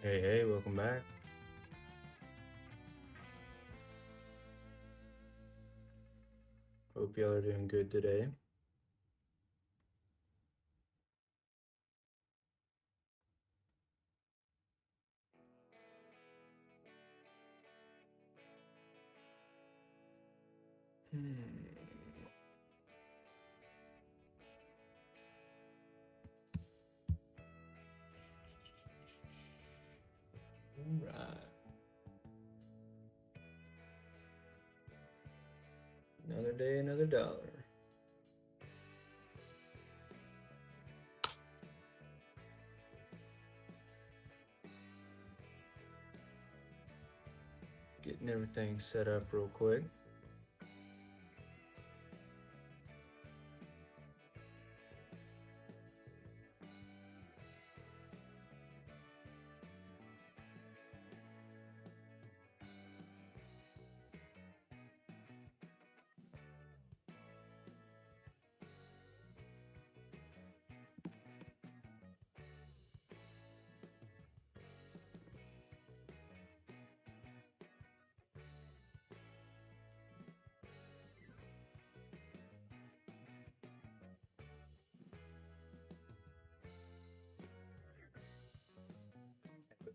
Hey, welcome back. Hope y'all are doing good today. All right. Another day, another dollar. Getting everything set up real quick.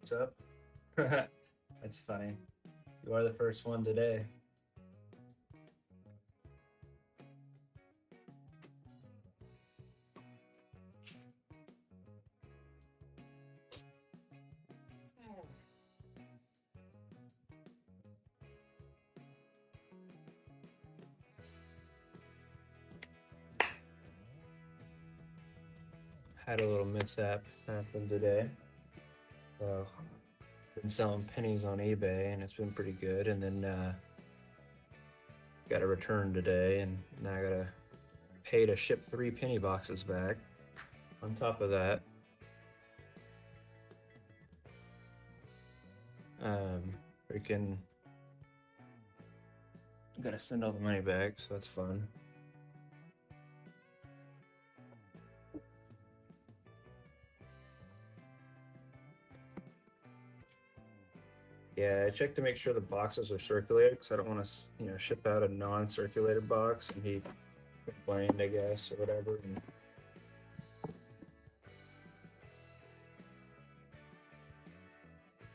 What's up? That's funny. You are the first one today. Had a little mishap happen today. Been selling pennies on eBay and it's been pretty good. And then got a return today, and now I gotta pay to ship 3 penny boxes back. On top of that, freaking gotta send all the money back, so that's fun. Yeah, I checked to make sure the boxes are circulated because I don't want to, ship out a non-circulated box, and he complained, I guess, or whatever. And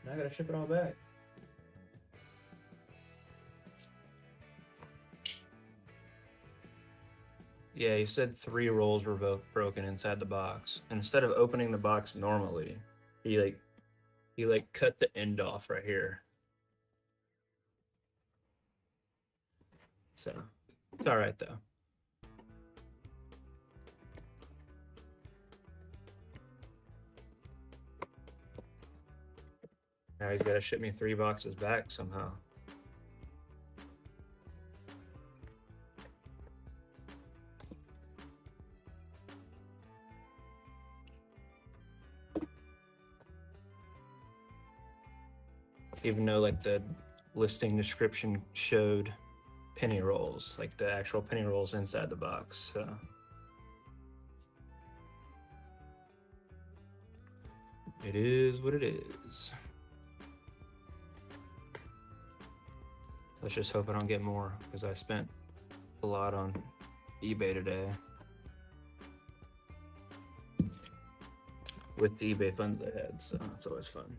now I gotta ship it all back. Yeah, he said 3 rolls were both broken inside the box. And instead of opening the box normally, he cut the end off right here. So it's all right though. Now he's got to ship me 3 boxes back somehow. Even though like the listing description showed penny rolls, like the actual penny rolls inside the box. So it is what it is. Let's just hope I don't get more, because I spent a lot on eBay today with the eBay funds I had, so it's always fun.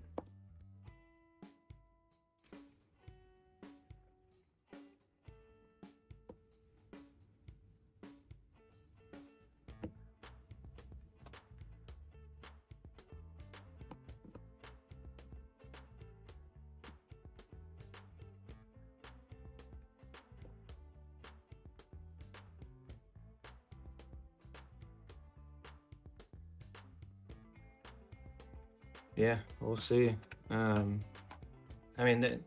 Yeah, we'll see. I mean, the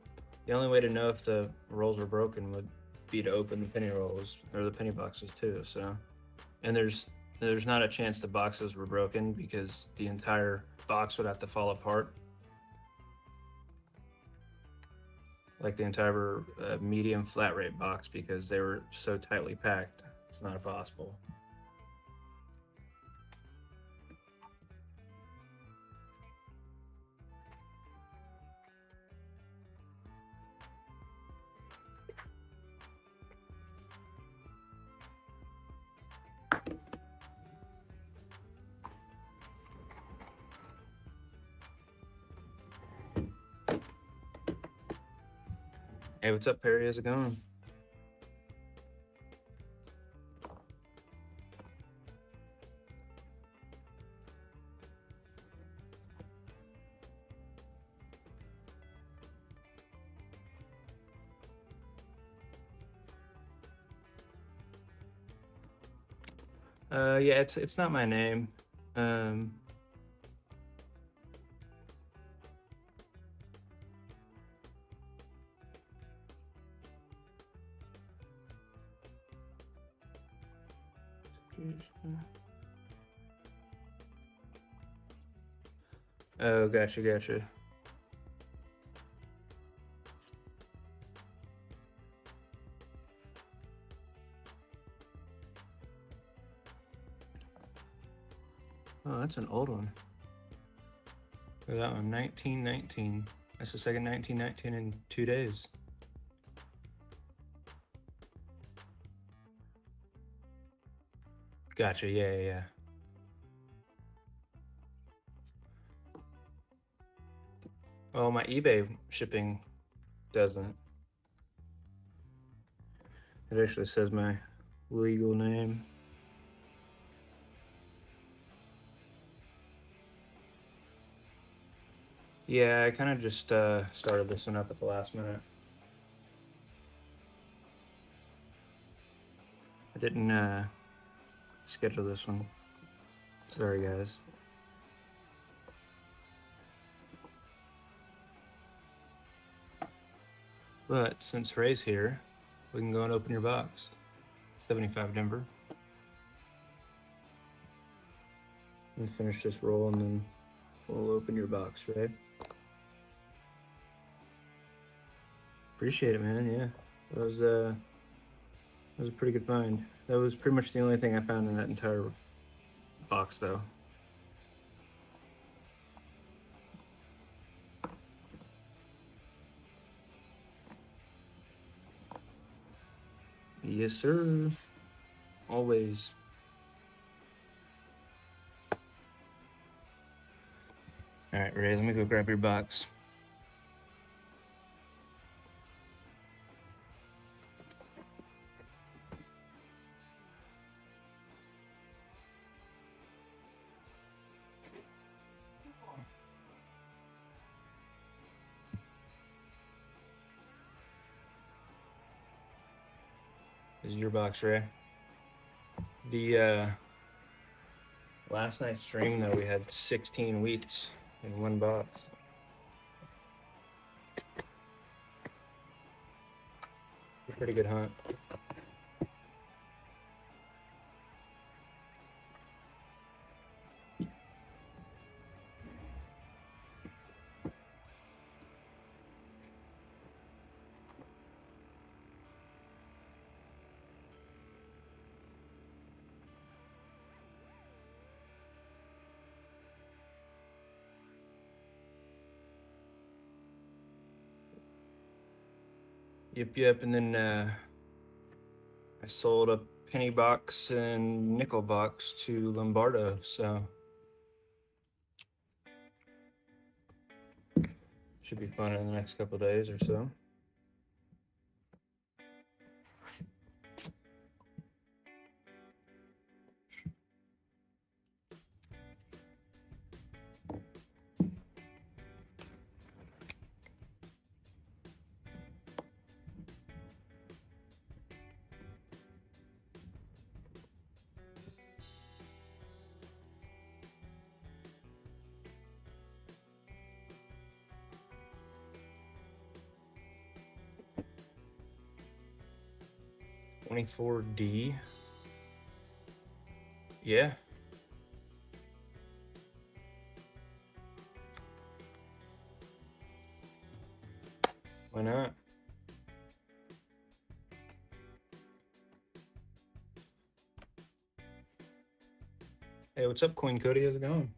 only way to know if the rolls were broken would be to open the penny rolls or the penny boxes too. So, and there's not a chance the boxes were broken because the entire box would have to fall apart, like the entire medium flat rate box, because they were so tightly packed. It's not possible. Hey, what's up, Perry? How's it going? Yeah, it's not my name. Oh, gotcha. Oh, that's an old one. Look at that one, 1919. That's the second 1919 in 2 days. Gotcha, yeah. Oh, my eBay shipping doesn't. It actually says my legal name. Yeah, I kind of just started this one up at the last minute. I didn't schedule this one. Sorry, guys. But since Ray's here, we can go and open your box. 75 Denver. Let me finish this roll and then we'll open your box, Ray. Appreciate it, man. Yeah, that was a pretty good find. That was pretty much the only thing I found in that entire box, though. Yes, sir. Always. All right, Ray, let me go grab your box. This is your box, Ray. The last night's stream, though, we had 16 wheats in one box. A pretty good hunt. Yep. And then I sold a penny box and nickel box to Lombardo, so should be fun in the next couple days or so. $24D. Yeah. Why not? Hey, what's up, Coin Cody? How's it going?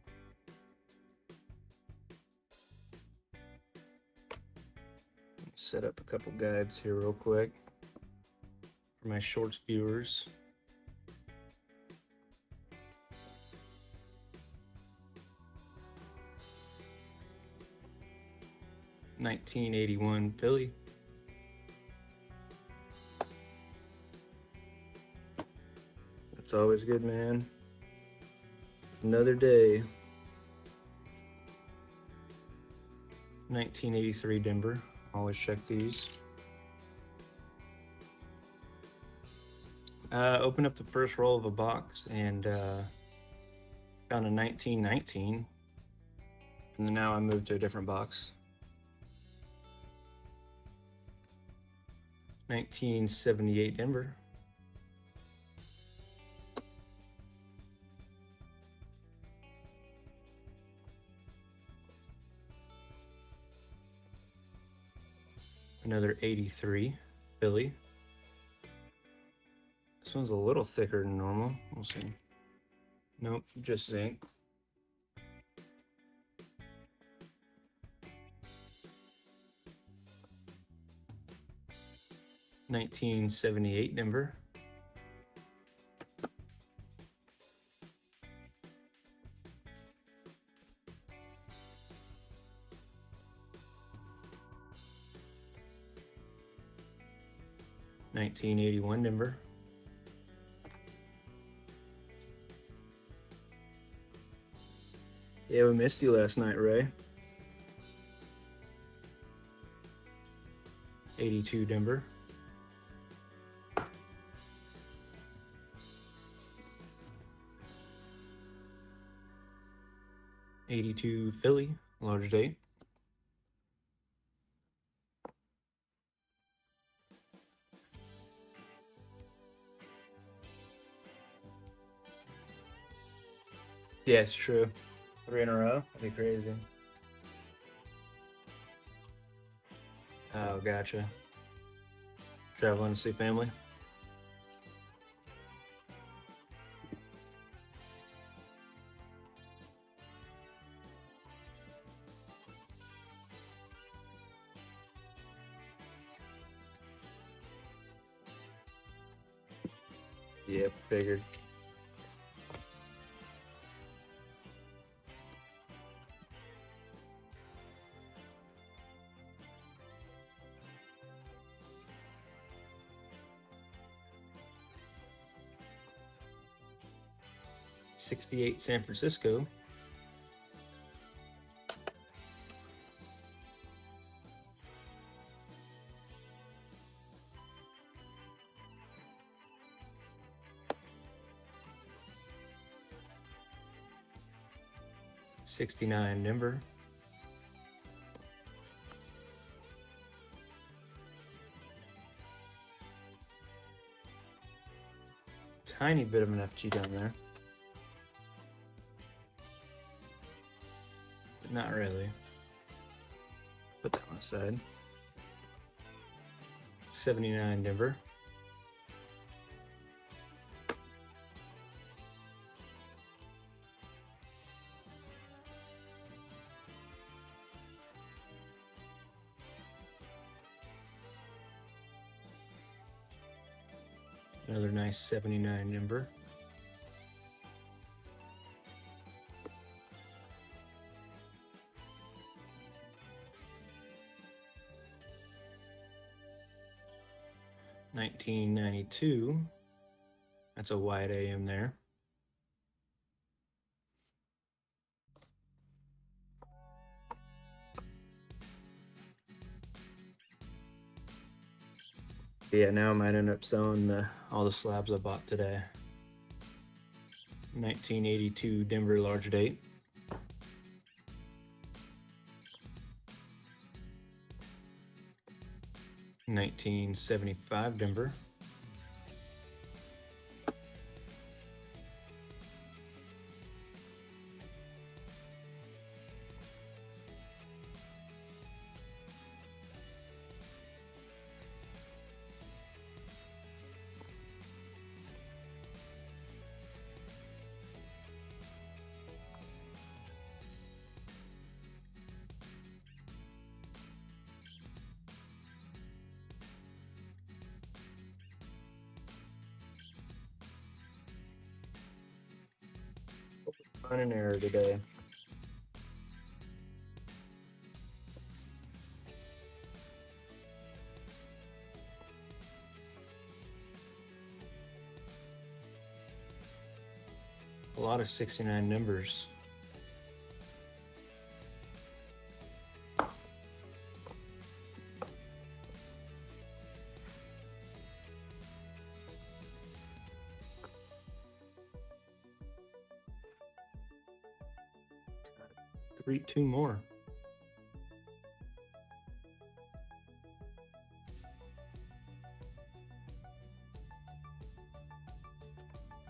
Set up a couple guides here real quick for my shorts viewers. $19.81 Philly. It's always good, man. Another day. 1983 Denver. Always check these. Opened up the first roll of a box and found a 1919. And then now I moved to a different box. 1978 Denver. Another 83 Philly. This one's a little thicker than normal. We'll see. Nope, just zinc. $19.78 Denver. $19.81 Denver. Yeah, we missed you last night, Ray. 82 Denver. $82 Philly, large date. Yeah, it's true. 3 in a row? That'd be crazy. Oh, gotcha. Traveling to see family? Yep, figured. $68 San Francisco. $69 Denver. Tiny bit of an FG down there. But not really. Put that one aside. 79 Denver. Another nice 79 Denver. $19.92. That's a wide AM there. Yeah, now I might end up selling all the slabs I bought today. 1982 Denver large date. $19.75 Denver. Find an error today. lot of 69 numbers. Two more.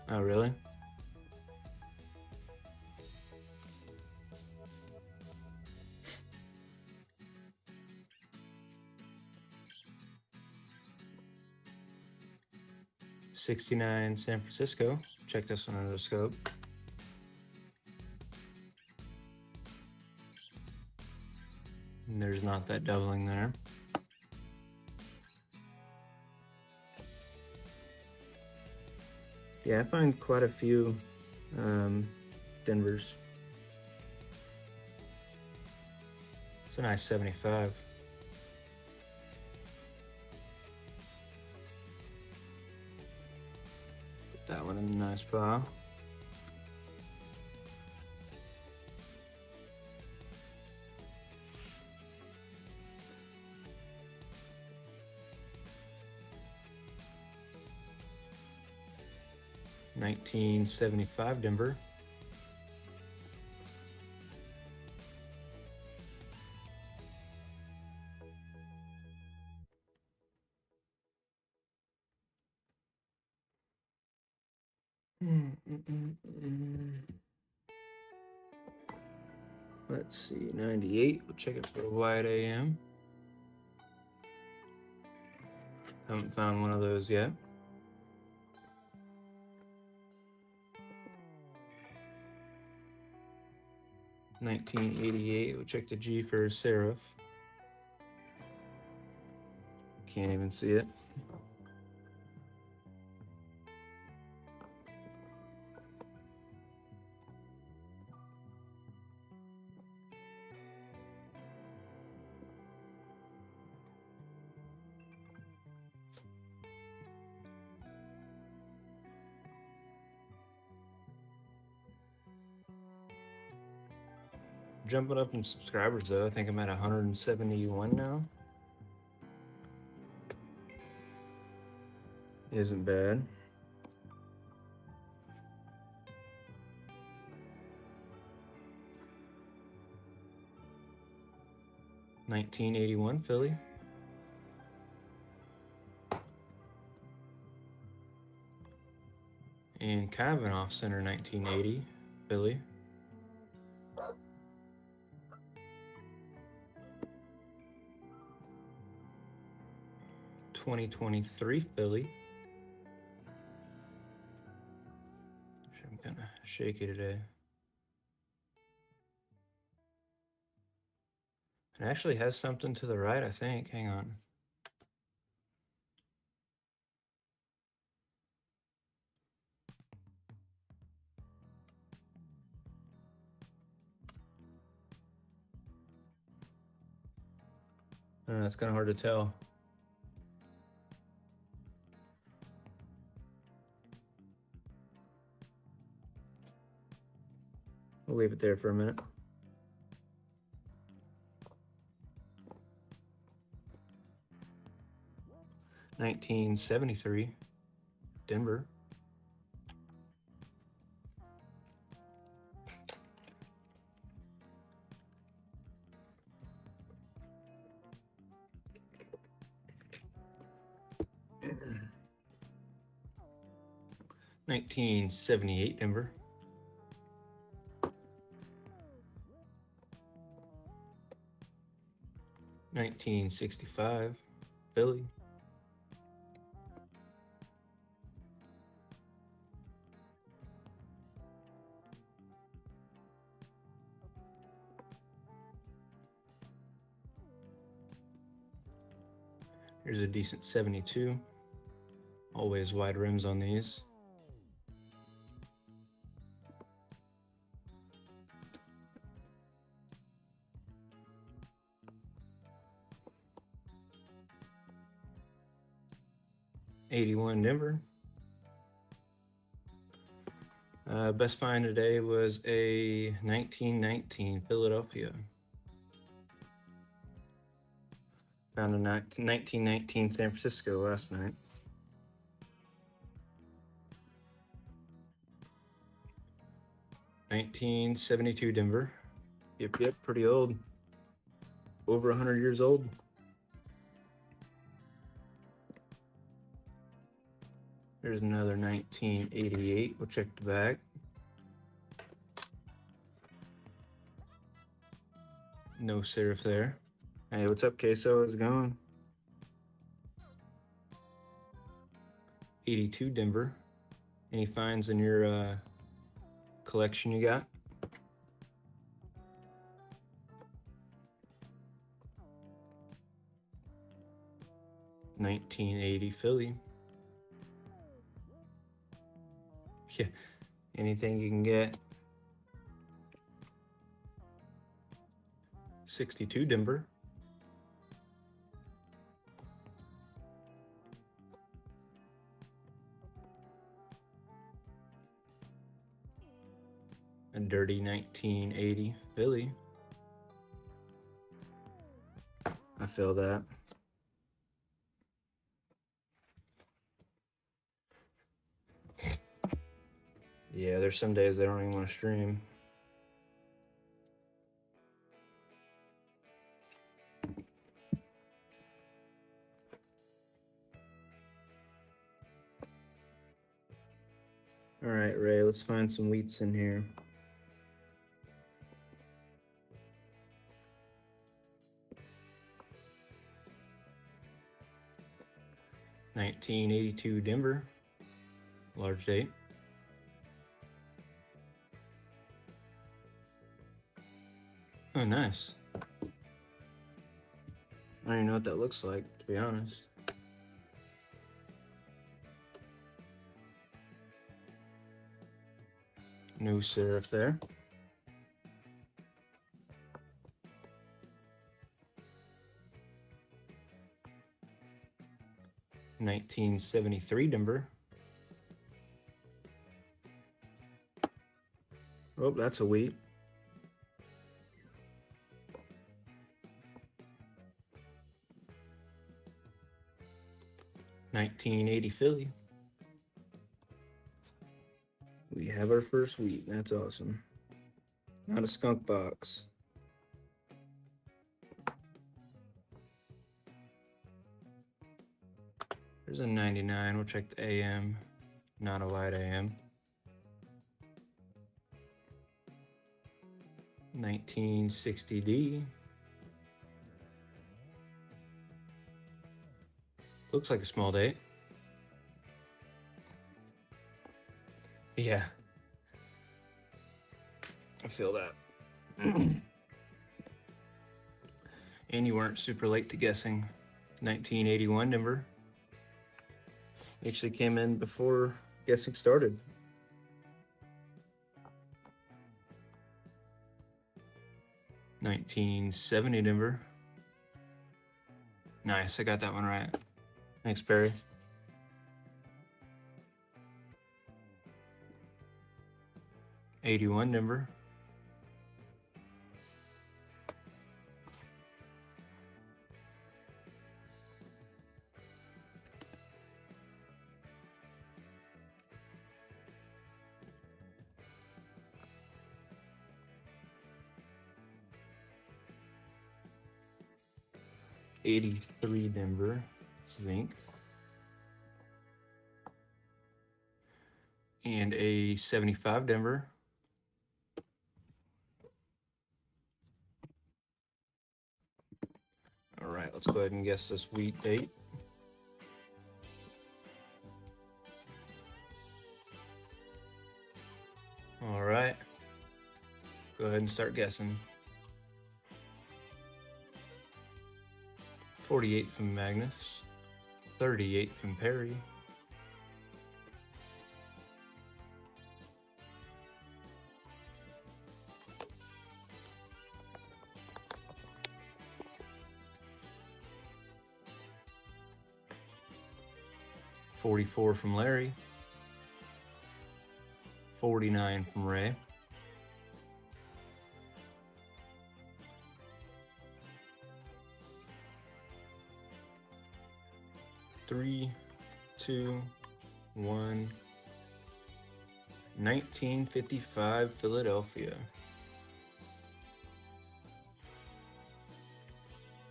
Oh, really? $69 San Francisco. Check this one under the scope. And there's not that doubling there. Yeah, I find quite a few Denvers. It's a nice 75. Put that one in a nice pile. $19.75 Denver. Let's see, 98. We'll check it for a wide AM. Haven't found one of those yet. $19.88. We'll check the G for Seraph. Can't even see it. Jumping up in subscribers though. I think I'm at 171 now. Isn't bad. $19.81 Philly. And kind of an off-center 1980 Philly. $20.23 Philly. I'm kind of shaky today. It actually has something to the right, I think. Hang on. I don't know, it's kind of hard to tell. We'll leave it there for a minute. $19.73 Denver. $19.78 Denver. $19.65 Philly. Here's a decent 72. Always wide rims on these. $81 Denver. Best find today was a 1919 Philadelphia. Found a 1919 San Francisco last night. $1972 Denver. Yep, pretty old. Over 100 years old. There's another 1988. We'll check the back. No serif there. Hey, what's up, Queso? How's it going? 82 Denver. Any finds in your collection you got? $1980 Philly. Yeah, anything you can get. 62 Denver. A dirty 1980 Philly. I feel that. Yeah, there's some days I don't even want to stream. All right, Ray, let's find some wheats in here. $1982 Denver. Large date. Oh, nice. I don't even know what that looks like, to be honest. No serif there. $1973 Denver. Oh, that's a wheat. $1980 Philly. We have our first wheat. That's awesome. Not a skunk box. There's a 99. We'll check the AM. Not a light AM. 1960D. Looks like a small date. Yeah. I feel that. And you weren't super late to guessing. 1981 Denver. Actually came in before guessing started. $1970 Denver. Nice, I got that one right. Thanks, Perry. $81 Denver. $83 Denver. Zinc. And a 75 Denver. All right, let's go ahead and guess this wheat date. All right, go ahead and start guessing. 48 from Magnus, 38 from Perry, 44 from Larry, 49 from Ray. Three, two, one. 1955 Philadelphia.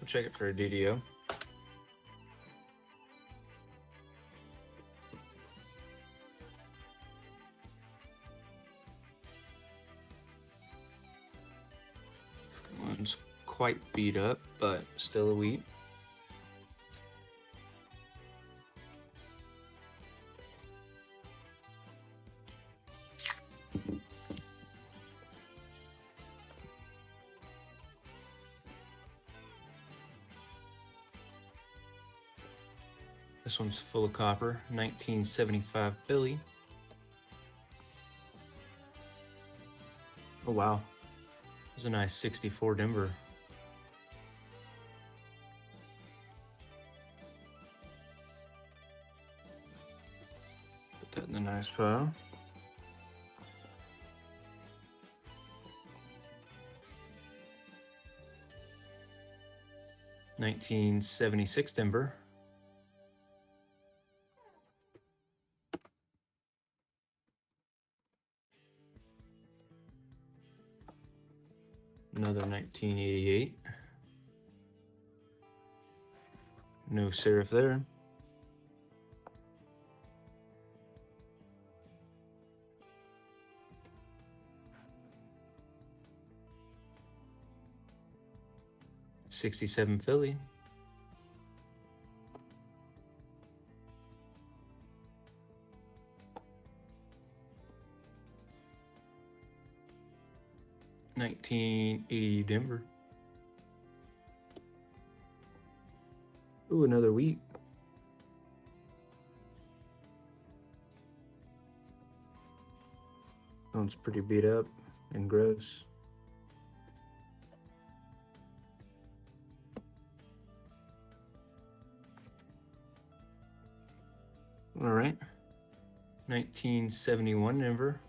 We'll check it for a DDO. One's quite beat up, but still a wheat. This one's full of copper, 1975 Philly. Oh wow, this is a nice 64 Denver. Put that in the nice pile. $1976 Denver. Another 1988. No serif there. '67 Philly. '80 Denver. Ooh, another wheat. That one's pretty beat up and gross. All right. 1971 Denver.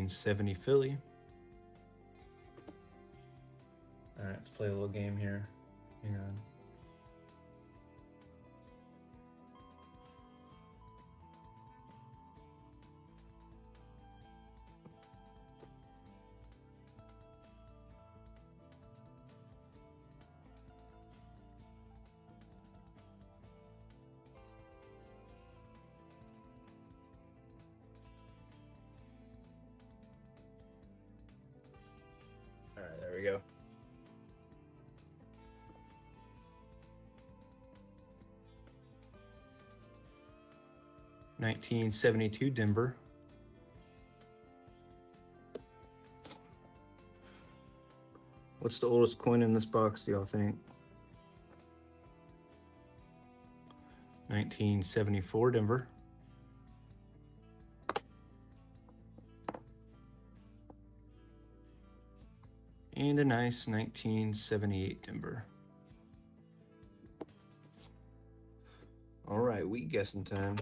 '70 Philly. All right, let's play a little game here. Hang on. All right, there we go. '72 Denver. What's the oldest coin in this box, do y'all think? 1974 Denver. And a nice 1978 Denver. All right, wheat guessing time.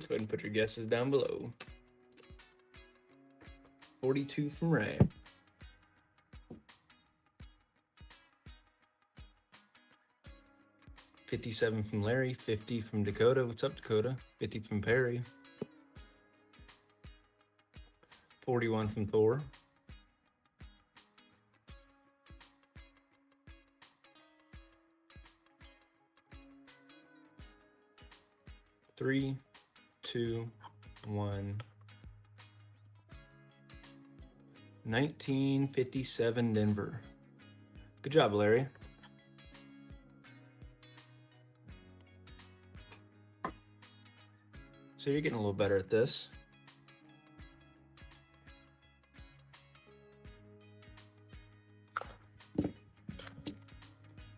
Go ahead and put your guesses down below. 42 from Ray. $57 from Larry. 50 from Dakota. What's up, Dakota? 50 from Perry. 41 from Thor. Three, two, one. 1957 Denver. Good job, Larry. So you're getting a little better at this.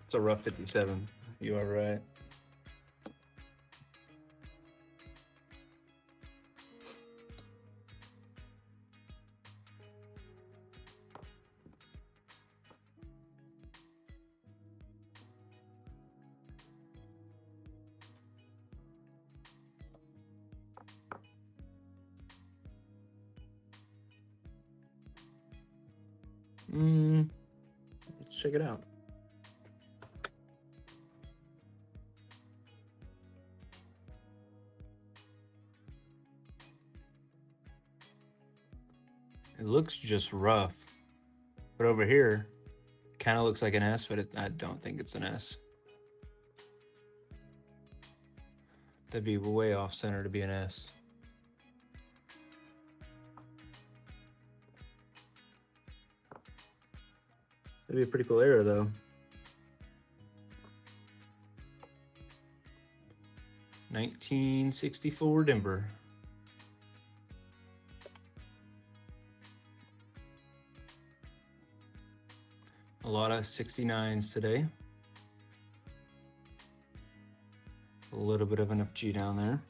It's a rough 57. You are right. Let's check it out. It looks just rough, but over here, it kind of looks like an S, but I don't think it's an S. That'd be way off center to be an S. That'd be a pretty cool error though. 1964 Denver. A lot of 69s today. A little bit of an FG down there.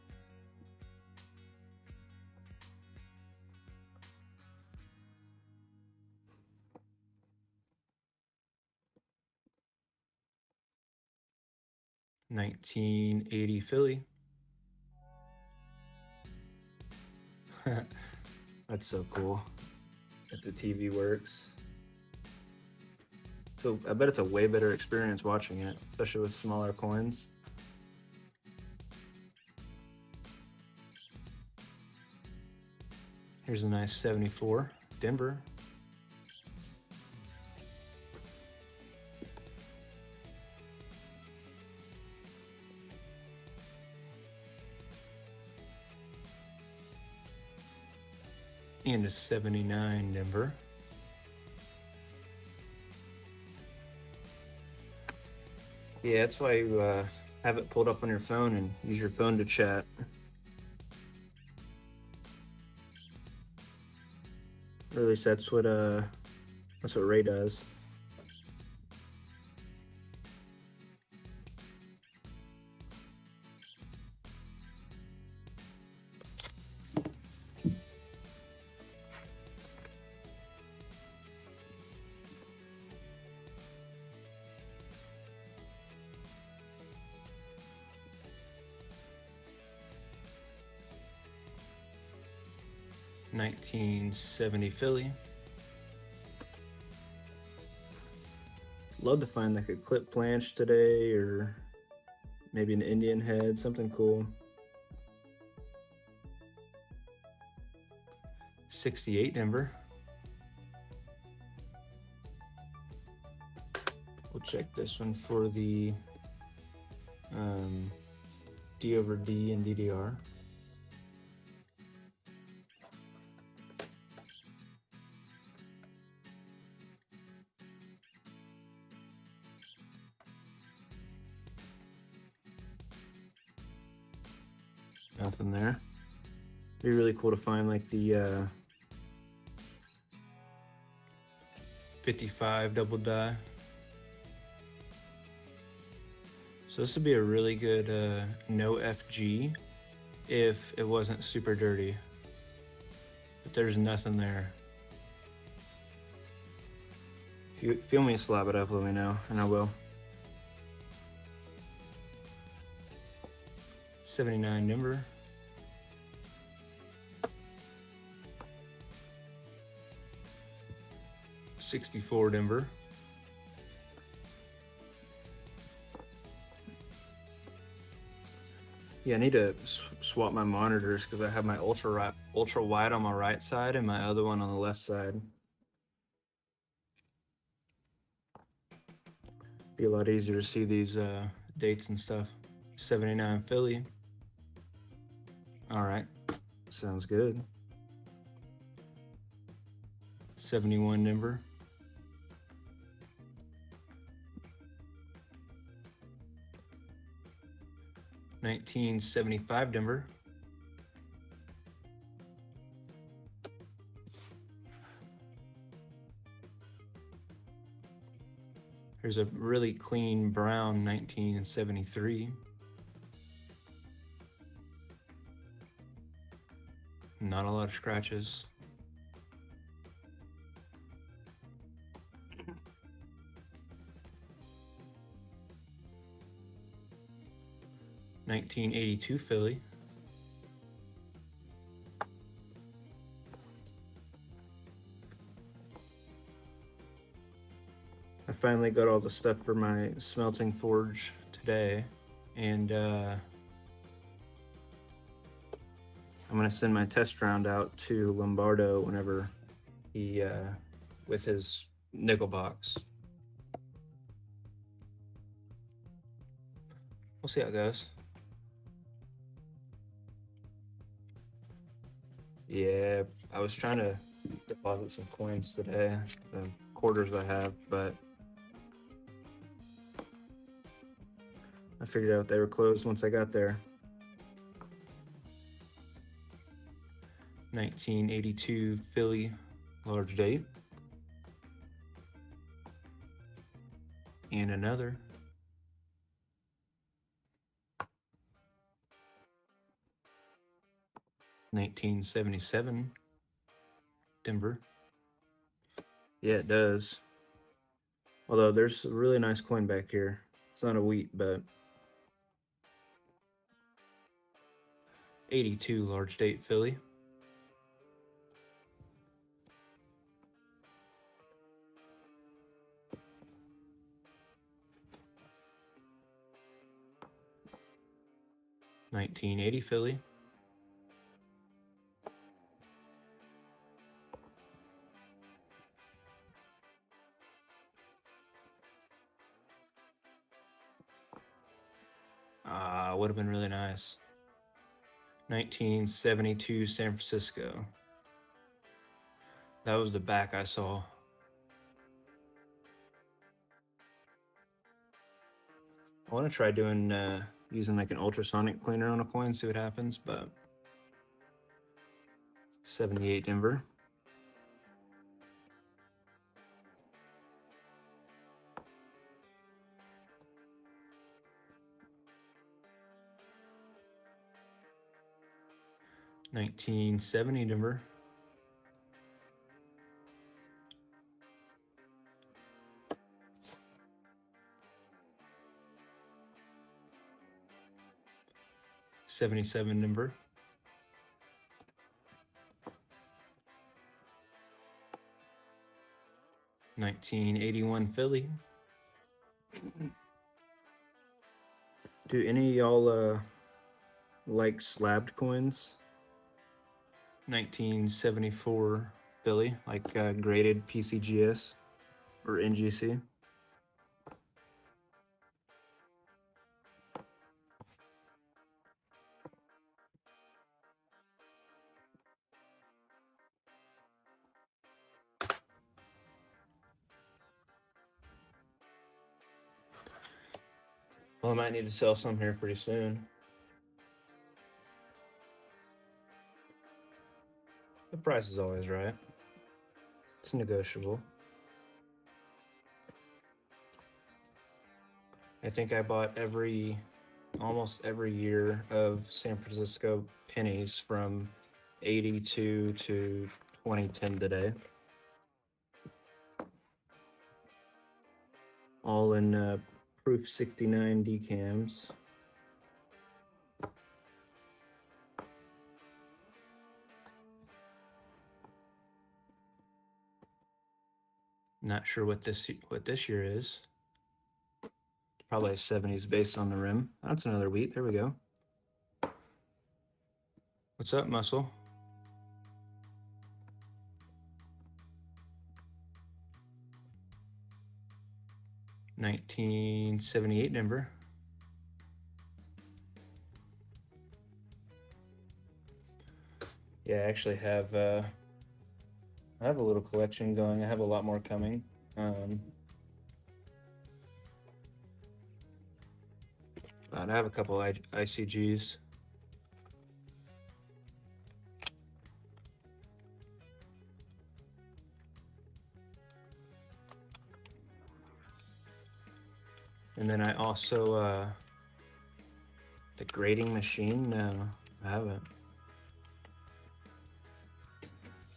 $19.80 Philly. That's so cool that the TV works. So I bet it's a way better experience watching it, especially with smaller coins. Here's a nice 74 Denver. And a 79 Denver. Yeah, that's why you have it pulled up on your phone and use your phone to chat. Or at least that's what Ray does. $19.70 Philly. Love to find like a clip planche today, or maybe an Indian head, something cool. 68 Denver. We'll check this one for the D over D and DDR. Nothing there. It'd be really cool to find like the 55 double die. So this would be a really good no FG if it wasn't super dirty. But there's nothing there. If you feel me to slap it up, let me know, and I will. 79 Denver. $64 Denver. Yeah, I need to swap my monitors because I have my ultra wide on my right side and my other one on the left side. Be a lot easier to see these dates and stuff. 79 Philly. All right, sounds good. 71 Denver. $19.75 Denver. Here's a really clean brown 1973. Not a lot of scratches. $1982 Philly. I finally got all the stuff for my smelting forge today, and I'm gonna send my test round out to Lombardo whenever he with his nickel box. We'll see how it goes. Yeah, I was trying to deposit some coins today, the quarters I have, but I figured out they were closed once I got there. 1982 Philly large date. And another. $1977 Denver. Yeah, it does. Although there's a really nice coin back here. It's not a wheat, but 82 large date Philly. $1980 Philly. Would have been really nice. 1972 San Francisco. That was the back I saw. I want to try doing using like an ultrasonic cleaner on a coin, see what happens, but 78 Denver. $1970 Denver. $77 Denver. $1981 Philly. Do any of y'all like slabbed coins? 1974 Philly, like graded PCGS or NGC. Well, I might need to sell some here pretty soon. The price is always right. It's negotiable. I think I bought almost every year of San Francisco pennies from 82 to 2010 today. All in Proof 69 decams. Not sure what this year is. Probably a 70s based on the rim. That's another wheat. There we go. What's up, Muscle? $1978 Denver. Yeah, I actually have I have a little collection going. I have a lot more coming. But I have a couple ICGs. And then I also, the grading machine, no, I haven't.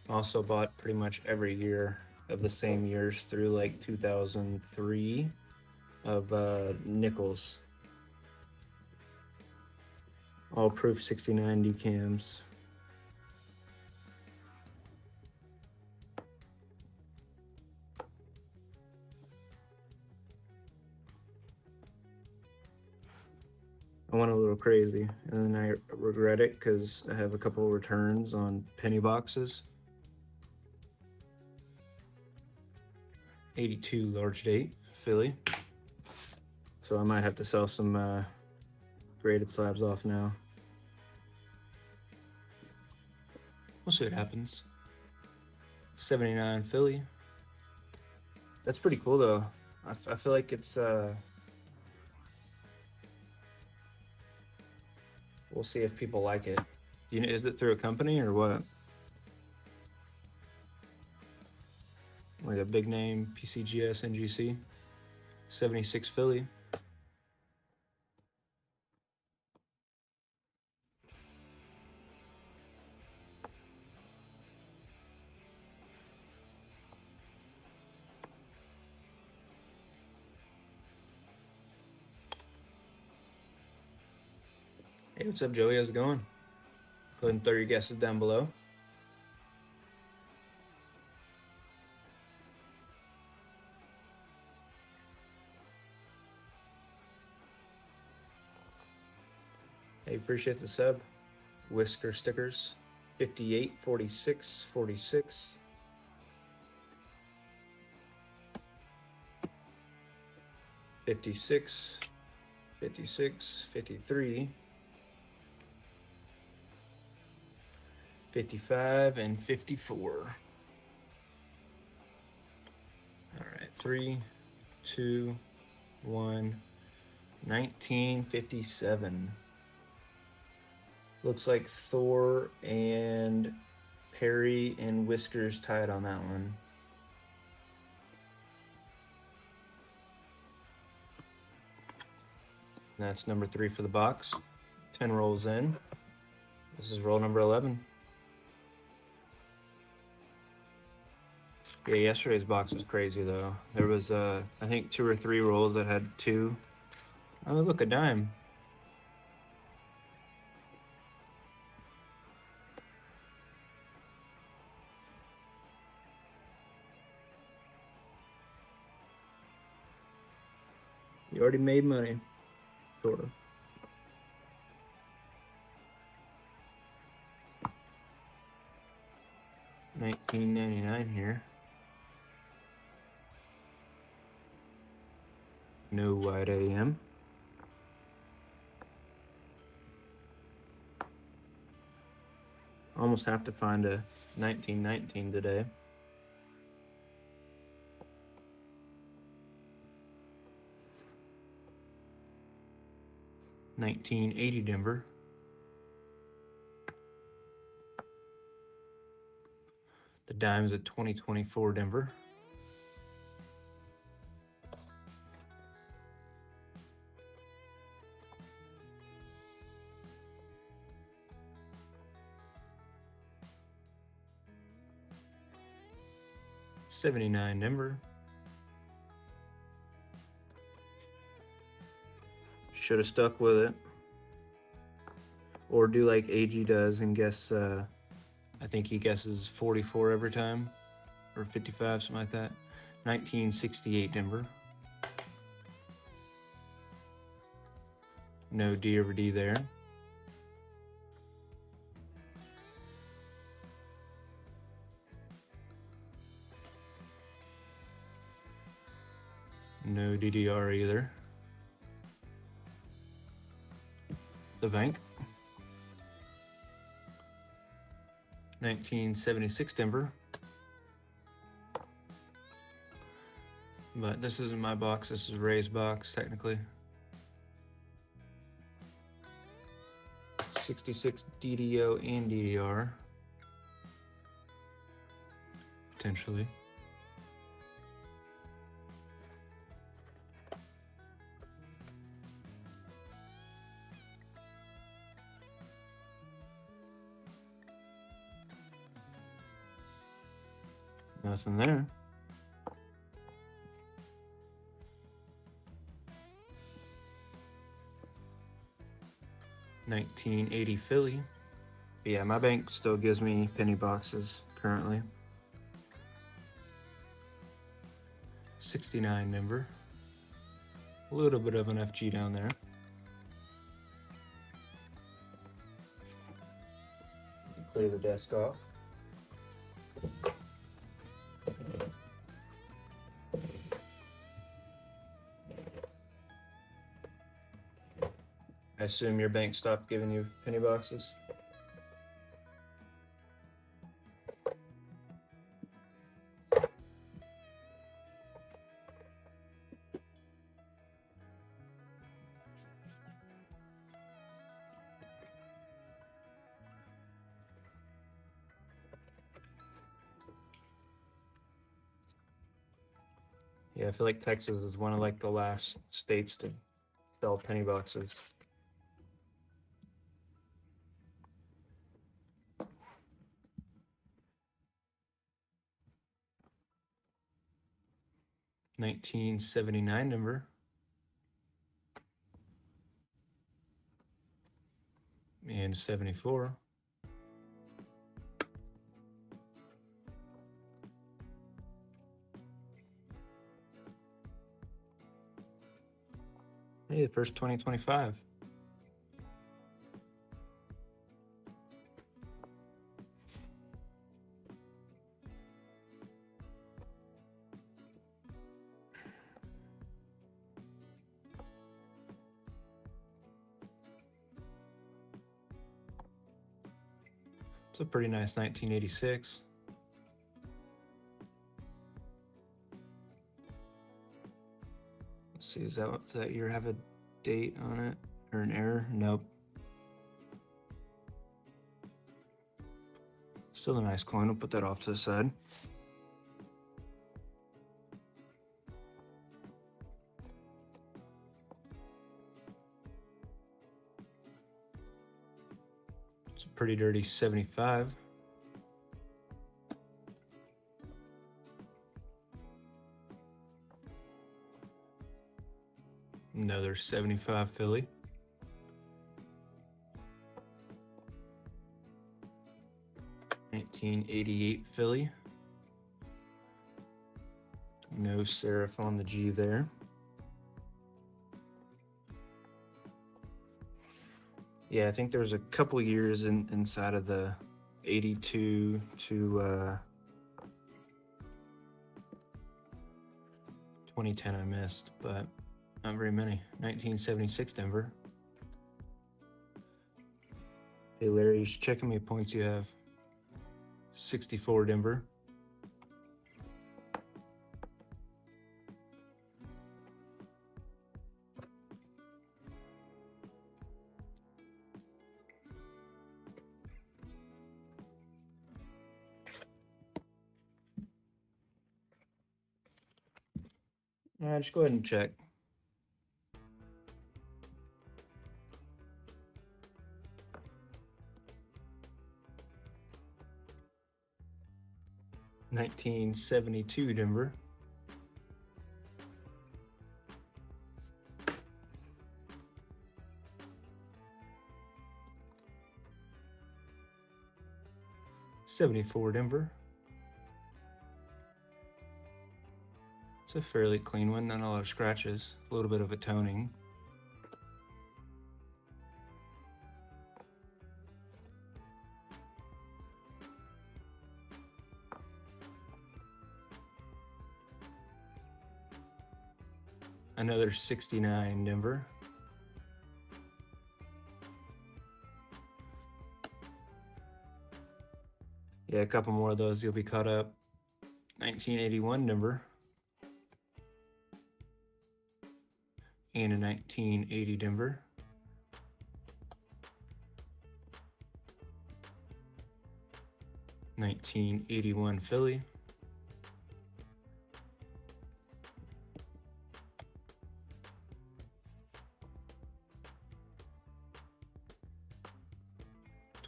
Also bought pretty much every year of the same years through like 2003 of nickels. All proof 69 decams. I went a little crazy, and then I regret it because I have a couple of returns on penny boxes. 82 large date, Philly. So I might have to sell some graded slabs off now. We'll see what happens. 79 Philly. That's pretty cool though. I feel like it's we'll see if people like it. You know, is it through a company or what? Like a big name, PCGS, NGC. 76 Philly. Hey, what's up, Joey? How's it going? Go ahead and throw your guesses down below. Hey, appreciate the sub. Whisker stickers. 58, 46, 46. 56, 56, 53. 55 and 54. All right, 3, 2, 1. 1957. Looks like Thor and Perry and Whiskers tied on that one. And that's number 3 for the box. 10 rolls in. This is roll number 11. Yeah, yesterday's box was crazy though. There was I think 2 or 3 rolls that had 2. Oh, look, a dime. You already made money, sort of. $19.99 here. No wide AM. Almost have to find a 1919 today. $19.80 Denver. The dime's at 2024 Denver. $79 Denver. Should have stuck with it. Or do like AG does and guess, I think he guesses 44 every time. Or 55, something like that. 1968 Denver. No D over D there. No DDR either. The bank. 1976 Denver. But this isn't my box, this is Ray's box, technically. 66 DDO and DDR. Potentially. Nothing there. $19.80 Philly. Yeah, my bank still gives me penny boxes currently. 69 number. A little bit of an FG down there. Clear the desk off. I assume your bank stopped giving you penny boxes? Yeah, I feel like Texas is one of like the last states to sell penny boxes. $19.79 number. And 74. Hey, the first 2025. It's a pretty nice 1986. Let's see, does that year have a date on it or an error? Nope. Still a nice coin. We'll put that off to the side. It's a pretty dirty 75. Another 75 Philly. $19.88 Philly. No serif on the G there. Yeah, I think there was a couple years inside of the 82 to 2010 I missed, but not very many. 1976 Denver. Hey Larry, you should check how many points you have. 64 Denver. All right, just go ahead and check. $19.72 Denver. $74 Denver. It's a fairly clean one, not a lot of scratches, a little bit of a toning. Another 69 Denver. Yeah, a couple more of those, you'll be caught up. 1981 Denver. And a 1980 Denver. $19.81 Philly.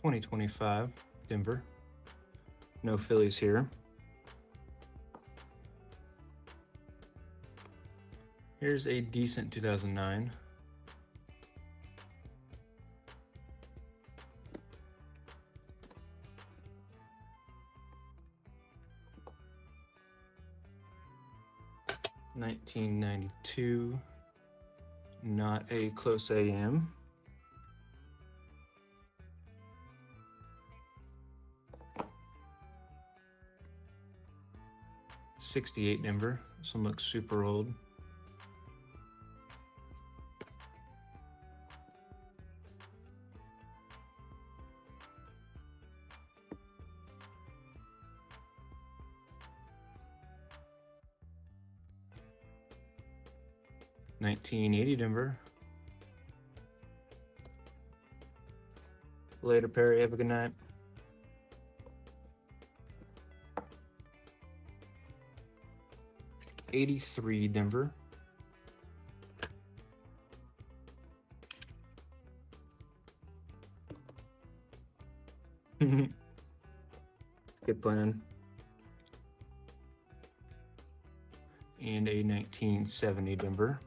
$20.25 Denver. No Phillies here. Here's a decent 2009. $19.92. Not a close AM. '68 Denver. This one looks super old. '80 Denver. Later, Perry. Have a good night. '83 Denver. Good plan. And a 1970 Denver.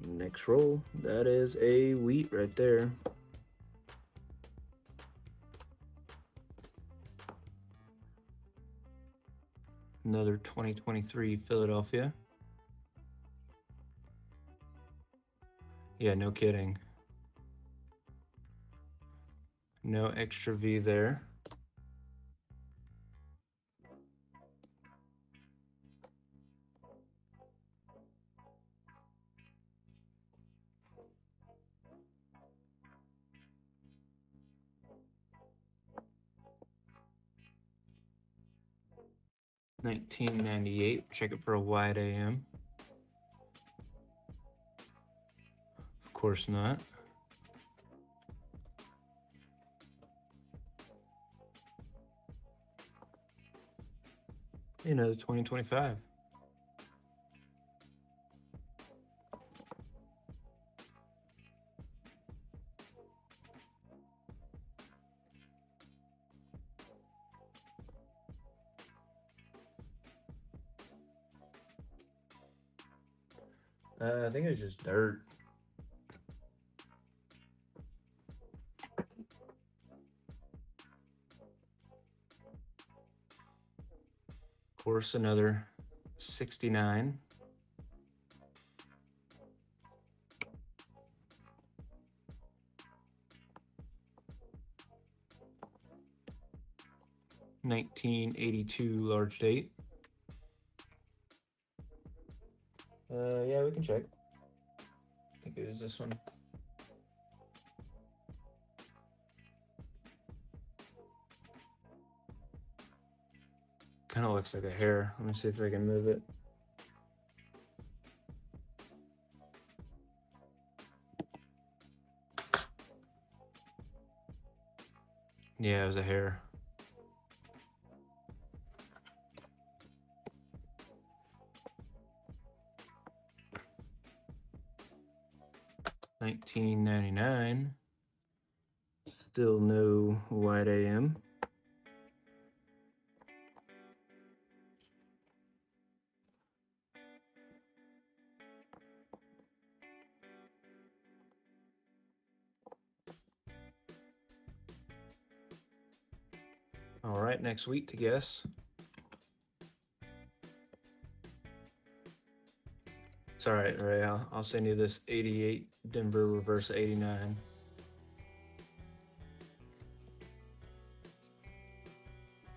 Next roll, that is a wheat right there. Another 2023 Philadelphia. Yeah, no kidding. No extra V there. $19.98. Check it for a wide AM. Of course not. Another 2025. I think it's just dirt. Of course, another 69. $19.82 large date. Yeah, we can check. I think it was this one. Kind of looks like a hair. Let me see if I can move it. Yeah, it was a hair. $19.99. Still no wide AM. All right, next week to guess. It's all right, Ray. I'll send you this 88 Denver reverse 89.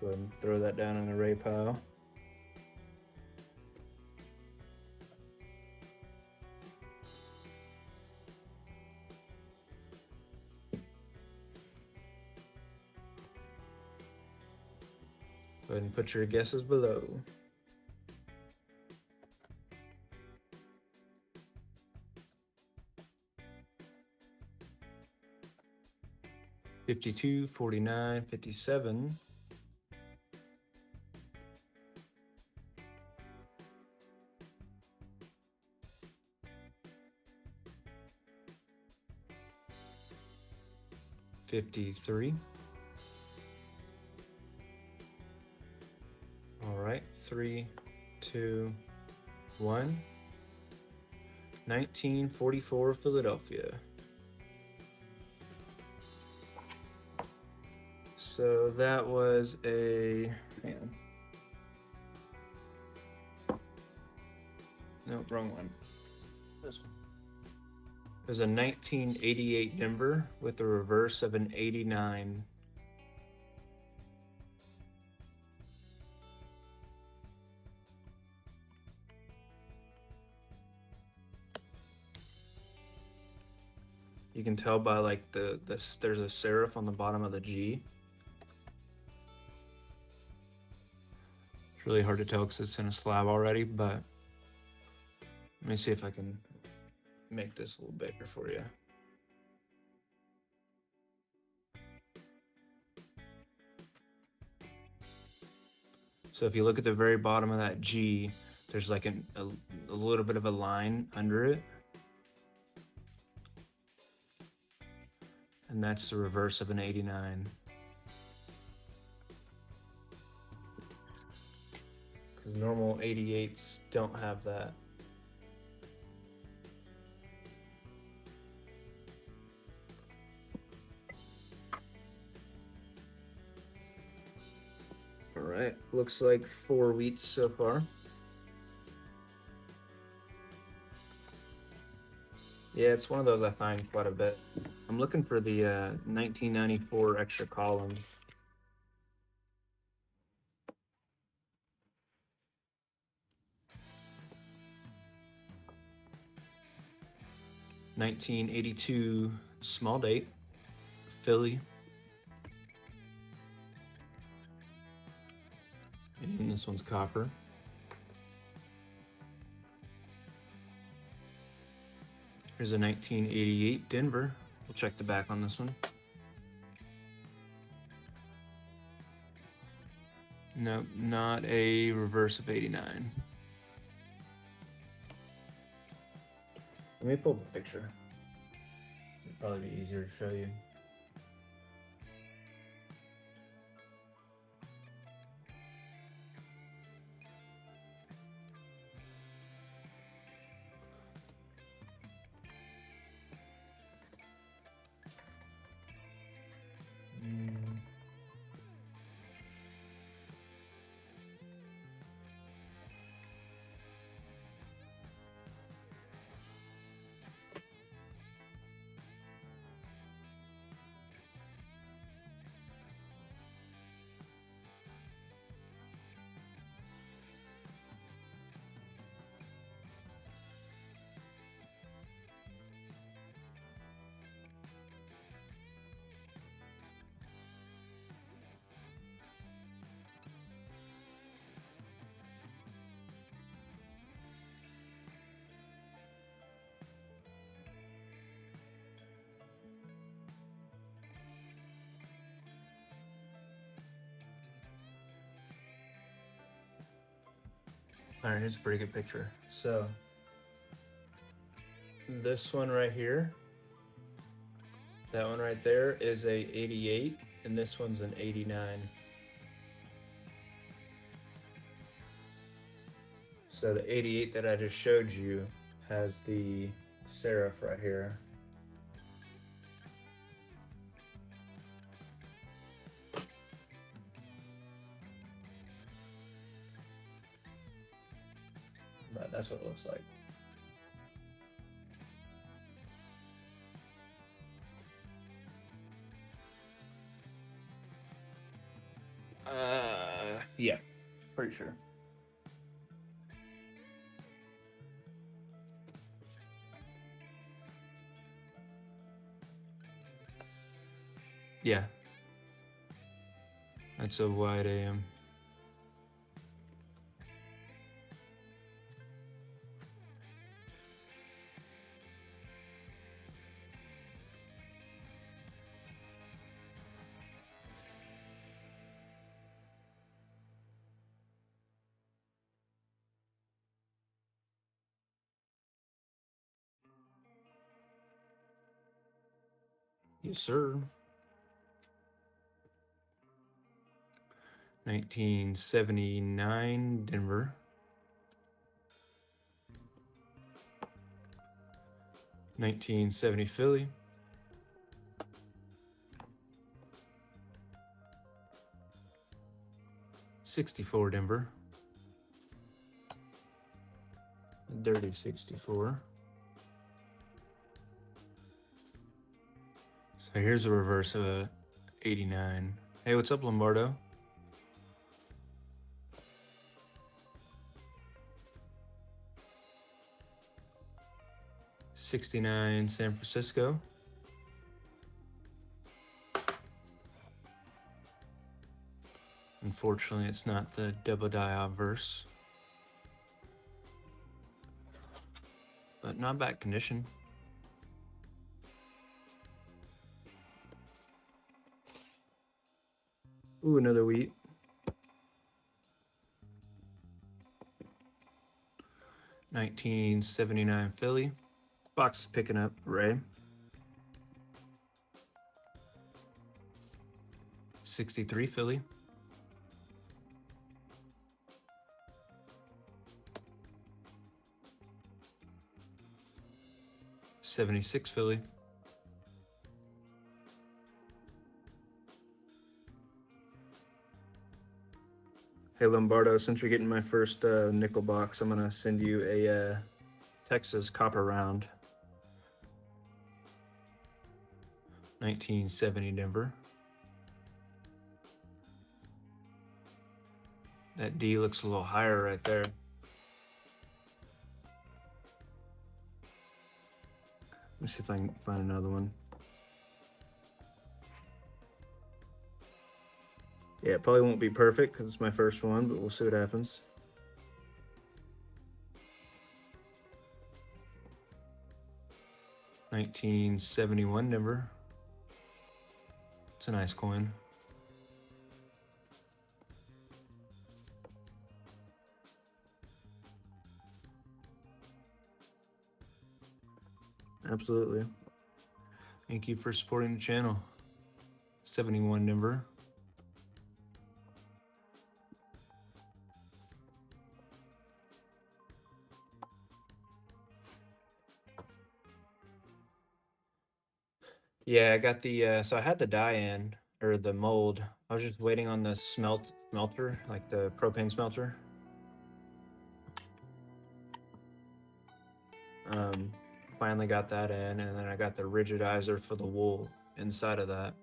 Go ahead and throw that down in the Ray pile. Go ahead and put your guesses below. $52, $49, $57. 53. All right, 3, 2, 1. 1944 Philadelphia. So that was a, man. No, wrong one. This one. It was a 1988 Denver with the reverse of an 89. You can tell by like there's a serif on the bottom of the G. It's really hard to tell because it's in a slab already, but let me see if I can make this a little bigger for you. So if you look at the very bottom of that G, there's like a little bit of a line under it. And that's the reverse of an 89. Because normal 88s don't have that. All right, looks like 4 wheats so far. Yeah, it's one of those I find quite a bit. I'm looking for the 1994 extra column. (1982) small date, Philly. And this one's copper. Here's a 1988 Denver. We'll check the back on this one. Nope, not a reverse of 89. Let me pull up a picture. It'd probably be easier to show you. All right, here's a pretty good picture. So this one right here, that one right there is a 88, and this one's an 89. So the 88 that I just showed you has the serif right here. But that's what it looks like. Yeah, pretty sure. Yeah. That's a wide AM. Yes, sir. 1979 Denver. 1970 Philly. 64 Denver. Dirty 64. So here's a reverse of a 89. Hey, what's up, Lombardo? '69 San Francisco. Unfortunately, it's not the double die obverse, but not bad condition. Ooh, another wheat. 1979 Philly. Box is picking up, Ray. 63 Philly. 76 Philly. Hey Lombardo, since you're getting my first nickel box, I'm gonna send you a Texas copper round. 1970 Denver. That D looks a little higher right there. Let me see if I can find another one. Yeah, it probably won't be perfect because it's my first one, but we'll see what happens. $1971 Denver. It's a nice coin. Absolutely. Thank you for supporting the channel. 71 Denver. Yeah, I got the so I had the die in, or the mold. I was just waiting on the smelter, like the propane smelter. Finally got that in, and then I got the rigidizer for the wool inside of that.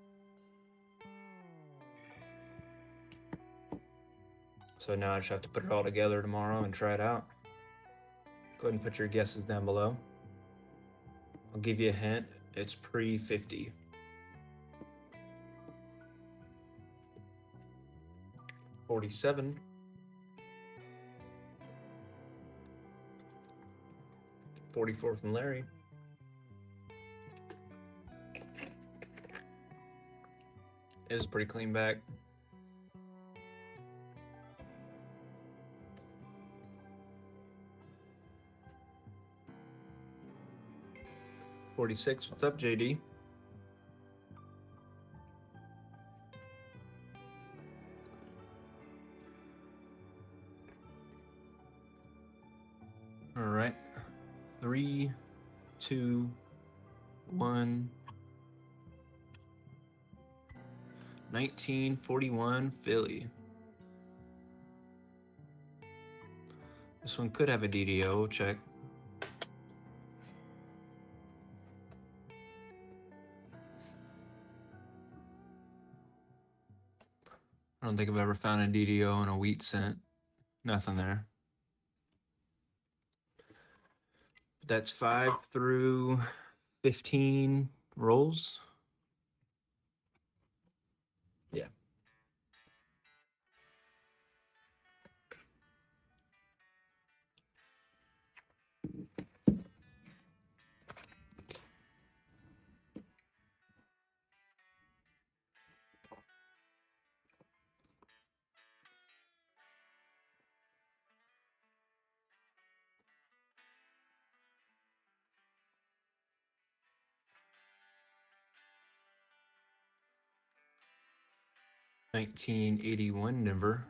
So now I just have to put it all together tomorrow and try it out. Go ahead and put your guesses down below. I'll give you a hint. It's pre-50. $47. 44 from Larry. It is a pretty clean bag. $46. What's up, JD? All right. 3, 2, 1. 1941 Philly. This one could have a DDO. We'll check. I don't think I've ever found a DDO in a wheat cent. Nothing there. That's 5 through 15 rolls. Yeah. 1981 Denver.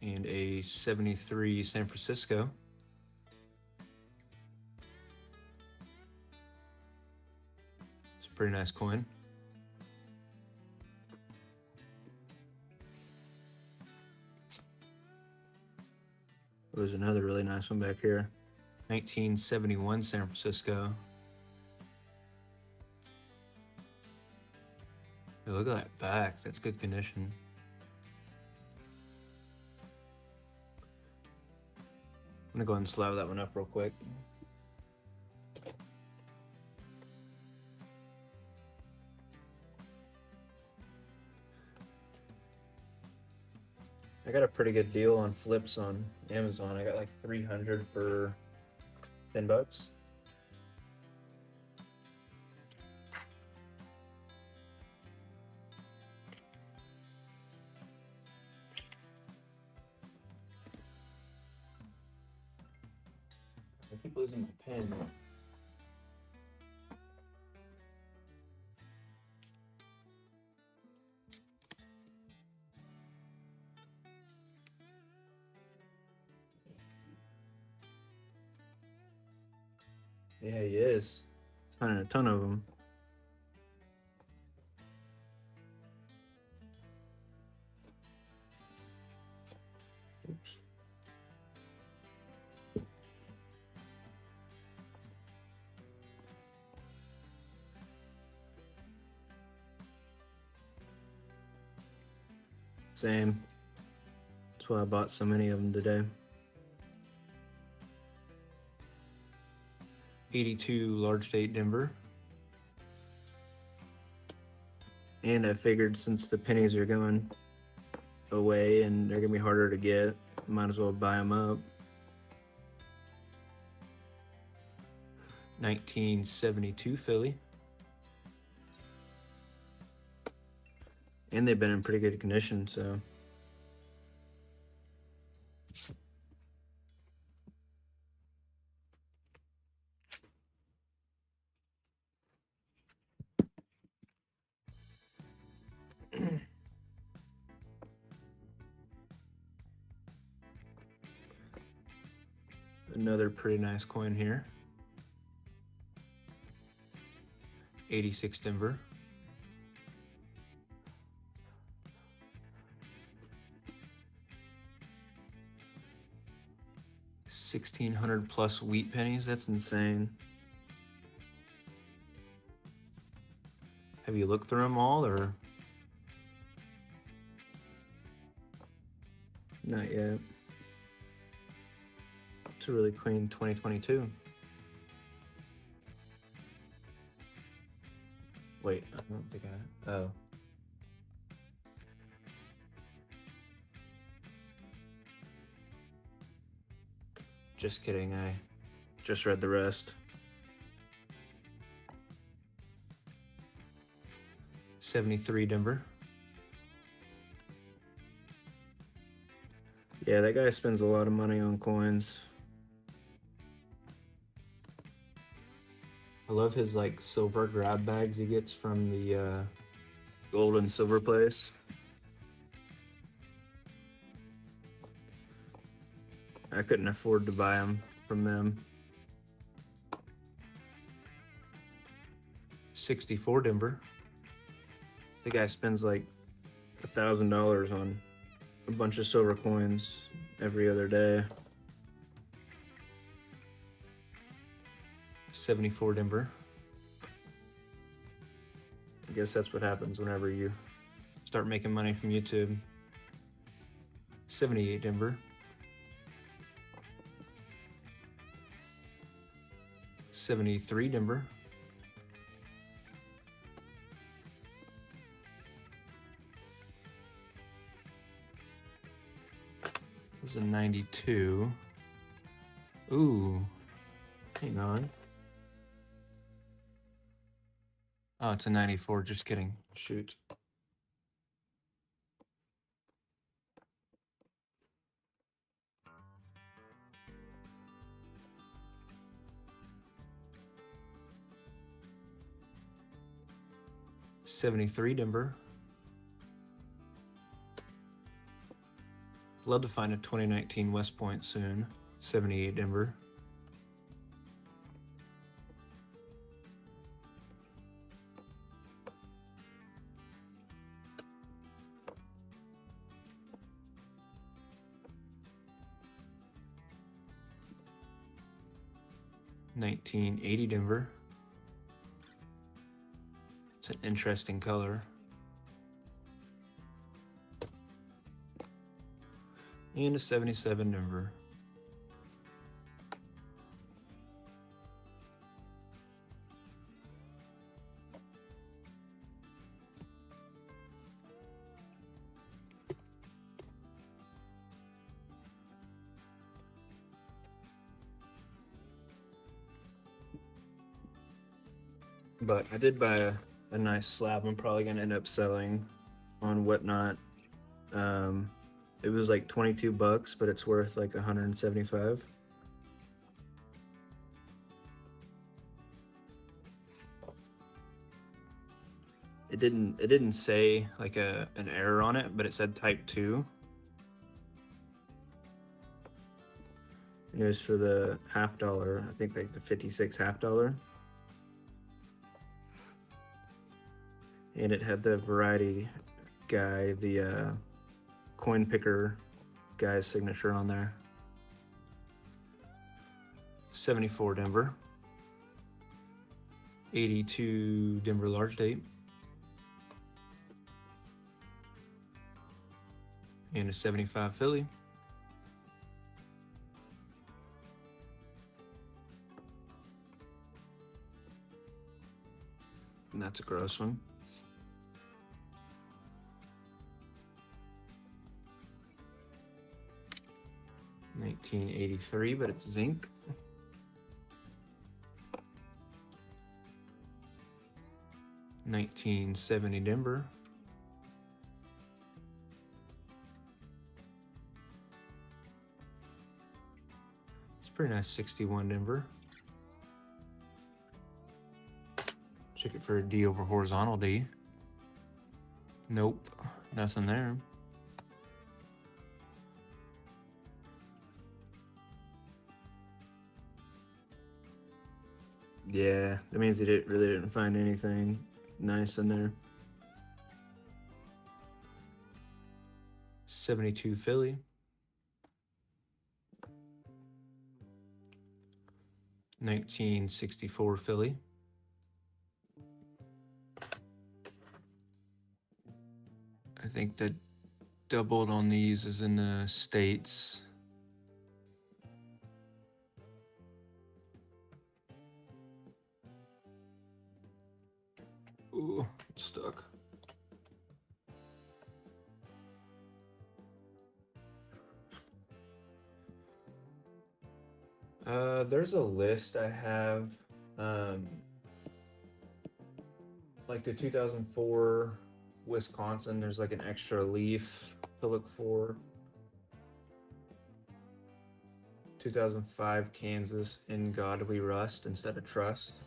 And a 73 San Francisco. It's a pretty nice coin. There's another really nice one back here. 1971 San Francisco. Hey, look at that back. That's good condition. I'm gonna go ahead and slab that one up real quick. I got a pretty good deal on flips on Amazon. I got like 300 for $10. I keep losing my pen. Yeah, he is. Finding a ton of them. Oops. Same. That's why I bought so many of them today. 82 large date Denver. And I figured since the pennies are going away and they're gonna be harder to get, might as well buy them up. 1972 Philly. And they've been in pretty good condition, so. Another pretty nice coin here. 86 Denver. $1,600 plus wheat pennies. That's insane. Have you looked through them all, or? Not yet. It's a really clean 2022. Wait, I don't think I. Oh. Just kidding. I just read the rest. 73 Denver. Yeah, that guy spends a lot of money on coins. I love his like silver grab bags he gets from the gold and silver place. I couldn't afford to buy them from them. 64 Denver. The guy spends like $1,000 on a bunch of silver coins every other day. 74 Denver. I guess that's what happens whenever you start making money from YouTube. 78 Denver. 73 Denver. This is a 92. Ooh, hang on. Oh, it's a 94, just kidding. Shoot. 73 Denver. Love to find a 2019 West Point soon. 78 Denver. $19.80 Denver. It's an interesting color. And a 77 Denver. But I did buy a nice slab. I'm probably gonna end up selling on Whatnot. It was like 22 bucks, but it's worth like 175. It didn't say like an error on it, but it said type 2. It was for the $50, I think like the 56 $50. And it had the variety guy, the coin picker guy's signature on there. 74 Denver. 82 Denver large date. And a 75 Philly. And that's a gross one. $19.83, but it's zinc. $19.70 Denver. It's pretty nice. 61 Denver. Check it for a D over horizontal D. Nope, nothing there. Yeah, that means he really didn't find anything nice in there. 72 Philly. 1964 Philly. I think that doubled on these is in the States. Ooh, it's stuck. There's a list I have, like the 2004 Wisconsin, there's like an extra leaf to look for. 2005 Kansas, In God We Rust instead of Trust.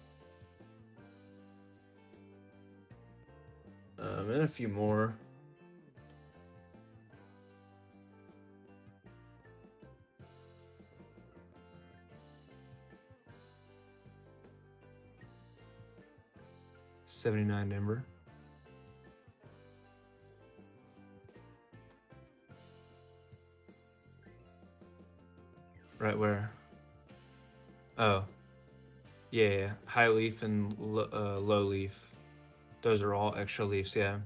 And a few more. $79 Denver. Right where? Oh, yeah. High leaf and low leaf. Those are all extra leaves, yeah.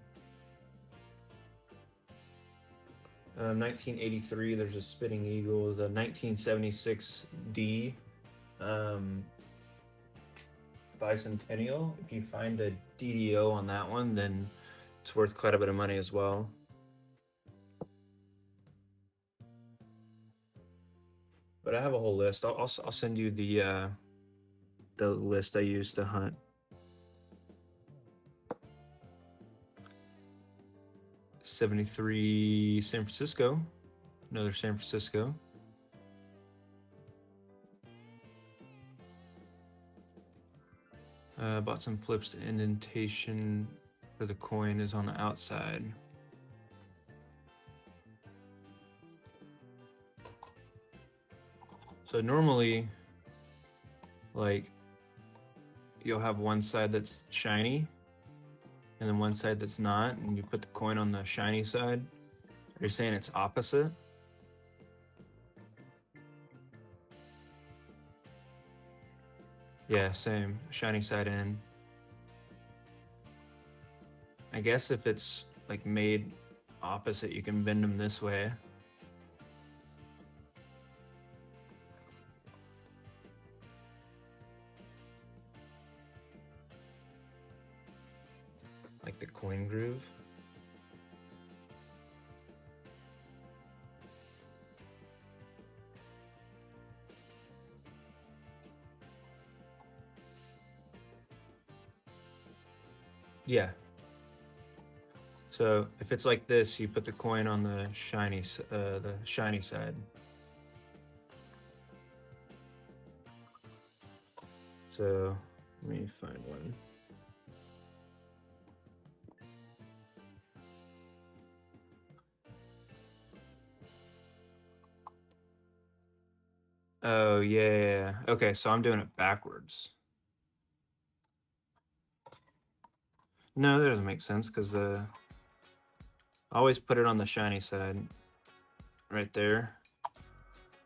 1983, there's a Spitting Eagle. The 1976 D bicentennial. If you find a DDO on that one, then it's worth quite a bit of money as well. But I have a whole list. I'll send you the list I used to hunt. '73 San Francisco, another San Francisco. Bought some flips to indentation for the coin is on the outside. So normally, like, you'll have one side that's shiny and then one side that's not, and you put the coin on the shiny side. You're saying it's opposite? Yeah, same. Shiny side in. I guess if it's like made opposite, you can bend them this way. Like the coin groove. Yeah. So if it's like this, you put the coin on the shiny side. So let me find one. Oh yeah. Okay, so I'm doing it backwards. No, that doesn't make sense because I always put it on the shiny side, right there.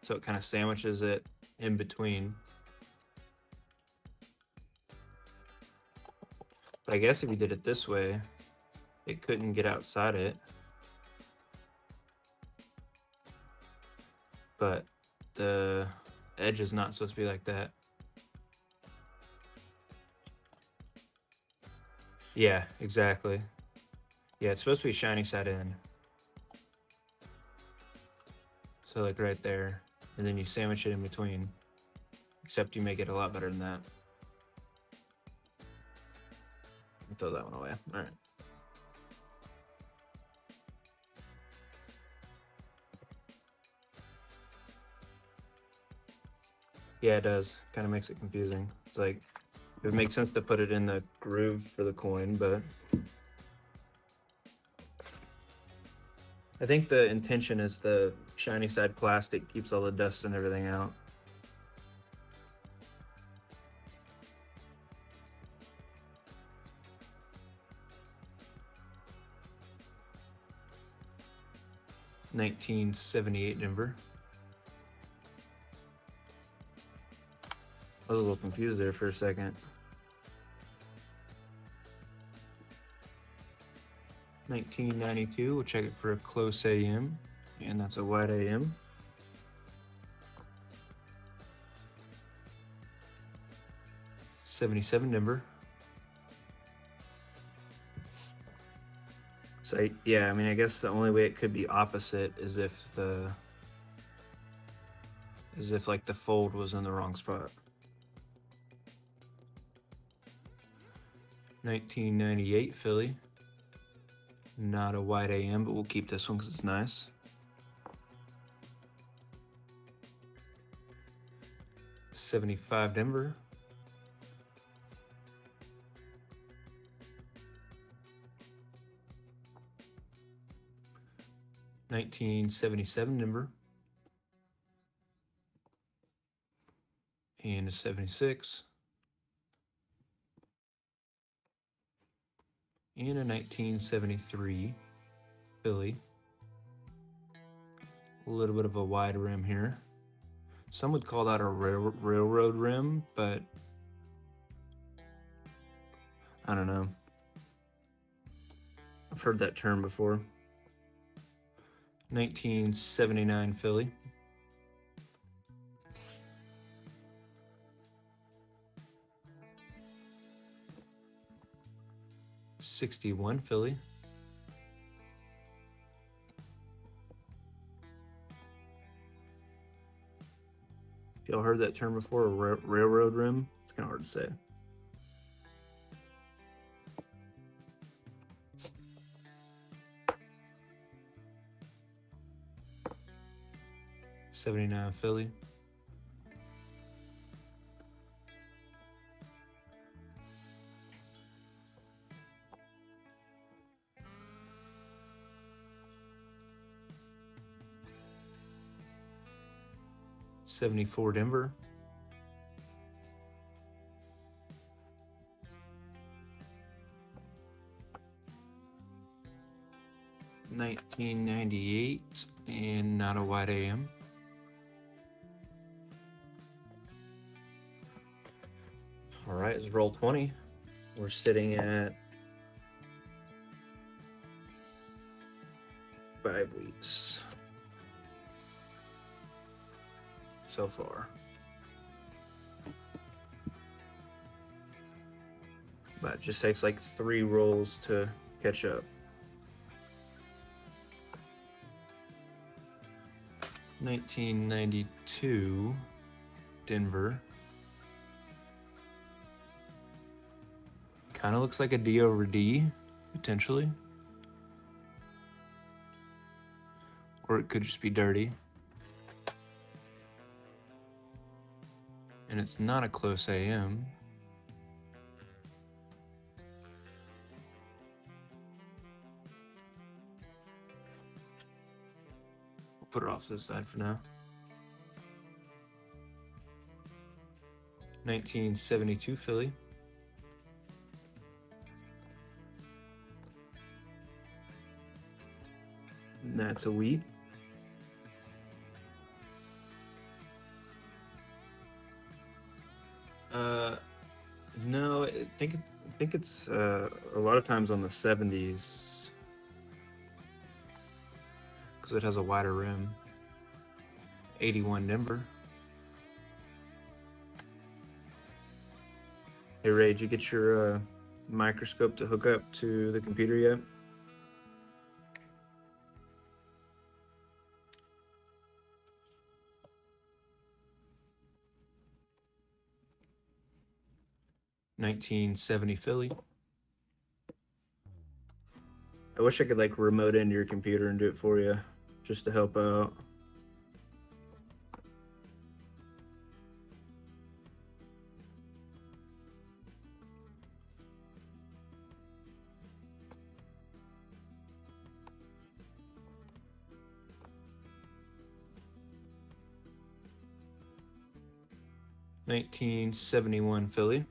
So it kind of sandwiches it in between. But I guess if you did it this way, it couldn't get outside it. But the edge is not supposed to be like that. Yeah, exactly. Yeah, it's supposed to be shiny side in. So like right there, and then you sandwich it in between, except you make it a lot better than that. I'll throw that one away. All right. Yeah, it does. Kind of makes it confusing. It's like, it makes sense to put it in the groove for the coin, but I think the intention is the shiny side plastic keeps all the dust and everything out. $19.78 Denver. I was a little confused there for a second. $19.92. We'll check it for a close AM, and that's a wide AM. $77 Denver. So yeah, I mean, I guess the only way it could be opposite is if like the fold was in the wrong spot. 1998 Philly. Not a wide AM, but we'll keep this one because it's nice. $75 Denver. $19.77 Denver. And a 76. And a 1973 Philly. A little bit of a wide rim here. Some would call that a railroad rim, but I don't know. I've heard that term before. 1979 Philly. '61 Philly. Y'all heard that term before, a railroad rim? It's kind of hard to say. '79 Philly. 74 Denver. $19.98 and not a wide AM. All right, it's roll 20. We're sitting at 5 weeks so far. But it just takes like 3 rolls to catch up. 1992 Denver. Kind of looks like a D over D, potentially. Or it could just be dirty. And it's not a close AM. We'll put it off to the side for now. 1972 Philly. And that's a wheat. No, I think it's a lot of times on the 70s because it has a wider rim. 81 Denver. Hey Ray, did you get your microscope to hook up to the computer yet? $19.70 Philly. I wish I could like remote into your computer and do it for you, just to help out. $19.71 Philly.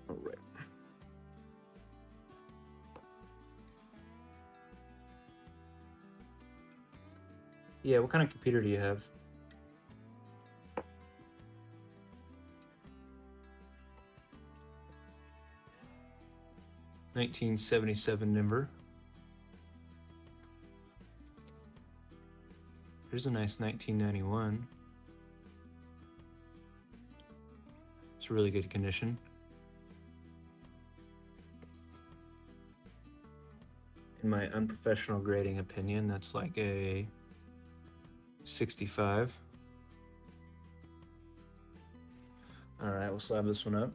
All right. Yeah, what kind of computer do you have? $19.77 Denver. Here's a nice 1991. It's really good condition. In my unprofessional grading opinion, that's like a 65. All right, we'll slab this one up.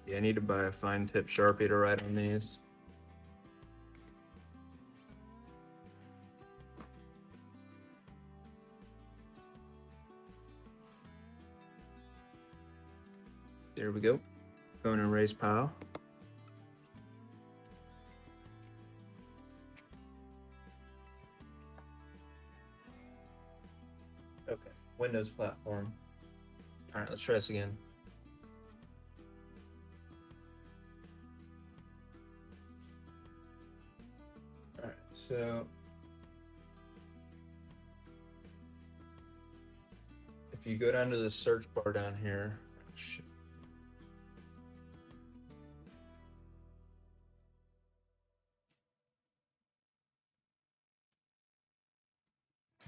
Yeah, I need to buy a fine tip Sharpie to write on these. There we go. Going in raise pile. Okay, Windows platform. All right, let's try this again. All right, so if you go down to the search bar down here,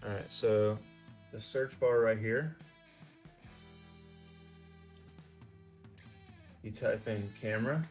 All right, so the search bar right here, you type in camera.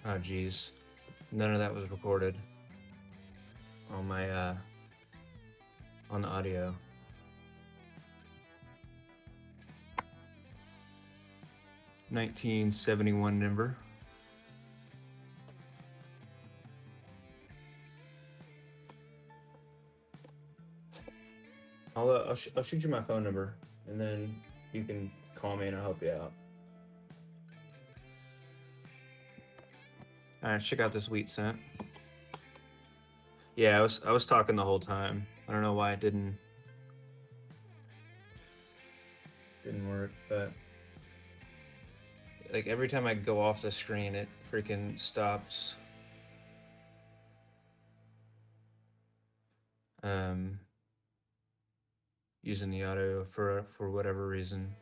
Oh geez, none of that was recorded on my on the audio. $19.71 Denver. I'll shoot you my phone number, and then you can call me and I'll help you out. All right, check out this wheat cent. Yeah, I was talking the whole time. I don't know why it didn't work, but like every time I go off the screen, it freaking stops. Using the audio for whatever reason.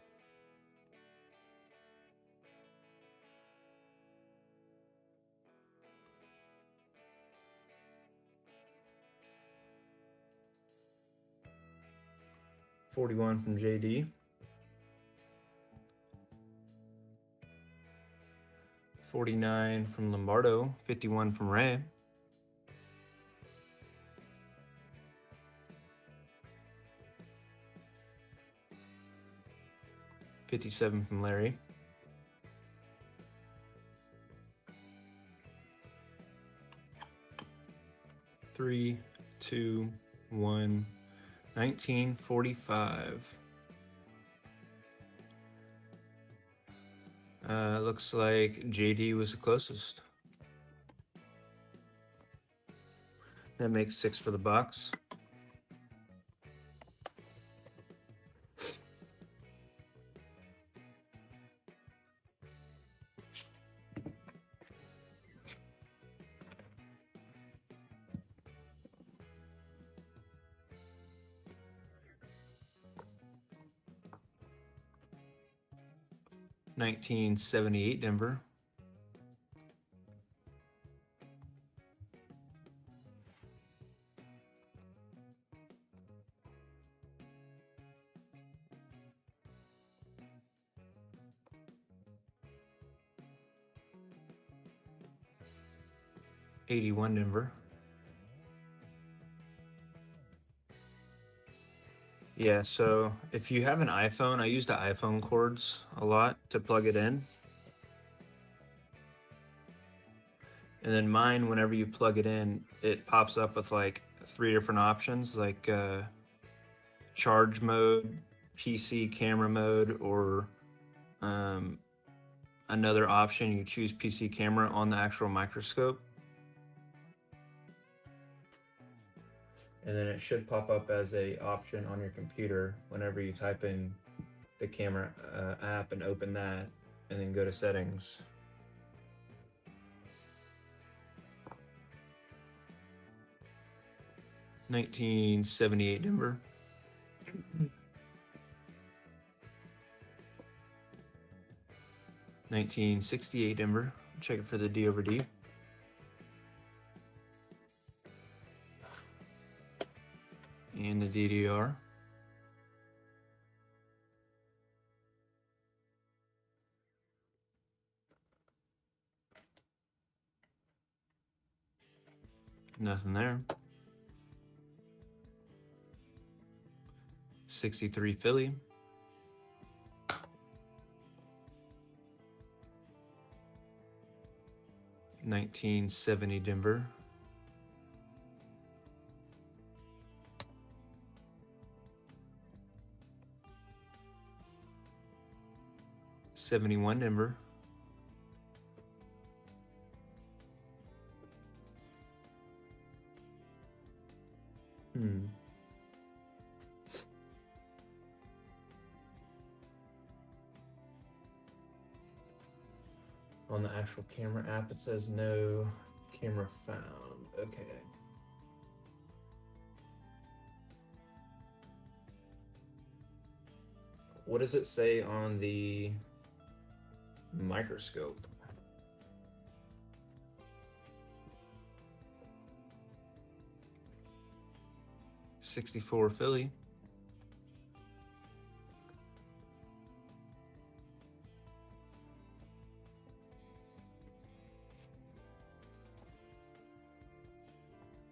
$41 from JD. 49 from Lombardo. 51 from Ray. 57 from Larry. 3, 2, 1. 1945. Looks like JD was the closest. That makes 6 for the box. $19.78 Denver. $81 Denver. Yeah, so if you have an iPhone, I use the iPhone cords a lot to plug it in. And then mine, whenever you plug it in, it pops up with like 3 different options, like charge mode, PC camera mode, or another option, you choose PC camera on the actual microscope. And then it should pop up as a option on your computer whenever you type in the camera app and open that, and then go to settings. $19.78 Denver. $19.68 Denver. Check it for the D over D. And the DDR. Nothing there. 63 Philly. $19.70 Denver. $71 Denver. On the actual camera app, it says no camera found. Okay. What does it say on the microscope? $64 Philly.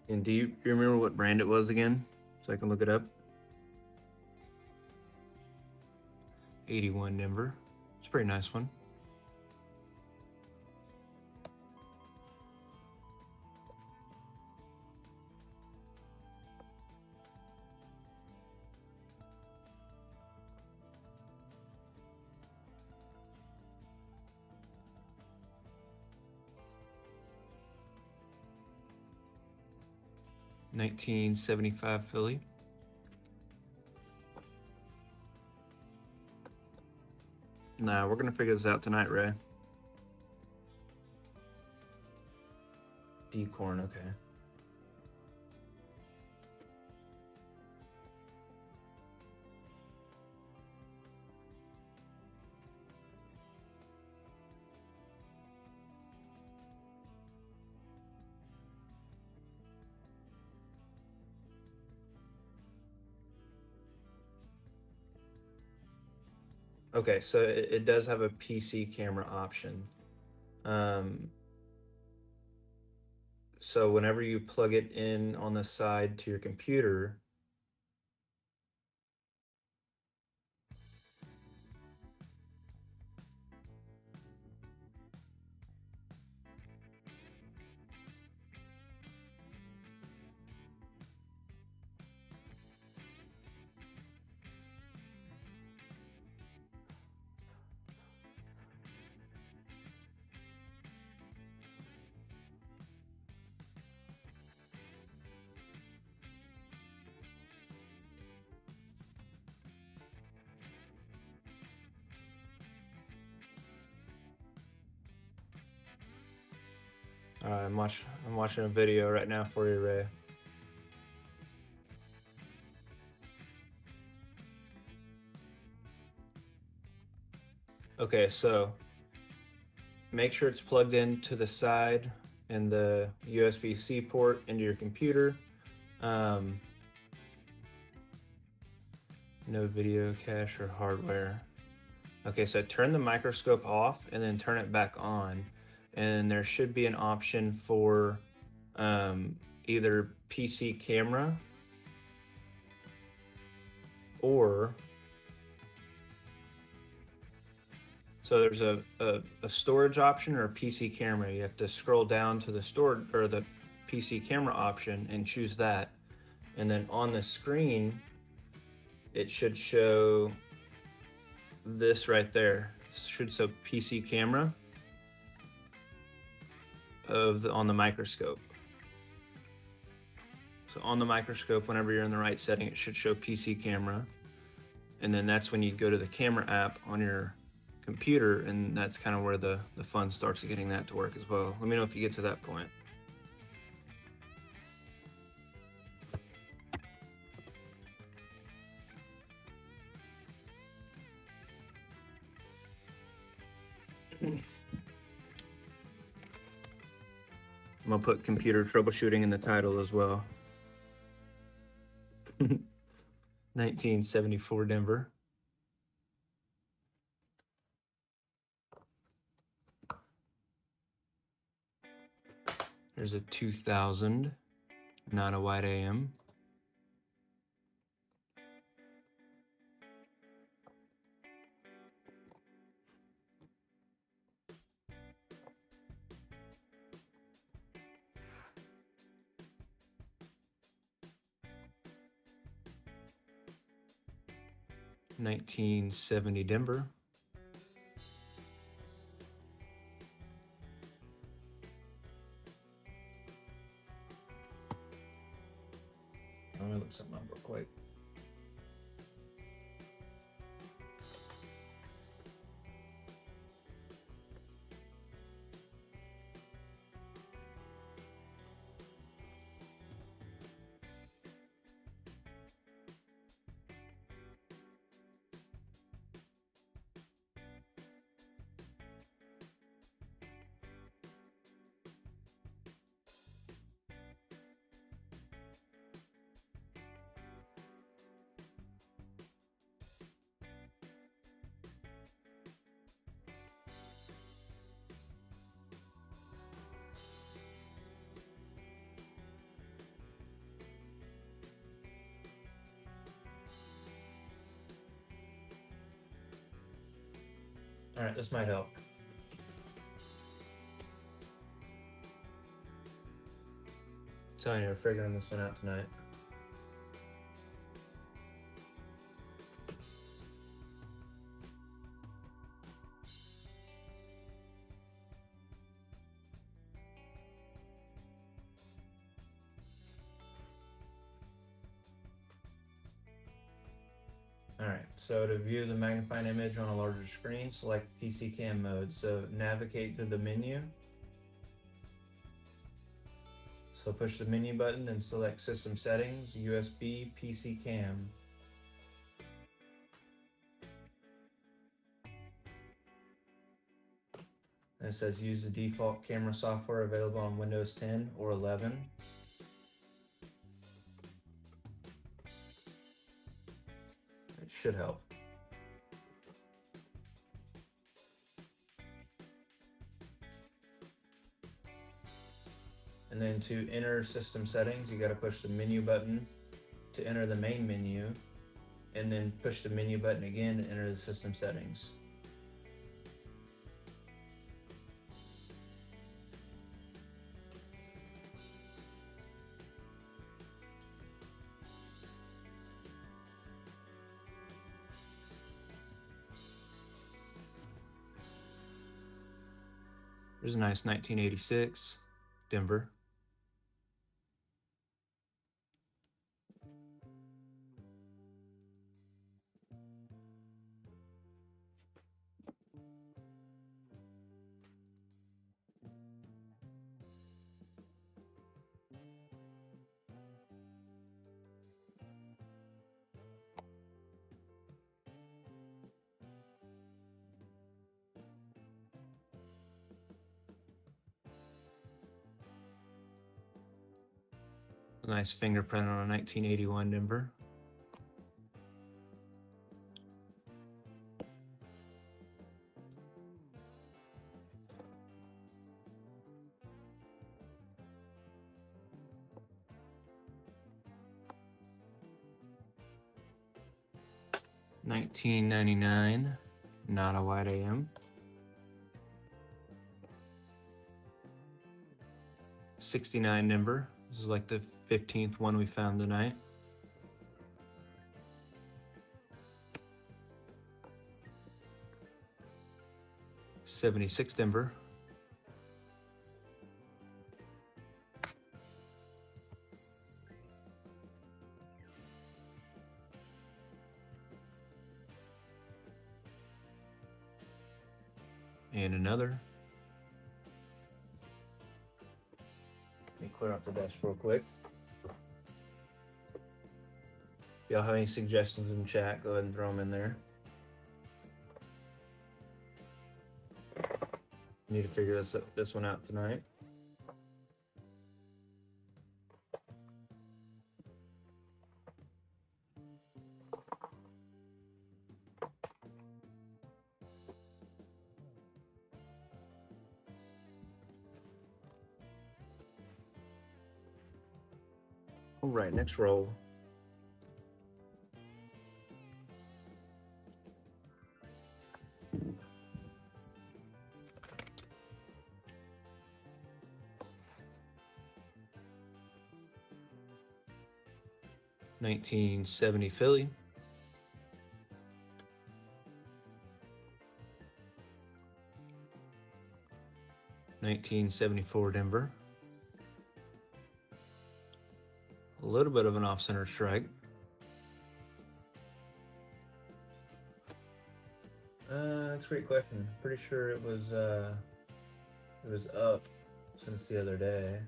And do you remember what brand it was again, so I can look it up? 81 Denver. It's a pretty nice one. $19.75 Philly. Nah, we're gonna figure this out tonight, Ray. D-corn, okay. Okay, so it does have a PC camera option. So whenever you plug it in on the side to your computer, I'm watching a video right now for you, Ray. Okay, so make sure it's plugged in to the side and the USB-C port into your computer. No video cache or hardware. Okay, so turn the microscope off and then turn it back on. And there should be an option for either PC camera or, so there's a storage option or a PC camera. You have to scroll down to the storage or the PC camera option and choose that. And then on the screen, it should show this right there. It should show PC camera on the microscope. So on the microscope, whenever you're in the right setting, it should show PC camera. And then that's when you go to the camera app on your computer, and that's kind of where the fun starts getting that to work as well. Let me know if you get to that point. I'm gonna put computer troubleshooting in the title as well. 1974 Denver. There's a 2000, not a white AM. $19.70 Denver. I'm gonna look something up real quick. All right, this might help. I'm telling you, we're figuring this one out tonight. All right, so to view the magnified image on a larger screen, select PC Cam mode. So navigate to the menu. So push the menu button and select System Settings, USB, PC Cam. And it says use the default camera software available on Windows 10 or 11. It should help. And then to enter system settings, you got to push the menu button to enter the main menu, and then push the menu button again to enter the system settings. There's a nice 1986 Denver. A nice fingerprint on a 1981 Denver. $19.99, not a white AM. 69 Denver. This is like the 15th one we found tonight. 1976 Denver. And another. Let me clear out the desk real quick. If y'all have any suggestions in chat, go ahead and throw them in there. Need to figure this one out tonight. All right, next roll. $19.70 Philly. $19.74 Denver. A little bit of an off-center strike. That's a great question. Pretty sure it was up since the other day.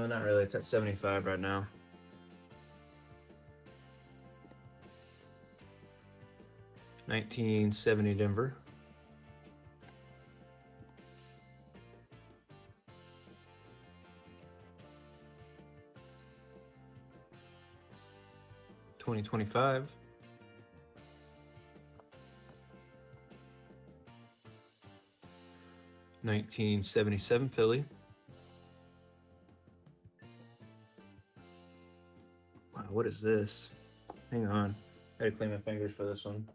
Not really. It's at 75 right now. $19.70 Denver. $20.25. $19.77 Philly. Wow, what is this? Hang on. I gotta clean my fingers for this one.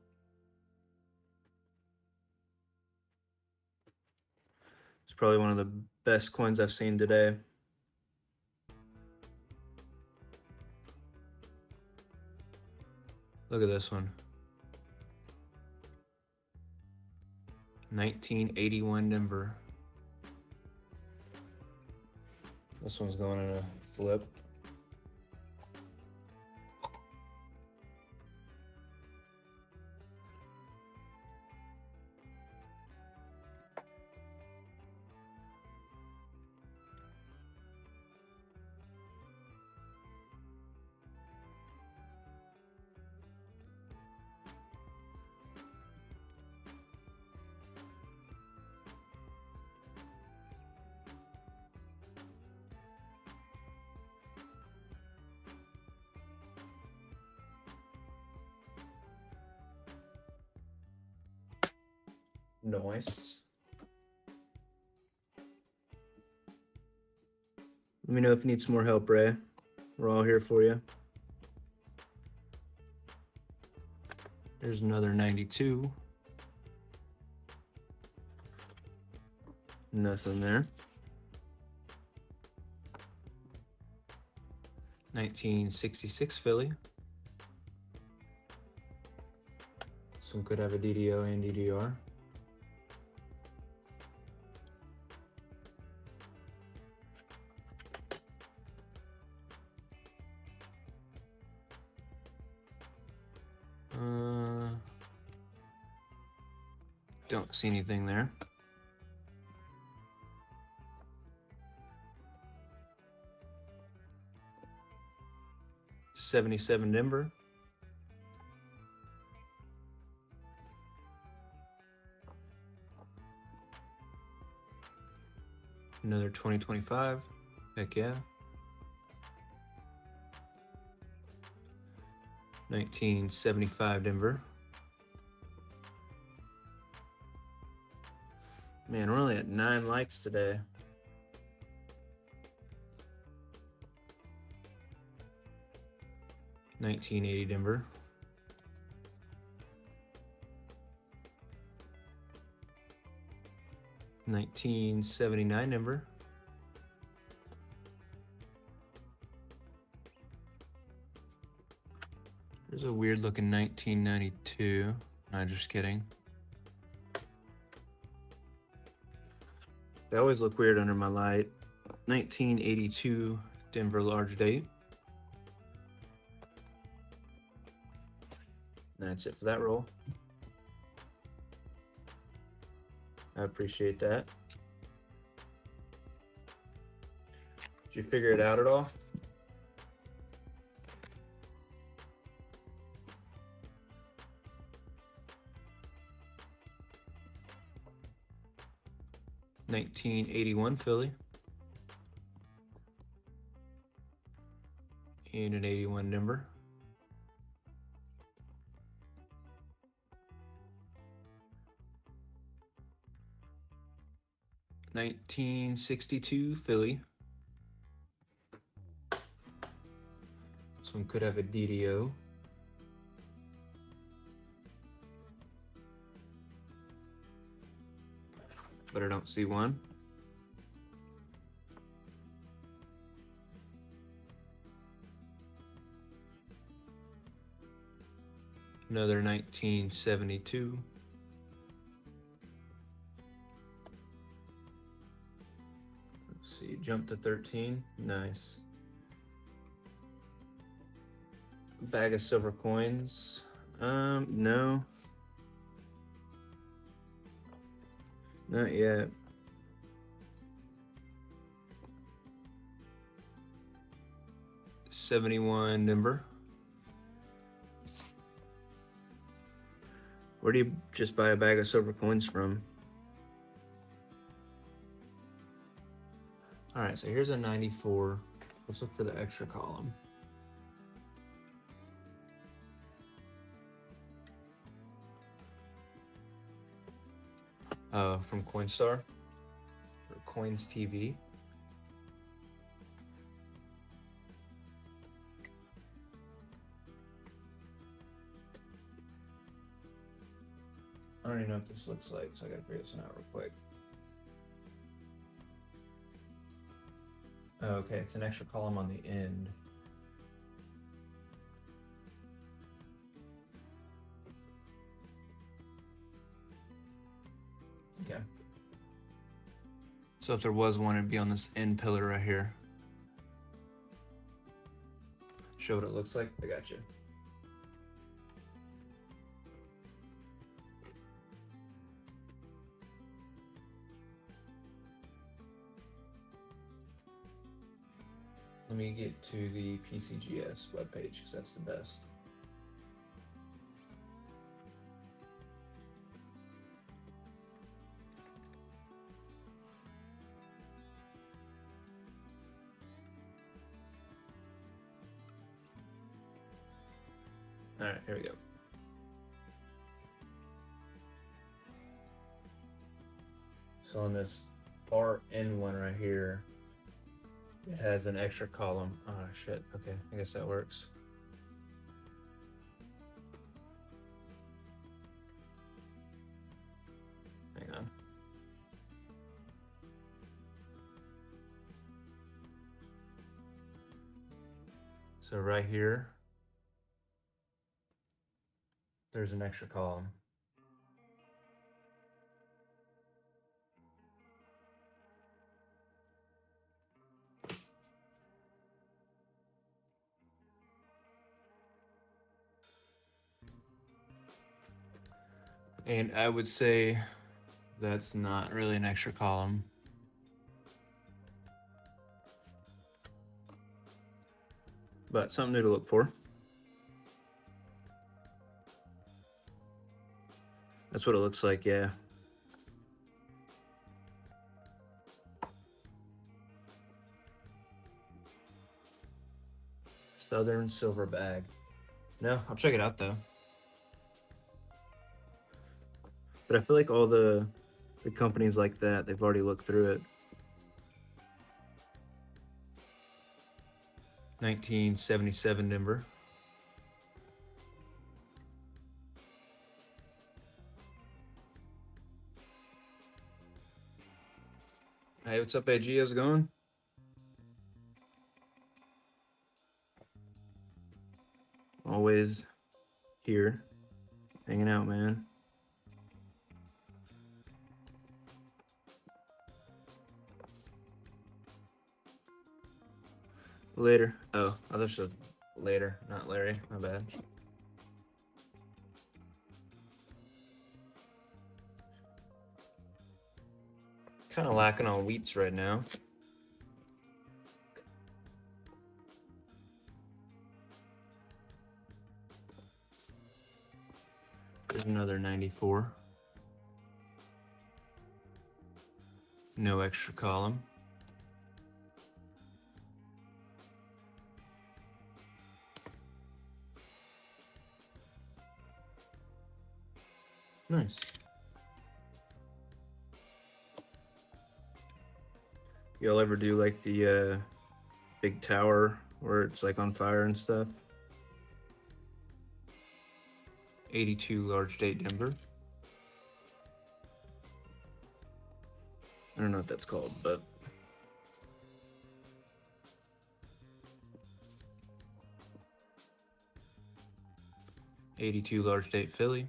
It's probably one of the best coins I've seen today. Look at this one. 1981 Denver. This one's going in a flip. Nice. Let me know if you need some more help, Ray. We're all here for you. There's another 92. Nothing there. 1966 Philly. This one could have a DDO and DDR. Don't see anything there. $77 Denver. Another 2025. Heck yeah. 1975 Denver. Man, we're only at 9 likes today. $19.80 Denver. $19.79 Denver. There's a weird looking 1992. I'm just kidding. They always look weird under my light. 1982 Denver large date. That's it for that roll. I appreciate that. Did you figure it out at all? $1981 Philly. And an 81 Denver. $1962 Philly. This one could have a DDO. But I don't see one. Another 1972. Let's see, jump to 13. Nice. Bag of silver coins. No. Not yet. $71 Denver. Where do you just buy a bag of silver coins from? All right, so here's a 94. Let's look for the extra column. From Coinstar or Coins TV. I don't even know what this looks like, so I gotta figure this one out real quick. Okay, it's an extra column on the end. Okay. So if there was one, it'd be on this end pillar right here. Show what it looks like. I got you. Let me get to the PCGS webpage because that's the best. All right, here we go. So on this far end one right here, it has an extra column. Oh shit, okay, I guess that works. Hang on. So right here, there's an extra column. And I would say that's not really an extra column. But something new to look for. That's what it looks like, yeah. Southern silver bag. No, I'll check it out though. But I feel like all the companies like that, they've already looked through it. 1977 Denver. Hey, what's up, AG? How's it going? Always here, hanging out, man. Later. Oh, I should later, not Larry. My bad. Kind of lacking on wheats right now. There's another 94. No extra column. Nice. Y'all ever do like the big tower where it's like on fire and stuff? 82 large date Denver. I don't know what that's called, but '82 large date Philly.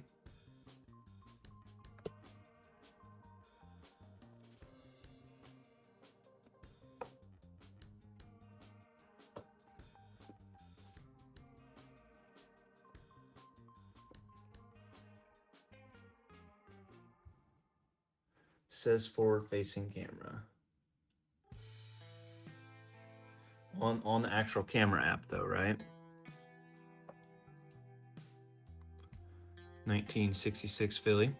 Says forward facing camera. On the actual camera app though, right? 1966 Philly.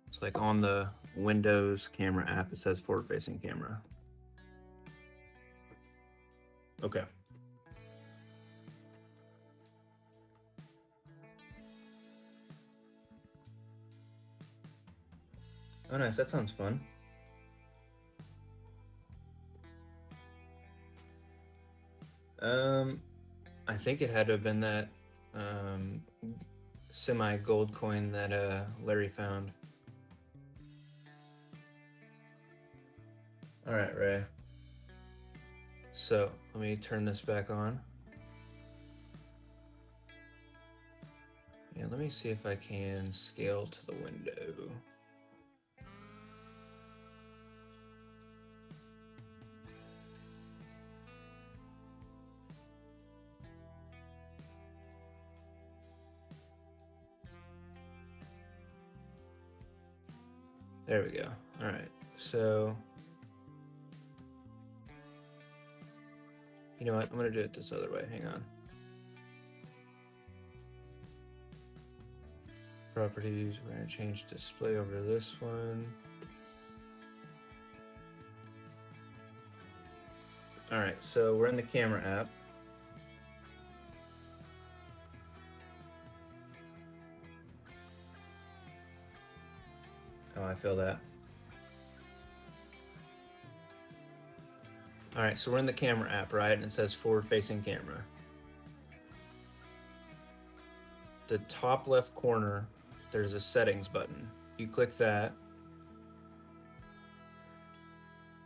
It's like on the Windows camera app, it says forward facing camera. Okay. Oh, nice. That sounds fun. I think it had to have been that semi-gold coin that Larry found. All right, Ray. So let me turn this back on. Yeah, let me see if I can scale to the window. There we go. All right, so you know what? I'm gonna do it this other way. Hang on. Properties, we're gonna change display over to this one. All right, so we're in the camera app. Oh, I feel that. All right, so we're in the camera app, right? And it says forward-facing camera. The top left corner, there's a settings button. You click that.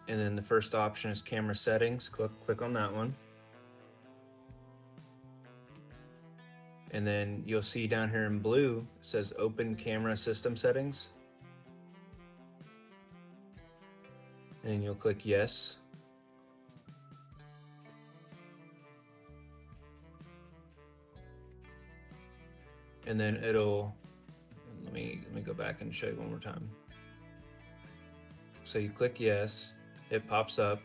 And then the first option is camera settings. Click on that one. And then you'll see down here in blue, it says open camera system settings. And then you'll click yes. And then it'll, let me go back and show you one more time. So you click yes, it pops up.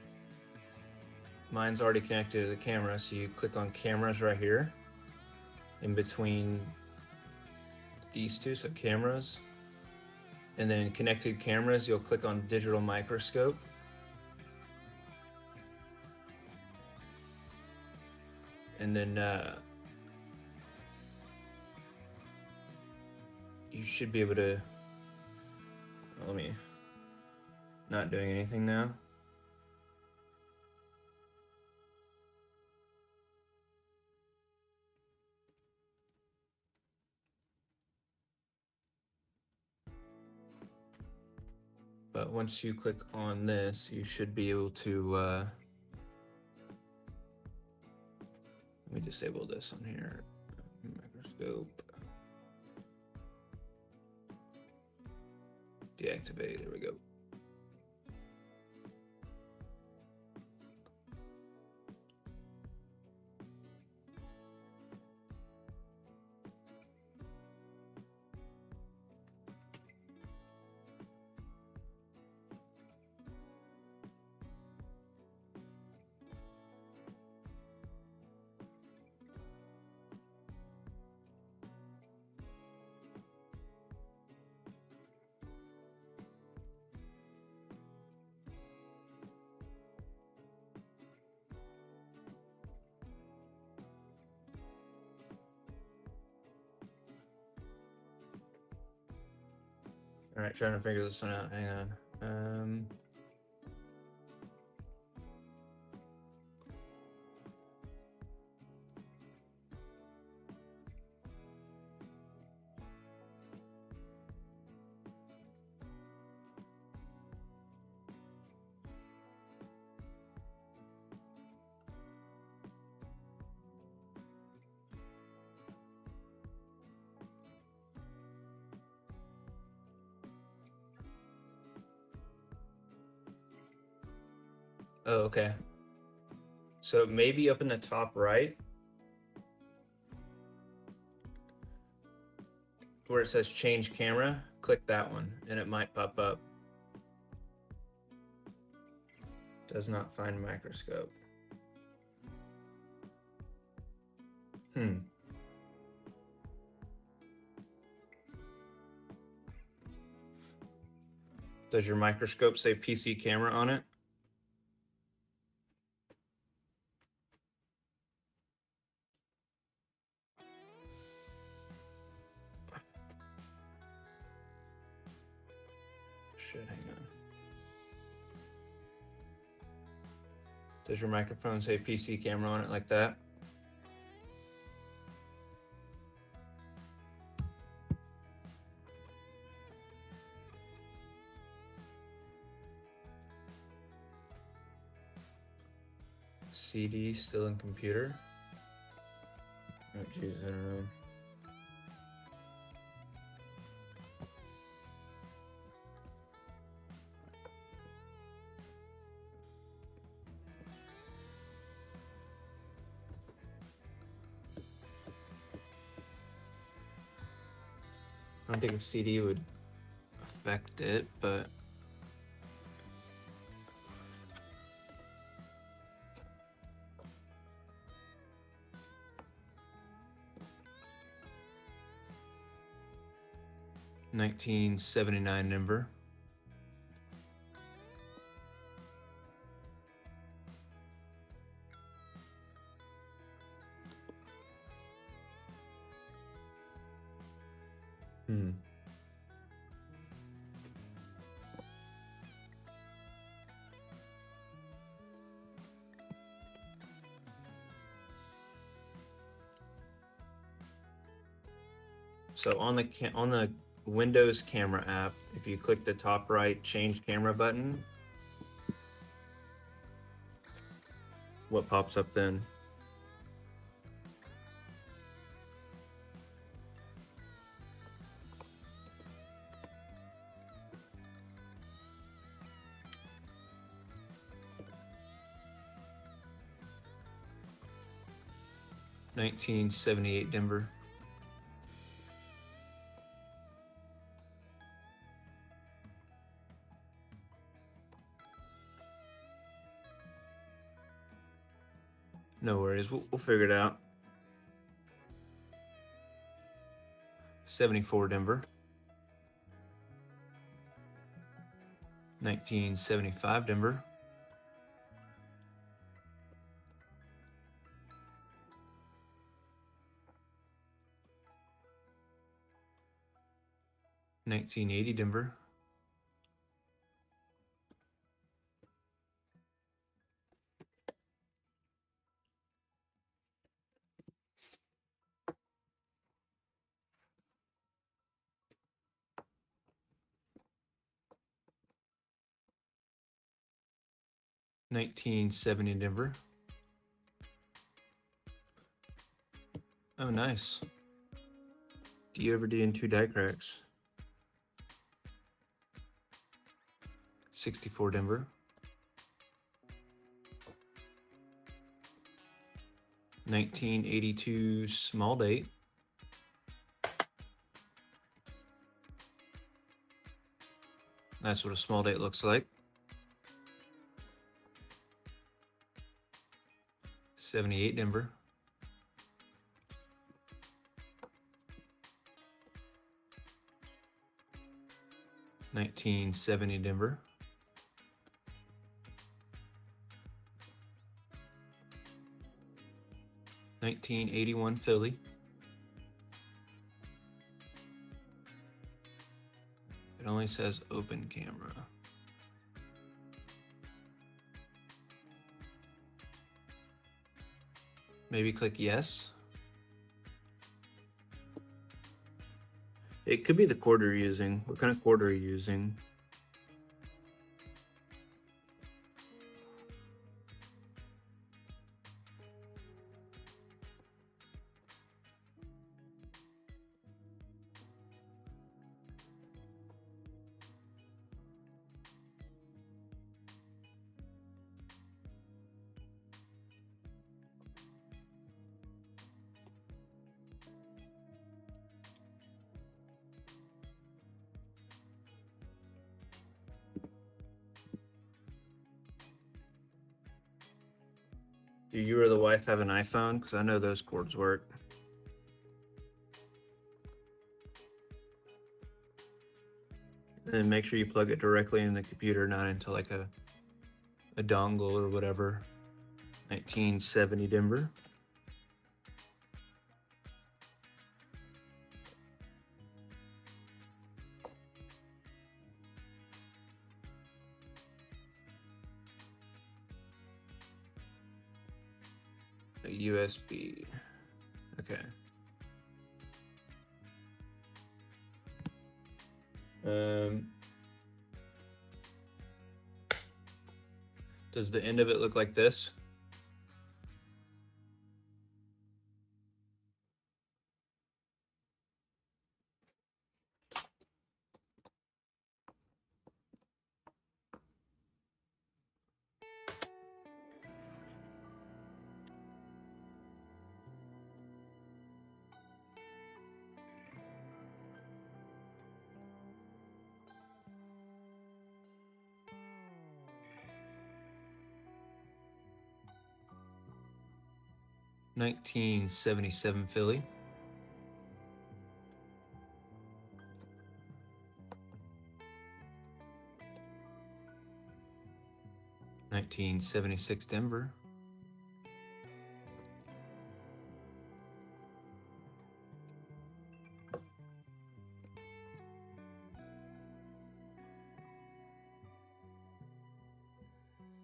Mine's already connected to the camera, so you click on cameras right here in between these two, so cameras. And then connected cameras, you'll click on digital microscope. And then you should be able to, let me, not doing anything now. But once you click on this, you should be able to Let me disable this on here. Microscope. Deactivate. There we go. All right, trying to figure this one out. Hang on. Oh, okay. So maybe up in the top right, where it says change camera, click that one and it might pop up. Does not find microscope. Does your microscope say PC camera on it? Shit, hang on. Does your microphone say PC camera on it like that? CD still in computer? Oh jeez, I don't know. I don't think a CD would affect it, but $19.79 number. So on the Windows camera app, if you click the top right change camera button, what pops up then? $19.78 Denver. No worries, we'll figure it out. 74 Denver. 1975 Denver. $19.80 Denver. $19.70 Denver. Oh, nice. D over D and 2 die cracks. 64 Denver. 1982 small date. That's what a small date looks like. 78 Denver. 1970 Denver. 1981 Philly. It only says open camera. Maybe click yes. It could be the quarter you're using. What kind of quarter are you using? Do you or the wife have an iPhone? Because I know those cords work. And then make sure you plug it directly in the computer, not into like a dongle or whatever. 1970 Denver. A USB. Okay. Does the end of it look like this? $1977 Philly. $1976 Denver.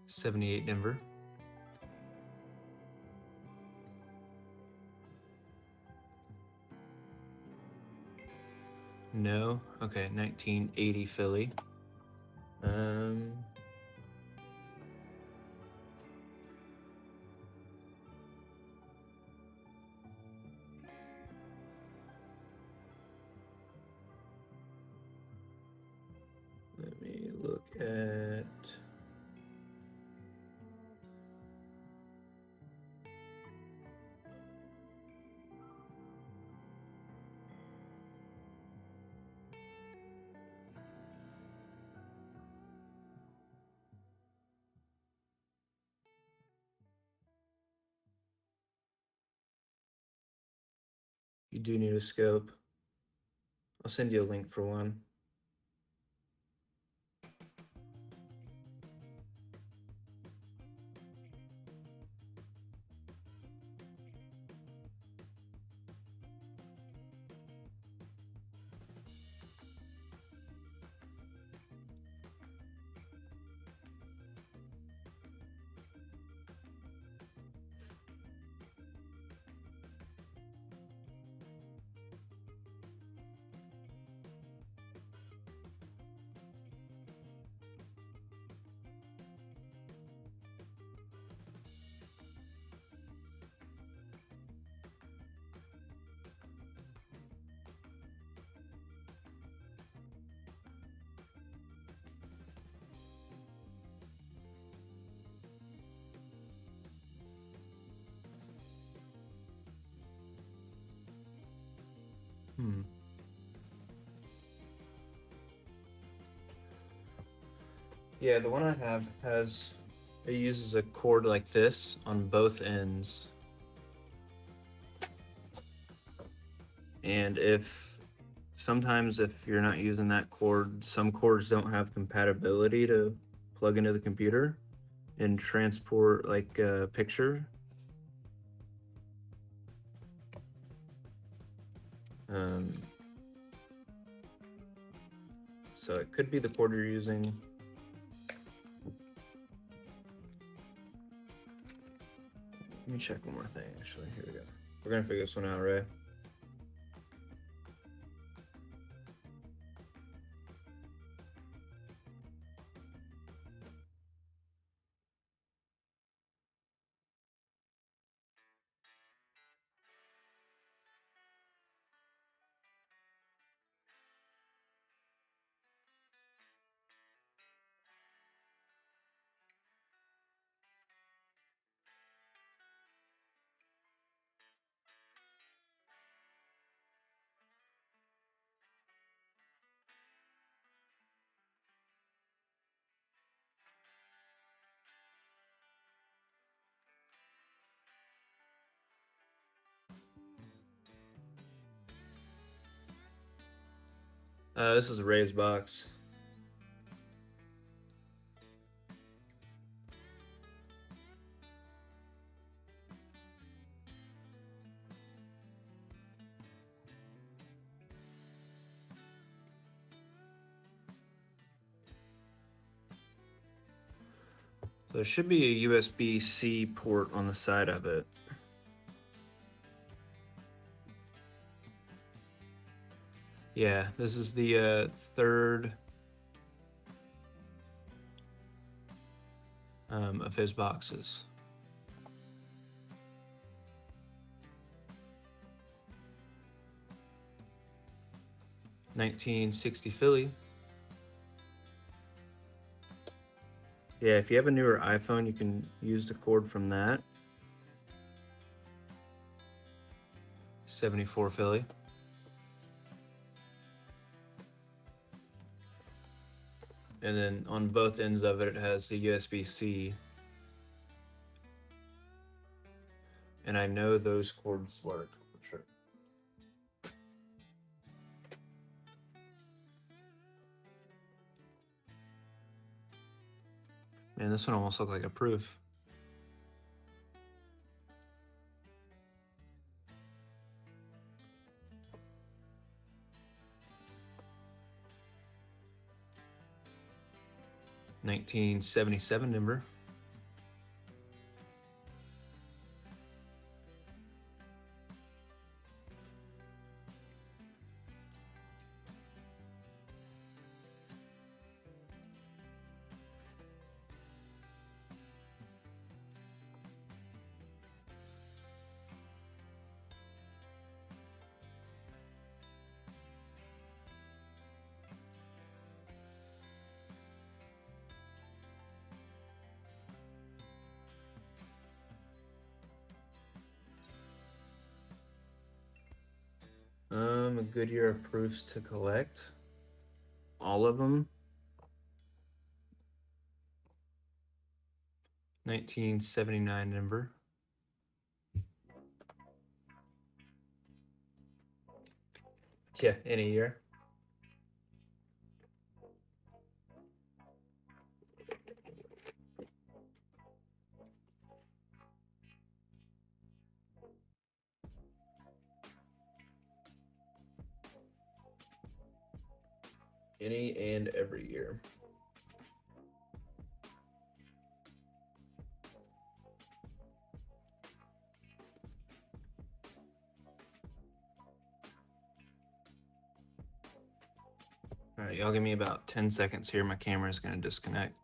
$78 Denver. No. Okay, 1980 Philly. Let me look at. You do need a scope. I'll send you a link for one. Yeah, the one I have it uses a cord like this on both ends. And sometimes if you're not using that cord, some cords don't have compatibility to plug into the computer and transport like a picture. So it could be the cord you're using. Let me check one more thing, actually. Here we go. We're gonna figure this one out, right? This is a raised box. So there should be a USB-C port on the side of it. Yeah, this is the third of his boxes. $19.60 Philly. Yeah, if you have a newer iPhone, you can use the cord from that. 74 Philly. And then on both ends of it, it has the USB-C. And I know those cords work for sure. Man, this one almost looked like a proof. $19.77 number. A good year of proofs to collect. All of them. 1979 number. Yeah, in a year. Any and every year. All right, y'all give me about 10 seconds here. My camera is going to disconnect.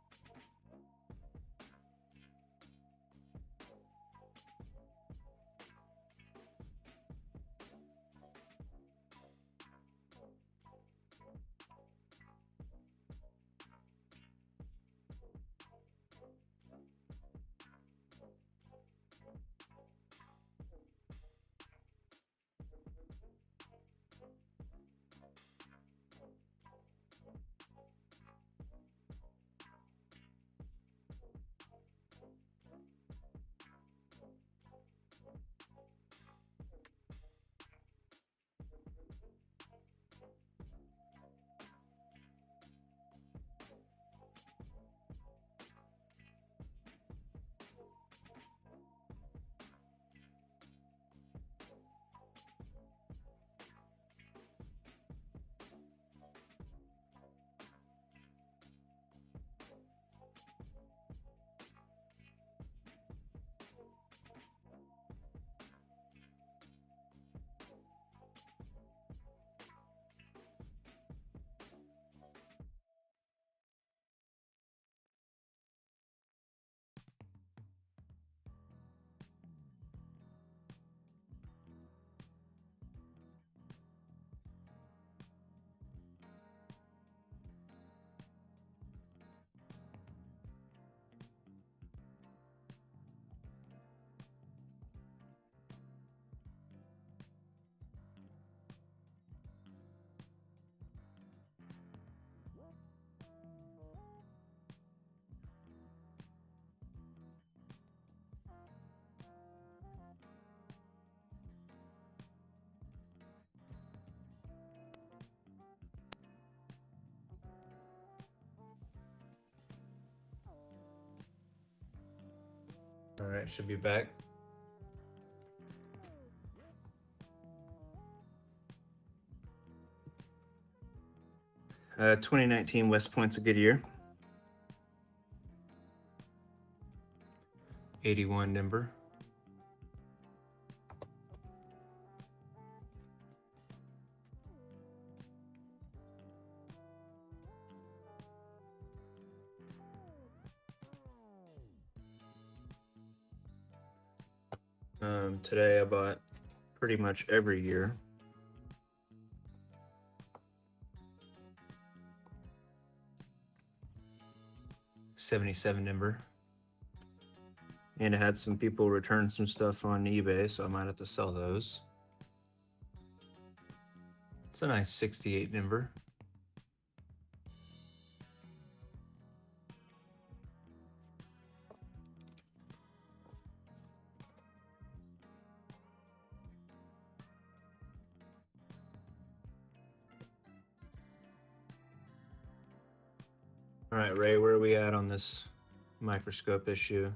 Alright, should be back. Uh, 2019 West Point's a good year. 81 Denver. Today I bought pretty much every year. $77 Denver. And I had some people return some stuff on eBay, so I might have to sell those. It's a nice 68 Denver. All right, Ray, where are we at on this microscope issue?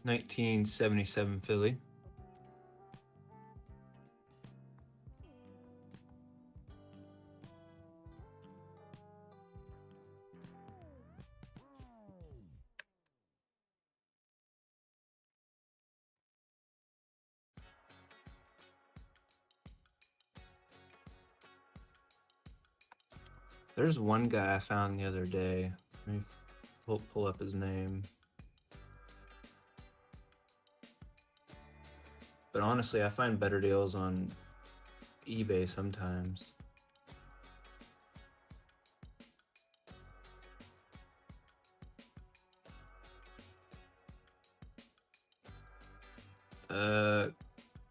$19.77 Philly. There's one guy I found the other day. Let me pull up his name. But honestly, I find better deals on eBay sometimes.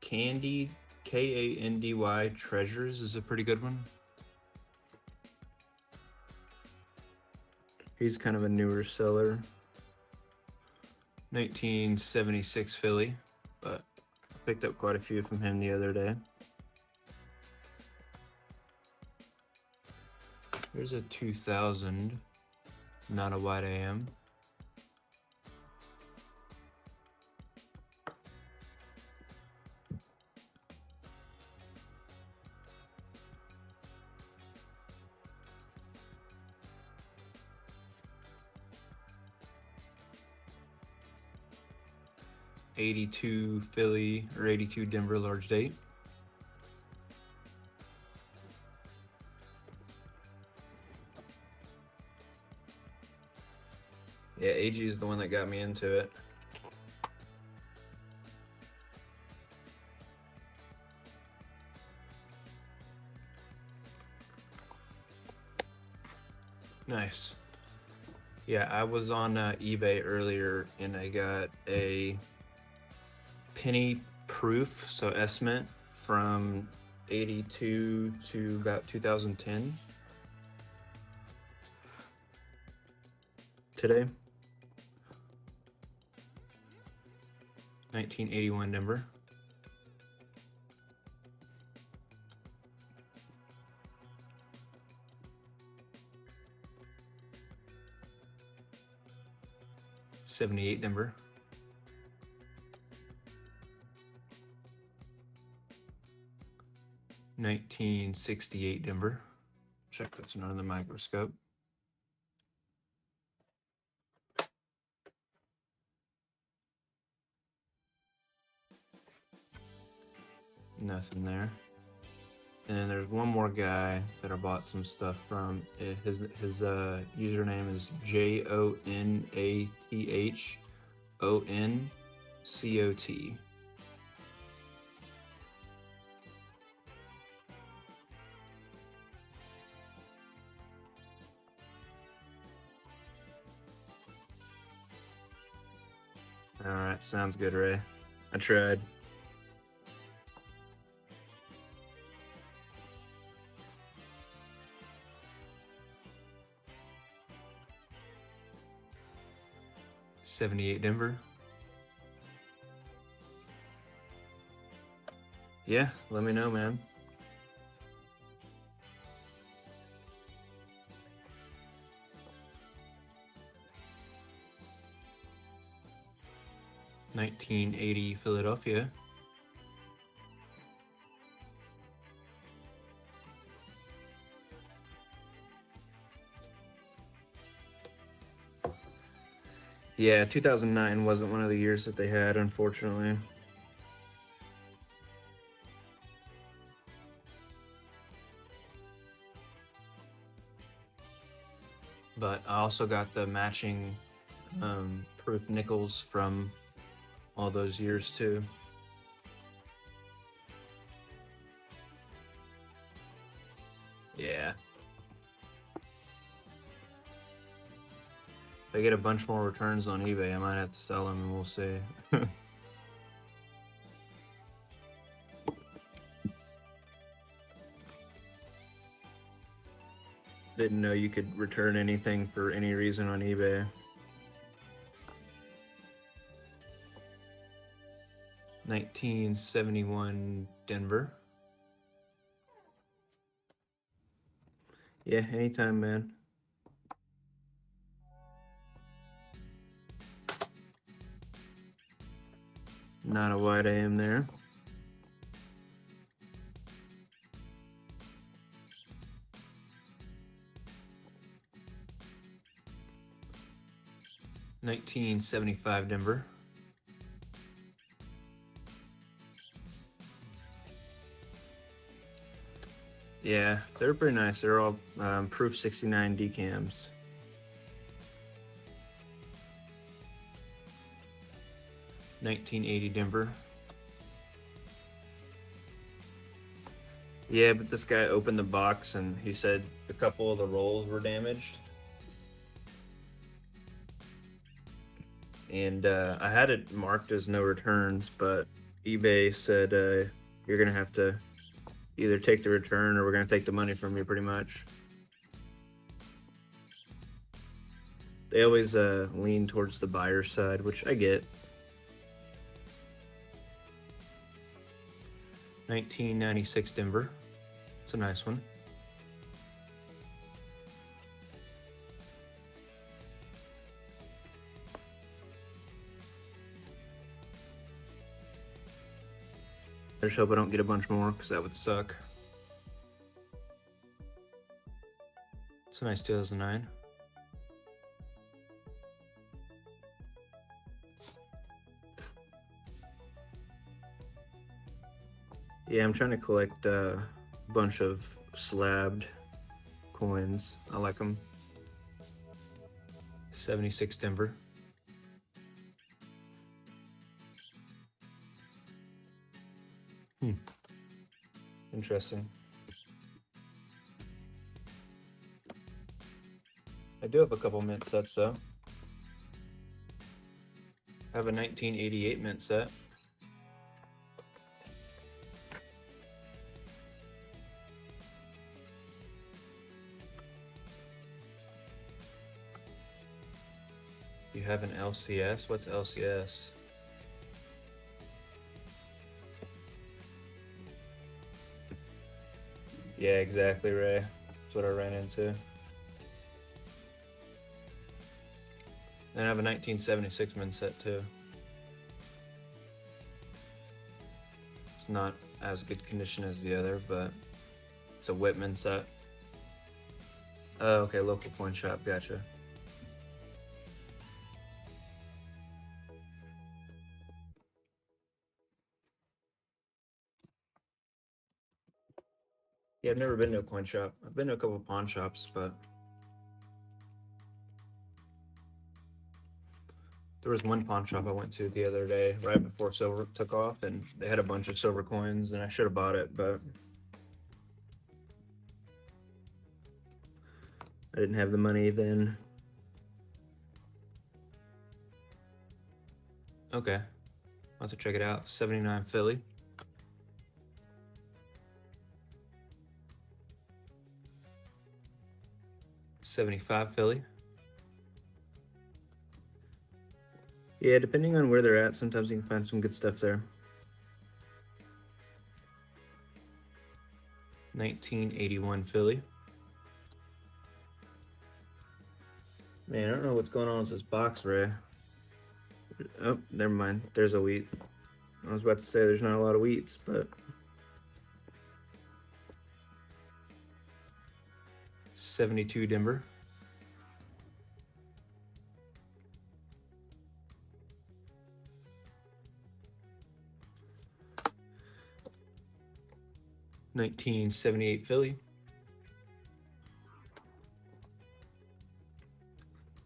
Candy, Kandy Treasures is a pretty good one. He's kind of a newer seller. 1976 Philly, but I picked up quite a few from him the other day. There's a 2000, not a white AM. '82 Philly or '82 Denver large date. Yeah, AG is the one that got me into it. Nice. Yeah, I was on eBay earlier and I got a penny proof, so estimate from '82 to about 2010. Today. 1981 Denver. '78 Denver. $19.68 Denver. Check that's not in the microscope. Nothing there. And there's one more guy that I bought some stuff from. His username is JONATHONCOT. All right, sounds good, Ray. I tried. $78 Denver. Yeah, let me know, man. $19.80 Philadelphia. Yeah, 2009 wasn't one of the years that they had, unfortunately. But I also got the matching proof nickels from all those years too. Yeah. If I get a bunch more returns on eBay, I might have to sell them and we'll see. Didn't know you could return anything for any reason on eBay. $19.71 Denver. Yeah, anytime, man. Not a wide AM there. $19.75 Denver. Yeah, they're pretty nice. They're all proof 69 decams. $19.80 Denver. Yeah, but this guy opened the box and he said a couple of the rolls were damaged. And I had it marked as no returns, but eBay said you're gonna have to either take the return or we're gonna take the money from you, pretty much. They always lean towards the buyer side, which I get. $19.96 Denver. It's a nice one. I just hope I don't get a bunch more because that would suck. It's a nice 2009. Yeah, I'm trying to collect a bunch of slabbed coins. I like them. 76 Denver. Interesting. I do have a couple mint sets though. I have a 1988 mint set. You have an LCS? What's LCS? Yeah, exactly, Ray. That's what I ran into. And I have a 1976 mint set too. It's not as good condition as the other, but it's a Whitman set. Oh, okay, local coin shop, gotcha. Yeah, I've never been to a coin shop. I've been to a couple of pawn shops, but there was one pawn shop I went to the other day right before silver took off, and they had a bunch of silver coins, and I should have bought it, but I didn't have the money then. Okay, I'll have to check it out. 79 Philly. $75 Philly. Yeah, depending on where they're at, sometimes you can find some good stuff there. 1981 Philly. Man, I don't know what's going on with this box, Ray. Oh, never mind. There's a wheat. I was about to say there's not a lot of wheats, but 72 Denver. $19.78 Philly.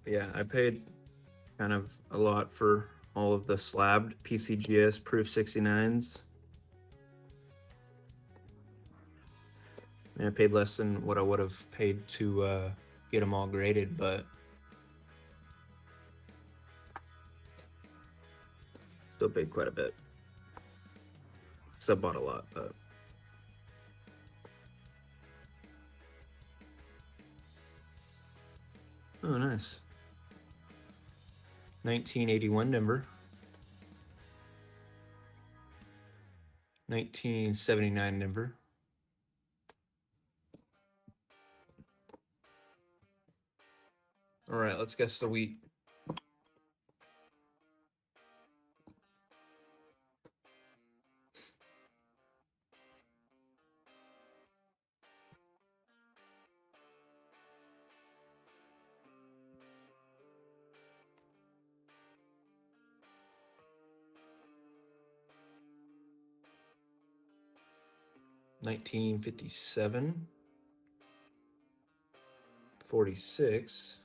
Yeah, I paid kind of a lot for all of the slabbed PCGS Proof 69s. I paid less than what I would have paid to get them all graded, but still paid quite a bit. Still bought a lot, but oh, nice. 1981 Denver. 1979 Denver. All right, let's guess the wheat. $19.57. 46.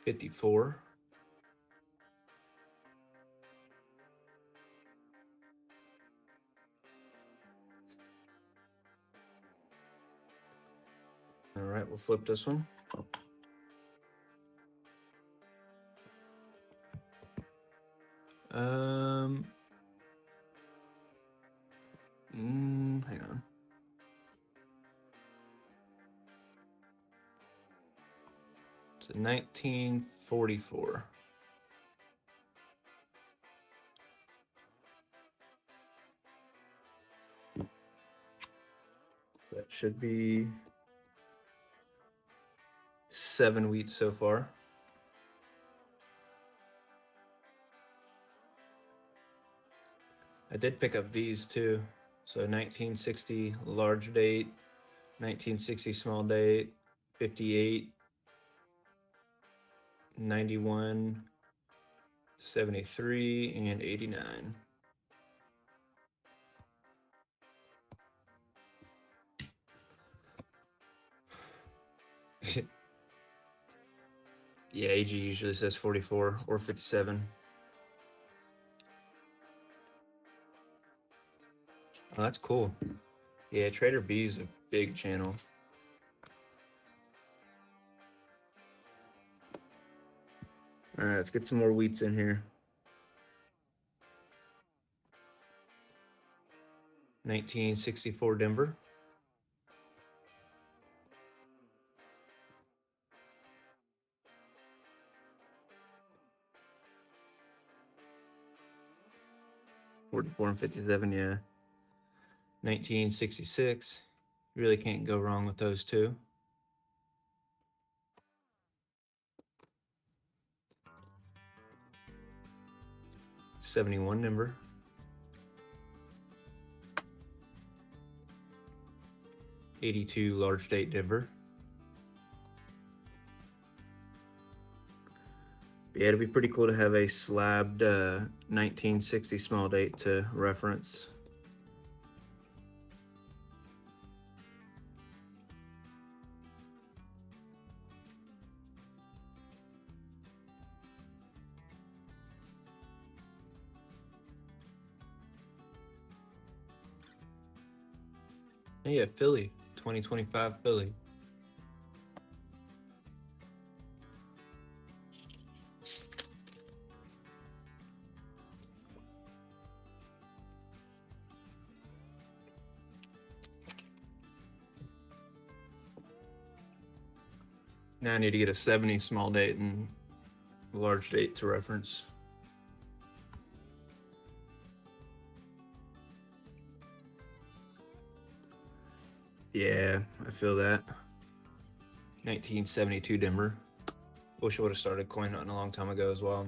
$54. All right, we'll flip this one. Hang on. It's 1944. That should be 7 wheats so far. I did pick up V's too. So 1960 large date, 1960 small date, 58, 91, 73, and 89. Yeah, AG usually says 44 or 57. Oh, that's cool. Yeah, Trader B is a big channel. All right, let's get some more wheats in here. 1964 Denver. $44 and 57, yeah. 1966. Really can't go wrong with those two. $71 Denver. 82 large date Denver. Yeah, it'd be pretty cool to have a slabbed 1960 small date to reference. Yeah, Philly, 2025 Philly. Now I need to get a 70 small date and a large date to reference. Yeah, I feel that. 1972 Denver. Wish I would have started coin hunting a long time ago as well.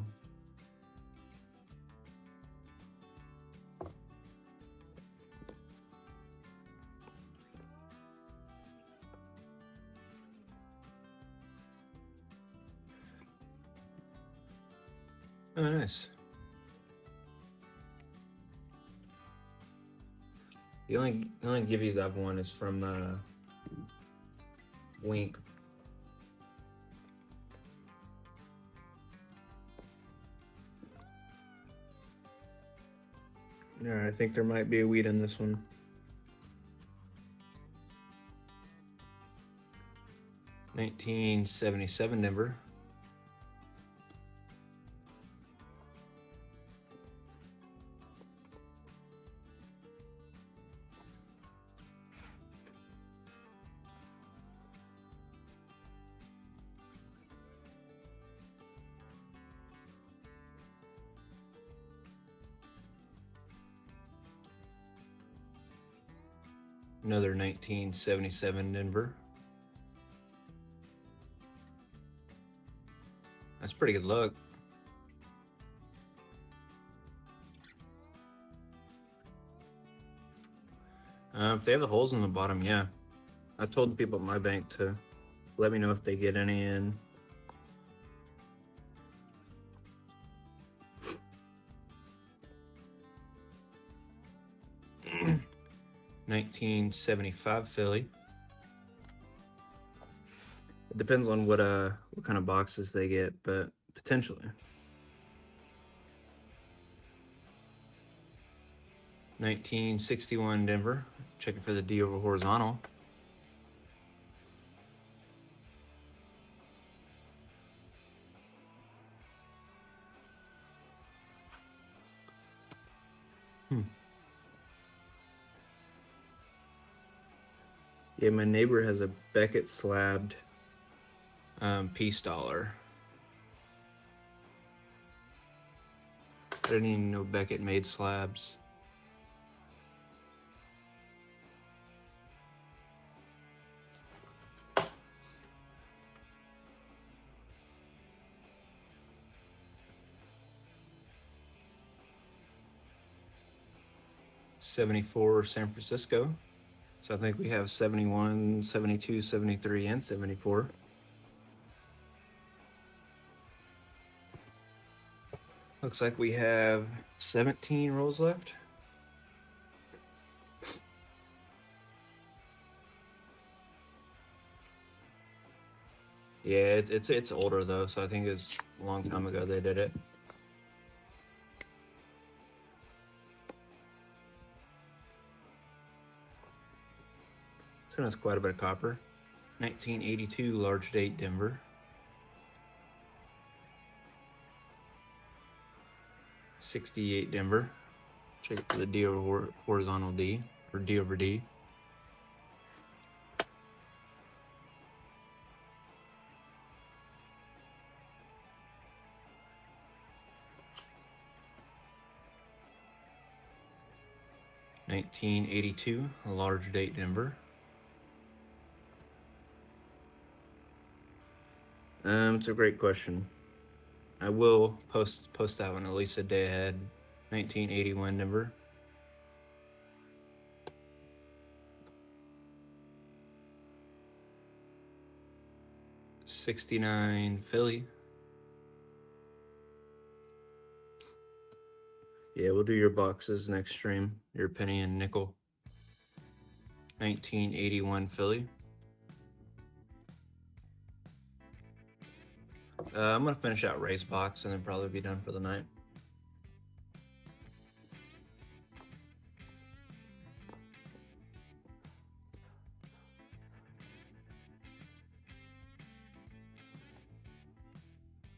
Oh, nice. The only giveies I've won is from Wink. Alright, I think there might be a weed in this one. $19.77 Denver. Another 1977 Denver. That's pretty good luck. If they have the holes in the bottom, yeah. I told the people at my bank to let me know if they get any in. $19.75 Philly. It depends on what kind of boxes they get, but potentially. $19.61 Denver. Checking for the D over horizontal. Yeah, my neighbor has a Beckett slabbed peace dollar. I didn't even know Beckett made slabs. $74 San Francisco. So I think we have 71, 72, 73, and 74. Looks like we have 17 rolls left. Yeah, it's older though, so I think it's a long time ago they did it. So that's quite a bit of copper. 1982 large date Denver. 68 Denver. Check for the D over horizontal D, or D over D. $19.82 a large date Denver. It's a great question. I will post that one at least a day ahead. 1981 Denver. $69 Philly. Yeah, we'll do your boxes next stream. Your penny and nickel. 1981 Philly. I'm gonna finish out race box and then probably be done for the night.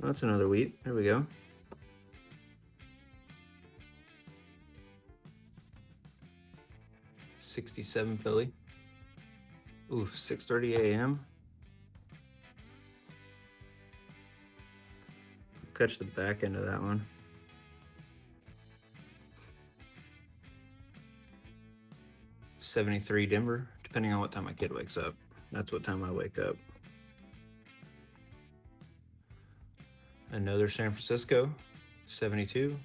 That's another wheat. There we go. $67 Philly. Oof, 6:30 a.m. Catch the back end of that one. $73 Denver, depending on what time my kid wakes up. That's what time I wake up. Another San Francisco, 72.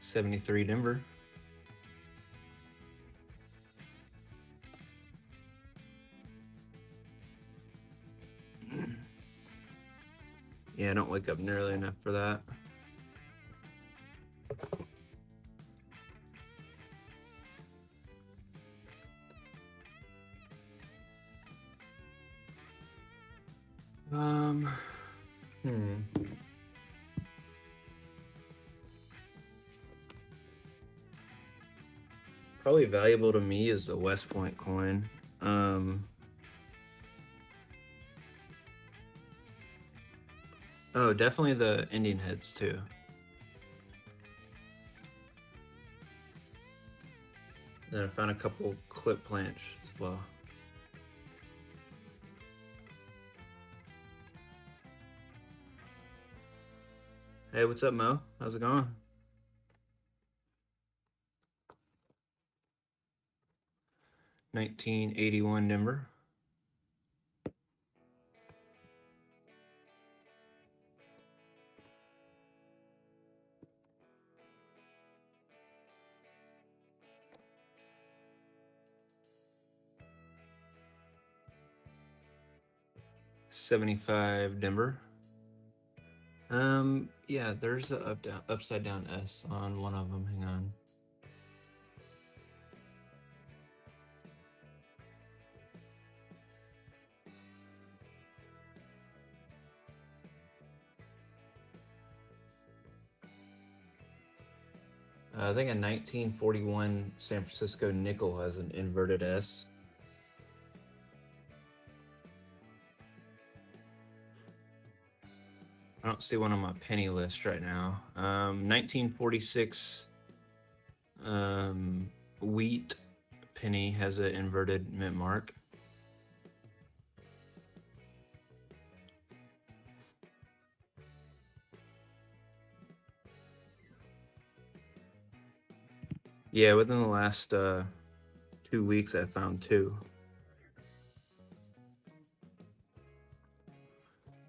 $73 Denver. Yeah, I don't wake up nearly enough for that. Probably valuable to me is the West Point coin. Oh, definitely the Indian heads too. Then I found a couple clip planch as well. Hey, what's up, Mo? How's it going? $19.81 Denver. $75 Denver. Yeah, there's a upside down S on one of them. Hang on. I think a 1941 San Francisco nickel has an inverted S. I don't see one on my penny list right now. 1946 wheat penny has an inverted mint mark. Yeah, within the last 2 weeks, I found 2.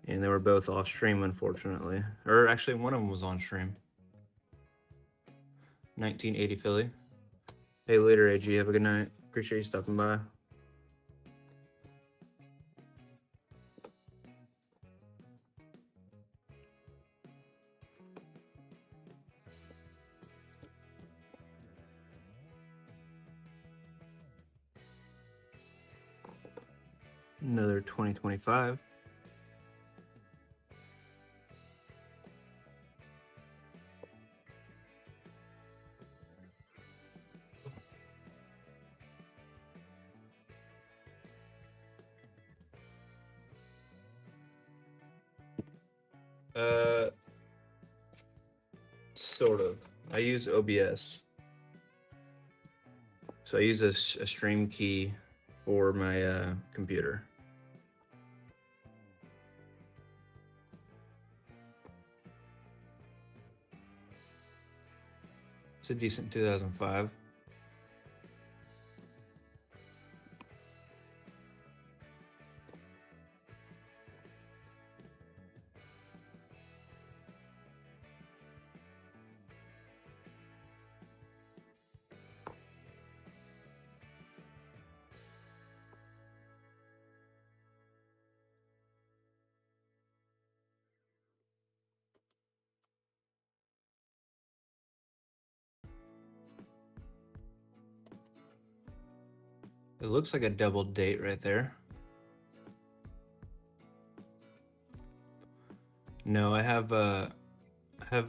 And they were both off stream, unfortunately. Or actually, one of them was on stream. 1980 Philly. Hey, later, AG. Have a good night. Appreciate you stopping by. Another 2025. Sort of. I use OBS. So I use a stream key for my computer. It's a decent 2005. It looks like a double date right there. No, I have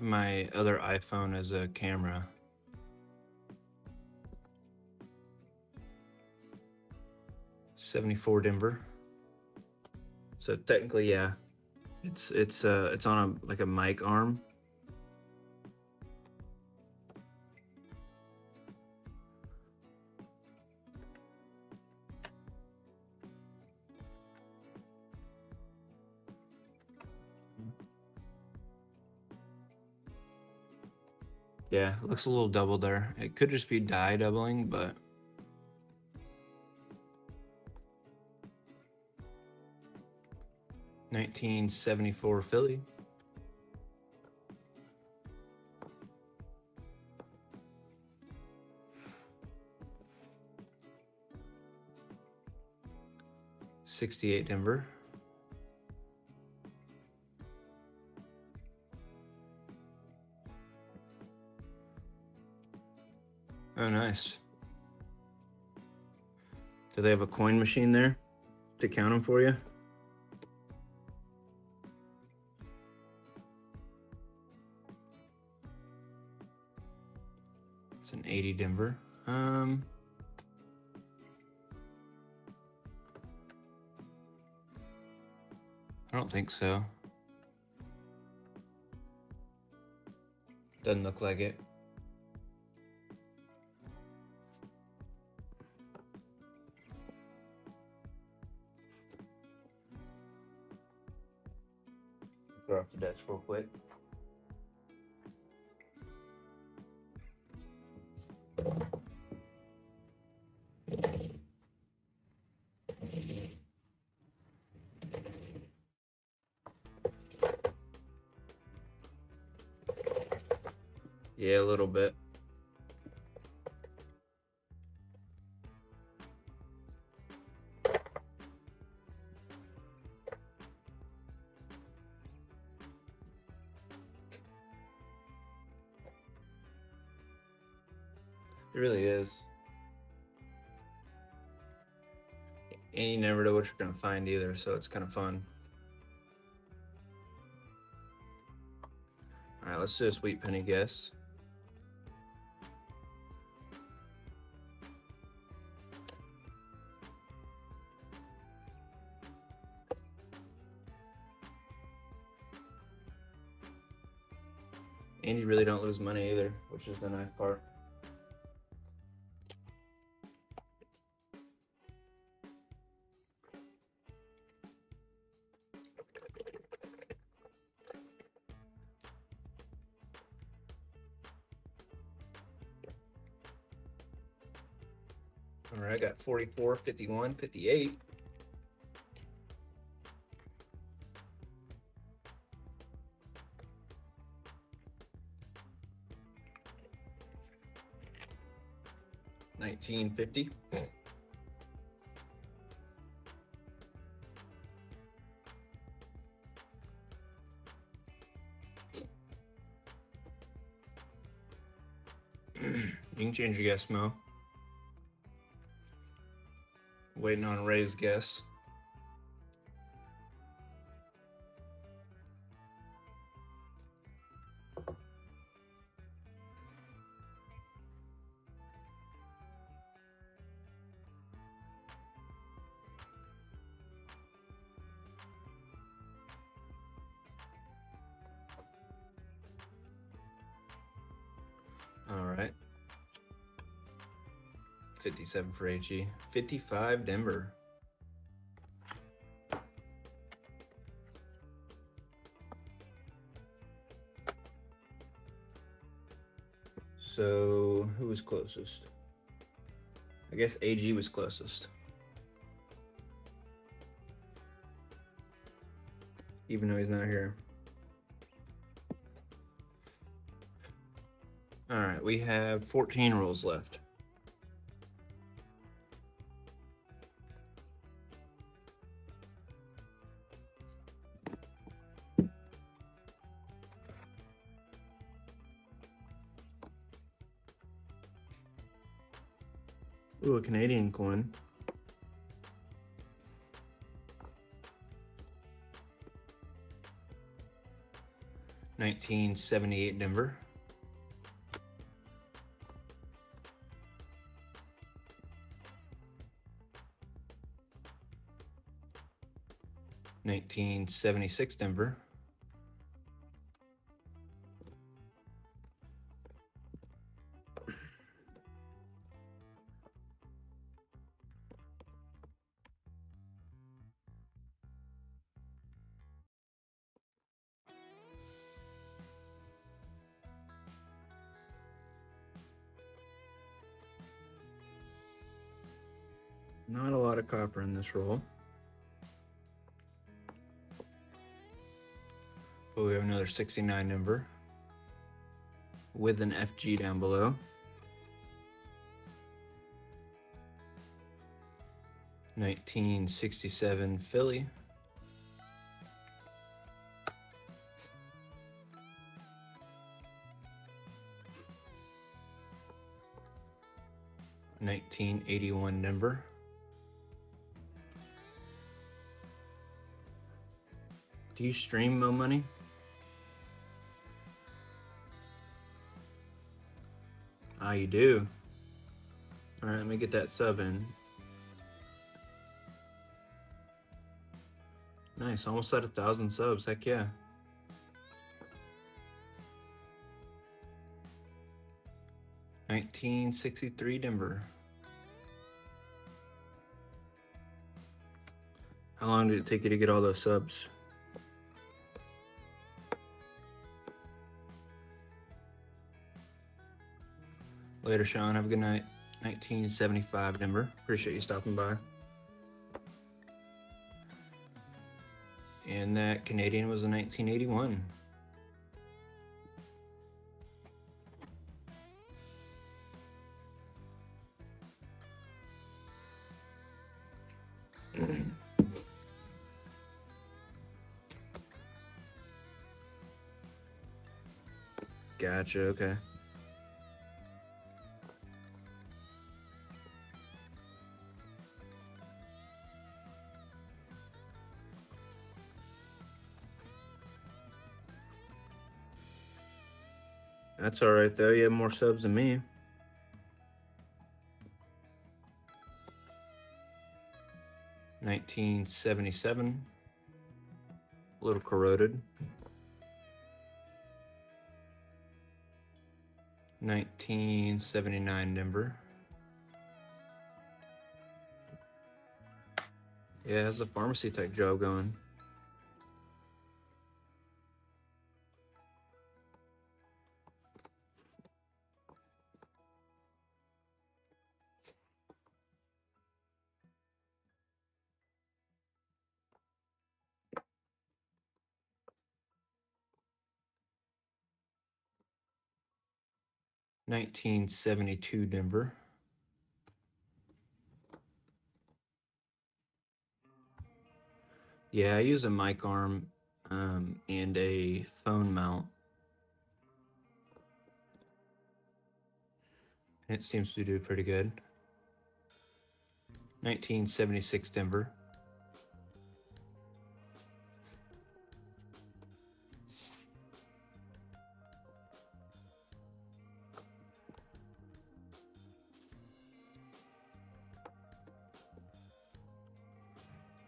my other iPhone as a camera. $74 Denver. So technically, yeah, it's on a mic arm. Yeah, it looks a little double there. It could just be die doubling, but 1974 Philly. $68 Denver. Oh, nice. Do they have a coin machine there to count them for you? It's an 80 Denver. I don't think so. Doesn't look like it. Throw off the desk real quick. Yeah, a little bit. It really is. And you never know what you're gonna find either, so it's kind of fun. All right, let's do a sweet penny guess. And you really don't lose money either, which is the nice part. All right, I got 44, 51, 58. $19.50. You can change your guess, Mo. Waiting on Ray's guess. All right. 57 for HE. 55 Denver. So who was closest? I guess AG was closest. Even though he's not here. All right, we have 14 rolls left. Ooh, a Canadian coin. 1978 Denver. $19.76 Denver. Not a lot of copper in this roll. But we have another 69 Denver with an FG down below. $19.67 Philly. $19.81 Denver. Do you stream Mo Money? Ah, you do. All right, let me get that sub in. Nice, almost at 1,000 subs. Heck yeah. $19.63 Denver. How long did it take you to get all those subs? Later, Sean. Have a good night. 1975 Denver. Appreciate you stopping by. And that Canadian was a 1981. Gotcha, okay. That's all right though. You have more subs than me. $19.77. A little corroded. $19.79 Denver. Yeah, how's the pharmacy tech job going? $19.72 Denver. Yeah, I use a mic arm and a phone mount. It seems to do pretty good. $19.76 Denver.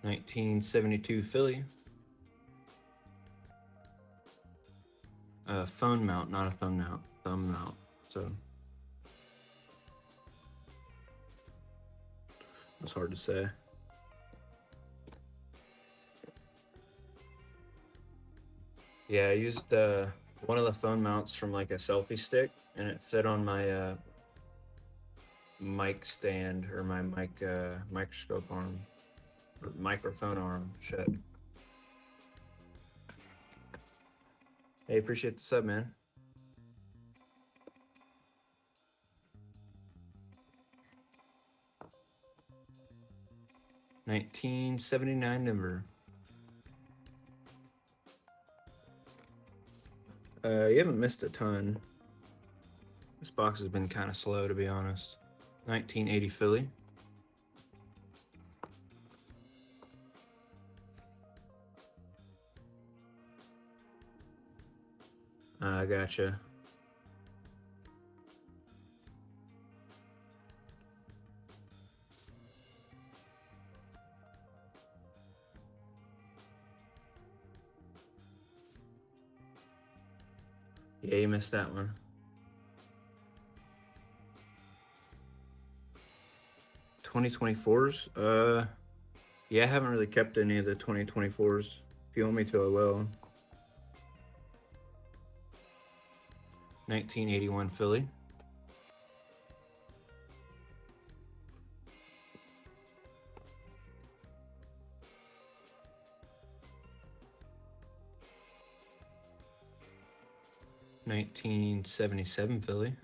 $19.72 Philly. Phone mount, not a thumb mount. Thumb mount. So that's hard to say. Yeah, I used one of the phone mounts from like a selfie stick, and it fit on my mic stand or my microscope arm, or microphone arm. Shit. Hey, appreciate the sub, man. $19.79 Denver. You haven't missed a ton. This box has been kind of slow, to be honest. 1980 Philly. I gotcha. Yeah, you missed that one. $2024s? Yeah, I haven't really kept any of the 2024s. If you want me to, I will. 1981 Philly. $1977 Philly.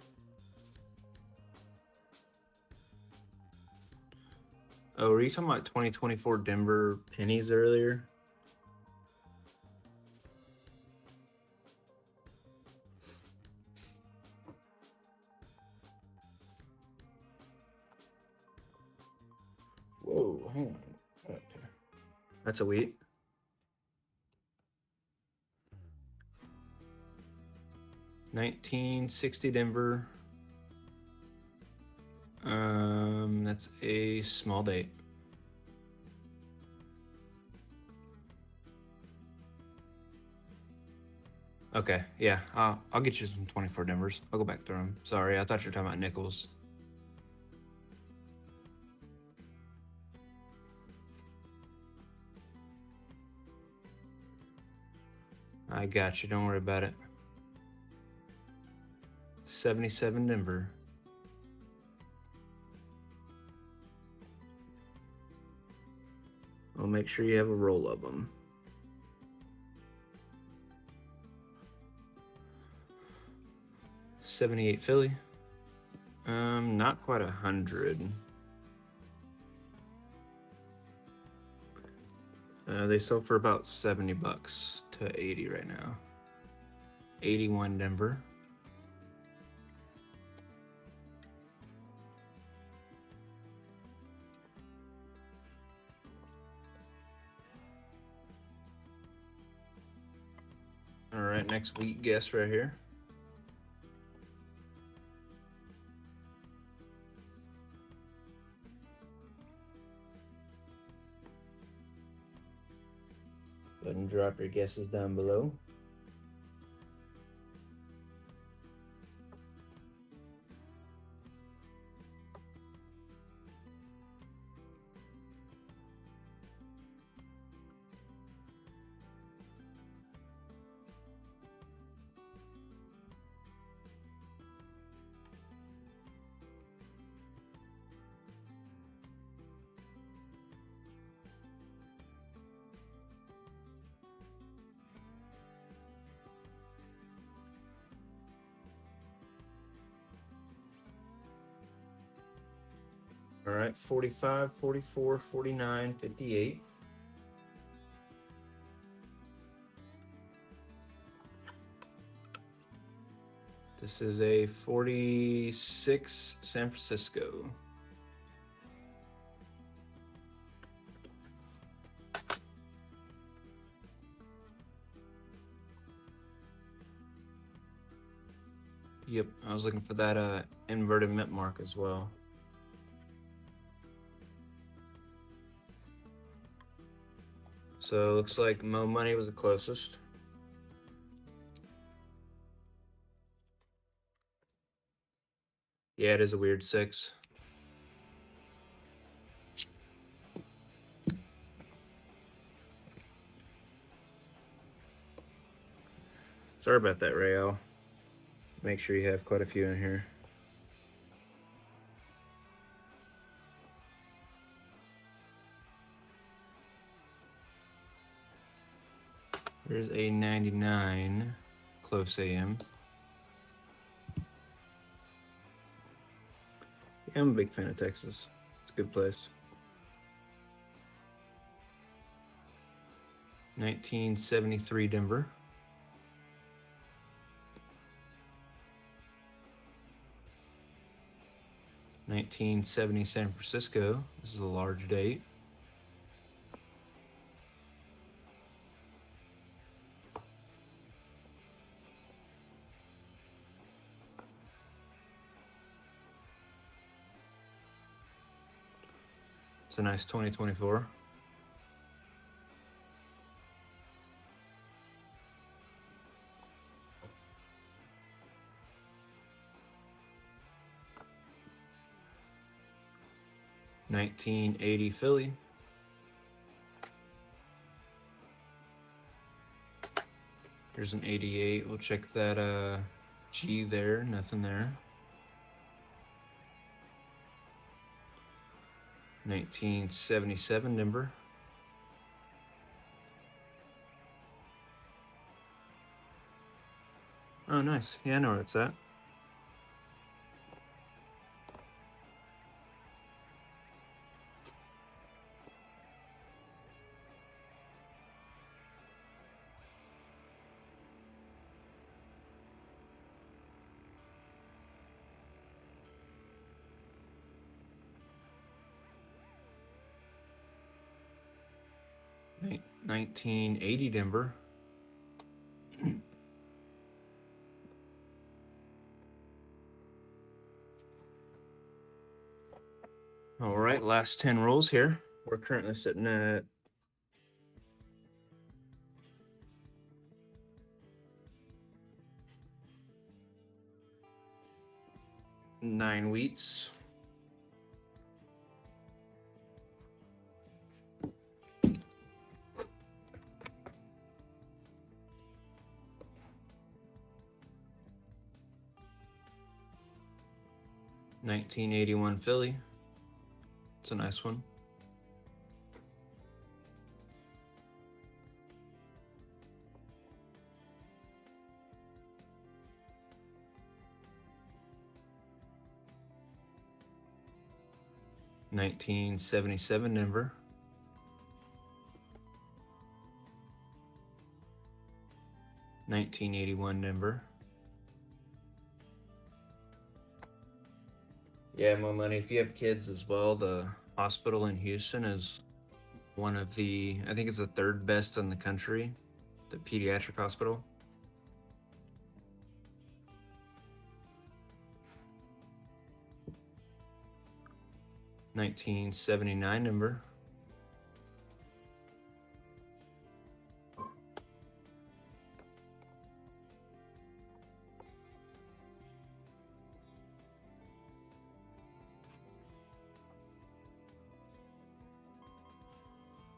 Oh, were you talking about 2024 Denver pennies earlier? Whoa, hang on. Okay. That's a wheat. $1960 Denver. That's a small date. Okay, yeah, I'll get you some 24 Denvers. I'll go back through them. Sorry, I thought you were talking about nickels. I got you. Don't worry about it. 77 Denver. I'll make sure you have a roll of them. $78 Philly. Not quite 100. They sell for about 70 bucks to 80 right now. 81 Denver. All right, next week guess right here. Go ahead and drop your guesses down below. All right, 45, 44, 49, 58. This is a 46 San Francisco. Yep, I was looking for that inverted mint mark as well. So looks like Mo Money was the closest. Yeah, it is a weird 6. Sorry about that, Rael. Make sure you have quite a few in here. There's a 99 close AM. Yeah, I'm a big fan of Texas. It's a good place. 1973 Denver. $1970 San Francisco. This is a large date. It's a nice 2024. $19.80 Philly. Here's an 88. We'll check that G there. Nothing there. 1977 Denver. Oh, nice. Yeah, I know where it's at. Right, 1980 Denver. All right, last 10 rolls here. We're currently sitting at 9 wheats. $19.81 Philly. It's a nice one. $19.77 Denver. $19.81 Denver. Yeah, more money. If you have kids as well, the hospital in Houston is one of the, I think it's the third best in the country, the pediatric hospital. $19.79 Denver.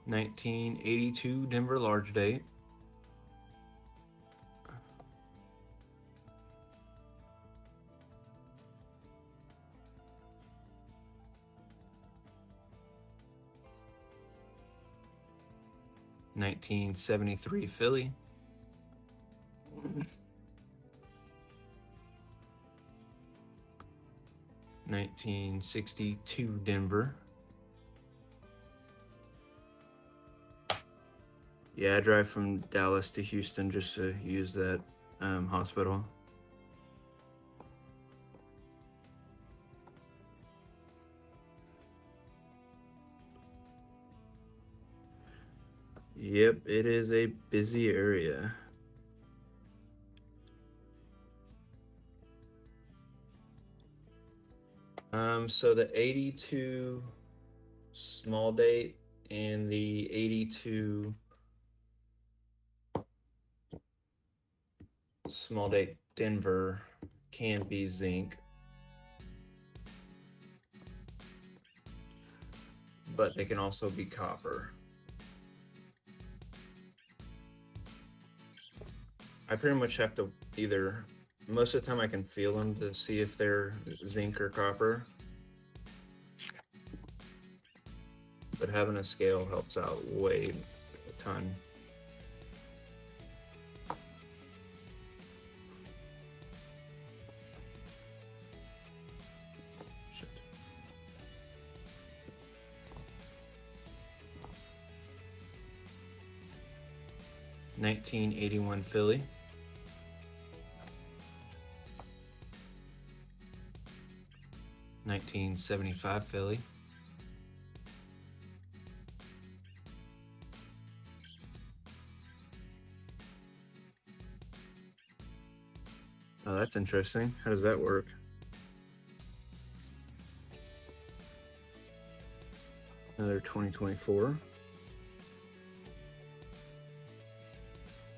$19.82 Denver large date. $19.73 Philly. $19.62 Denver. Yeah, I drive from Dallas to Houston just to use that hospital. Yep, it is a busy area. So the 82 small date and the 82 small date Denver can be zinc, but they can also be copper. I pretty much have to either, most of the time I can feel them to see if they're zinc or copper, but having a scale helps out way a ton. Shit. $19.81 Philly. $19.75 Philly. Oh, that's interesting. How does that work? Another 2024.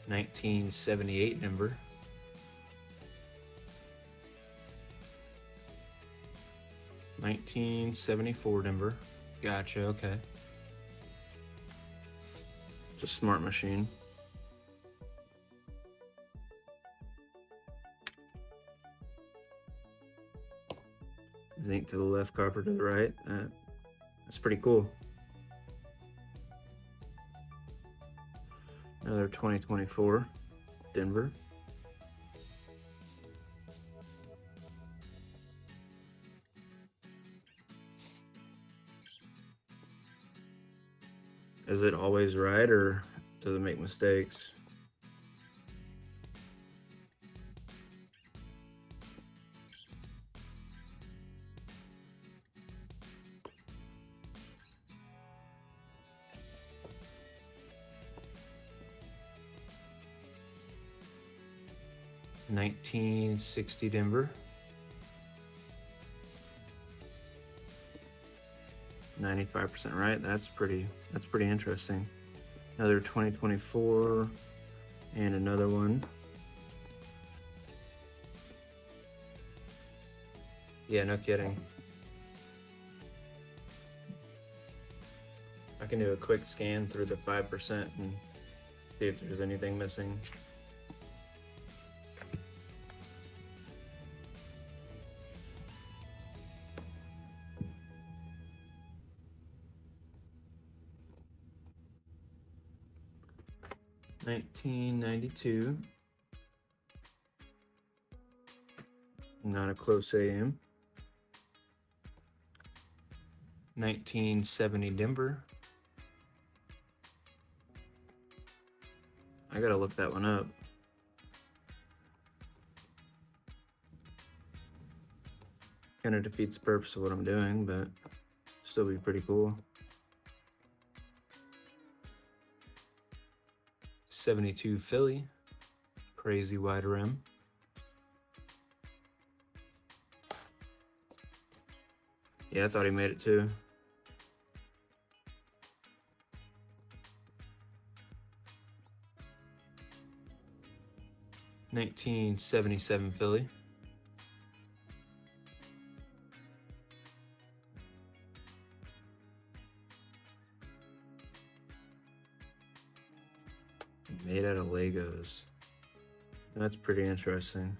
1978 Denver. $19.74 Denver. Gotcha, okay. It's a smart machine. Zinc to the left, copper to the right. That's pretty cool. Another 2024 Denver. Is it always right, or does it make mistakes? $19.60 Denver. 95% right. That's pretty interesting. Another 2024 and another one. Yeah, no kidding. I can do a quick scan through the 5% and see if there's anything missing. $19.92. Not a close AM. 1970 Denver. I gotta look that one up. Kind of defeats the purpose of what I'm doing, but still be pretty cool. 72 Philly. Crazy wide rim. Yeah, I thought he made it too. $19.77 Philly. Made out of Legos. That's pretty interesting.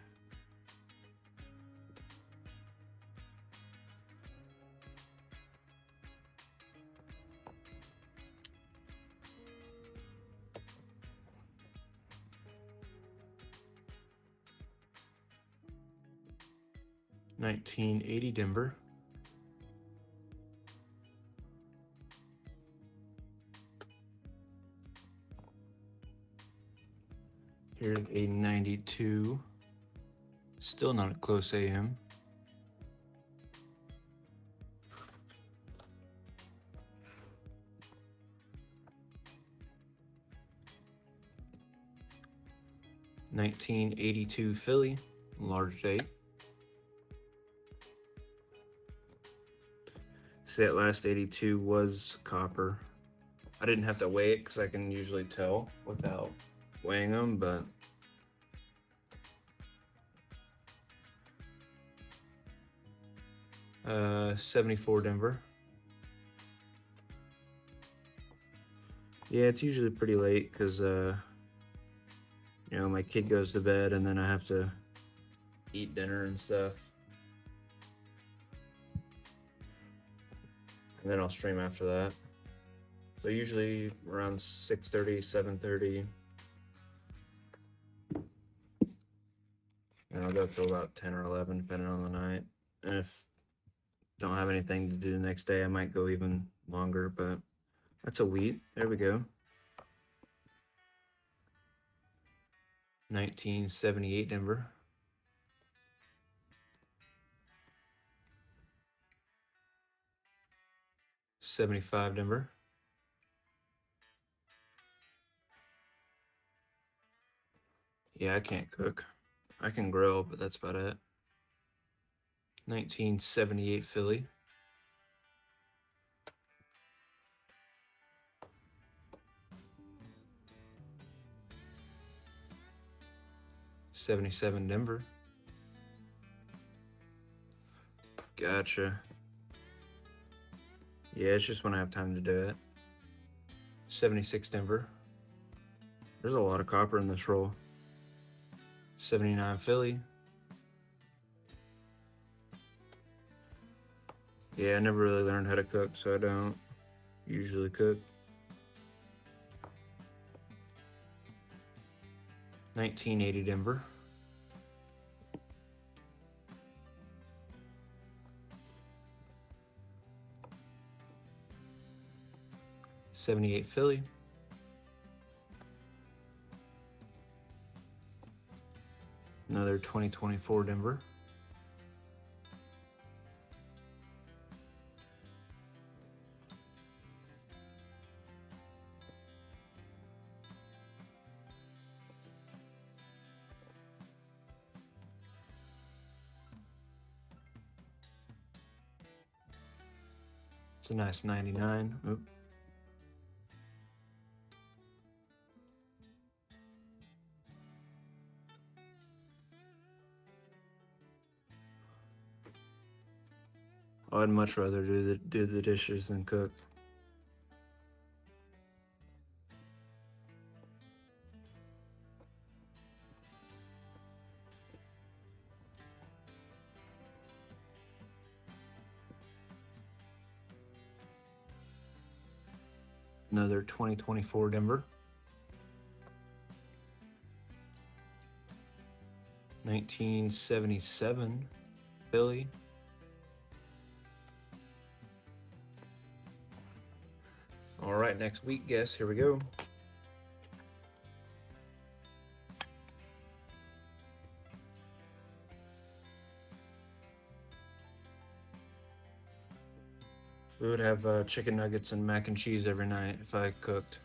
$19.80 Denver. Here's a 92. Still not a close AM. $19.82 Philly, large date. See, that last 82 was copper. I didn't have to weigh it because I can usually tell without weighing them, but $74 Denver. Yeah, it's usually pretty late because you know, my kid goes to bed and then I have to eat dinner and stuff. And then I'll stream after that. So usually around 6:30, 7:30. And I'll go till about 10 or 11, depending on the night. And if don't have anything to do the next day, I might go even longer, but that's a wheat. There we go. 1978 Denver. $75 Denver. Yeah, I can't cook. I can grill, but that's about it. 1978 Philly. 77 Denver. Gotcha. Yeah, it's just when I have time to do it. 76 Denver. There's a lot of copper in this roll. 79 Philly. Yeah, I never really learned how to cook, so I don't usually cook. 1980 Denver. '78 Philly. Another 2024 Denver. It's a nice 99. Oop. I'd much rather do the dishes than cook. Another 2024 Denver. 1977 Philly. All right, next week guess. Here we go. We would have chicken nuggets and mac and cheese every night if I cooked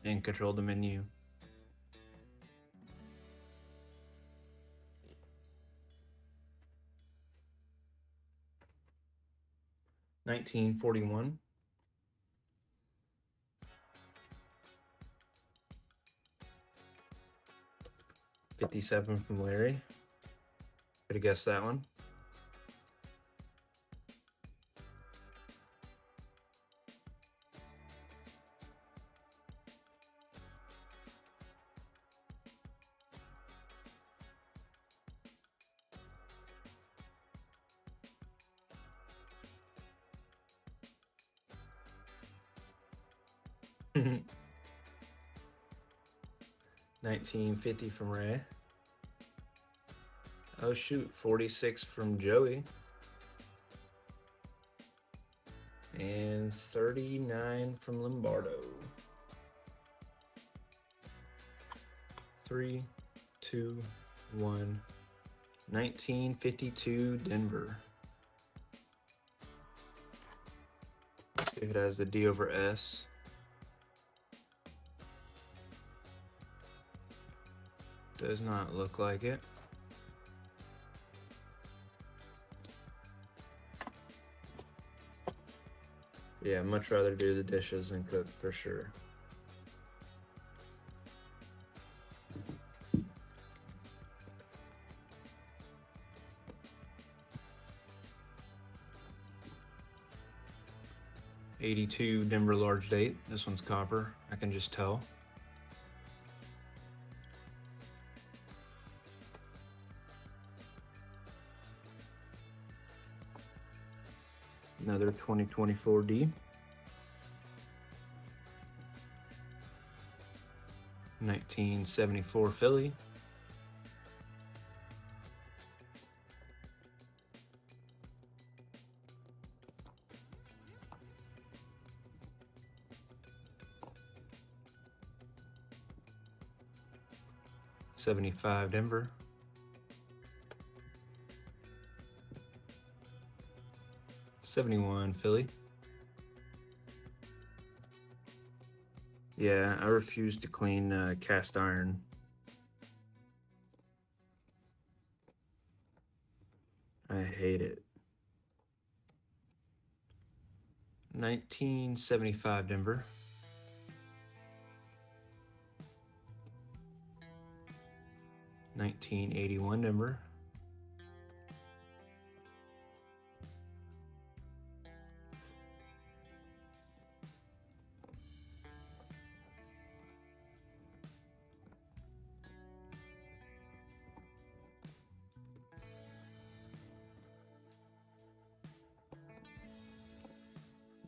and controlled the menu. $19.41. $57 from Larry. Could have guessed that one. $19.50 from Ray. Oh shoot, 46 from Joey. And 39 from Lombardo. 3, 2, 1. 1952 Denver. Let's see if it has the D over S. Does not look like it. Yeah, much rather do the dishes than cook for sure. '82 Denver large date. This one's copper. I can just tell. Another 2024 D. 1974 Philly. '75 Denver. 71 Philly. Yeah, I refuse to clean cast iron. I hate it. 1975 Denver. 1981 number.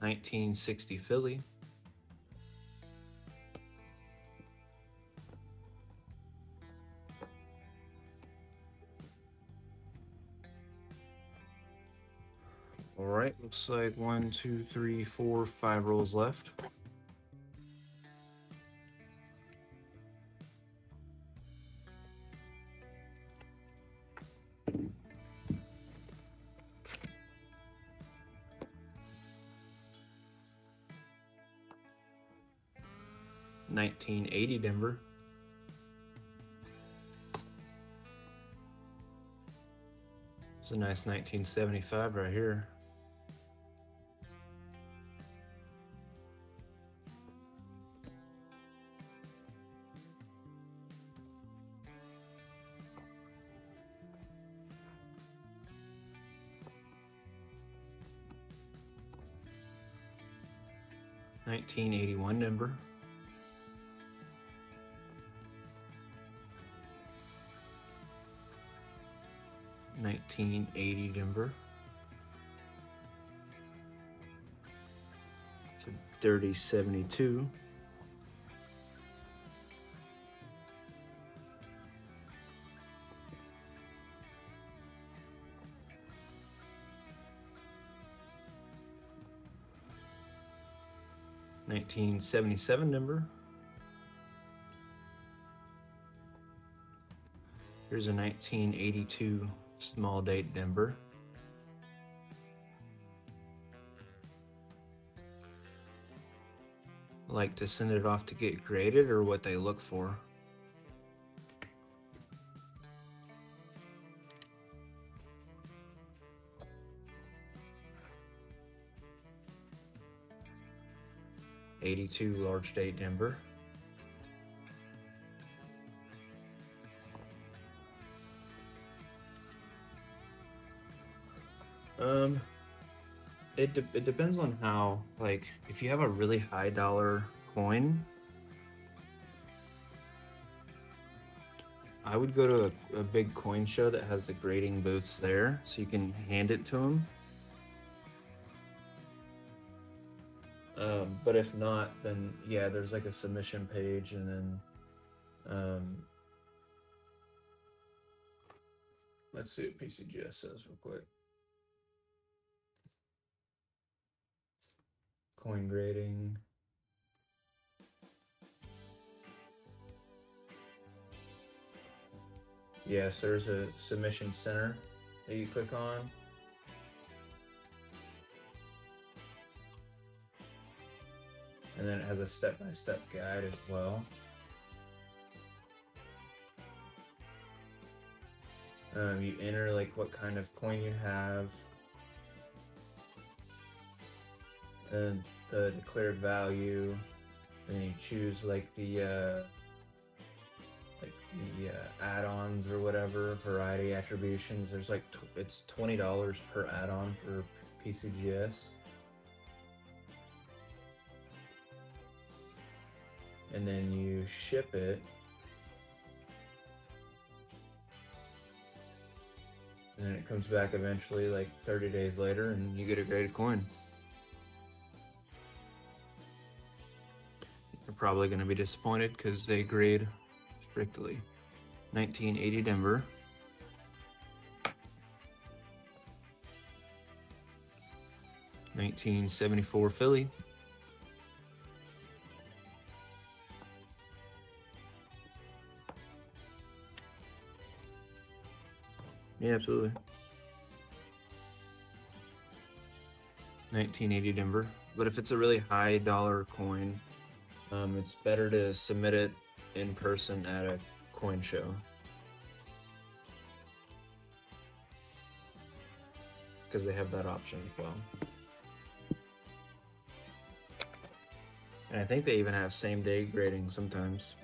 $19.60 Philly. All right, looks like 1, 2, 3, 4, 5 rolls left. $19.80 Denver. It's a nice 1975 right here. $19.81 Denver. $19.80 Denver. It's a dirty 72. $19.77 Denver. Here's a 1982 small date Denver. Like to send it off to get graded, or what they look for? '82 large date Denver. It depends on how, like, if you have a really high dollar coin, I would go to a big coin show that has the grading booths there, so you can hand it to them. But if not, then yeah, there's like a submission page, and then let's see what PCGS says real quick. Coin grading. Yes, there's a submission center that you click on. And then it has a step-by-step guide as well. You enter like what kind of coin you have, and the declared value, and you choose like the add-ons or whatever, variety attributions. There's like it's $20 per add-on for PCGS. And then you ship it, and then it comes back eventually like 30 days later, and you get a graded coin. You're probably going to be disappointed because they grade strictly. 1980 Denver. $19.74 Philly. Yeah, absolutely. 1980 Denver. But if it's a really high dollar coin, it's better to submit it in person at a coin show. Because they have that option as well. And I think they even have same day grading sometimes.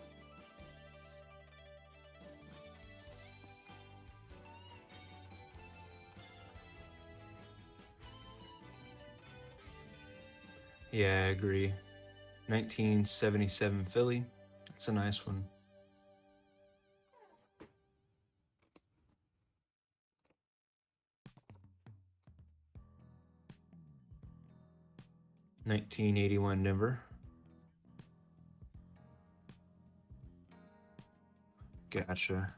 Yeah, I agree. 1977 Philly. That's a nice one. $19.81 Denver. Gotcha.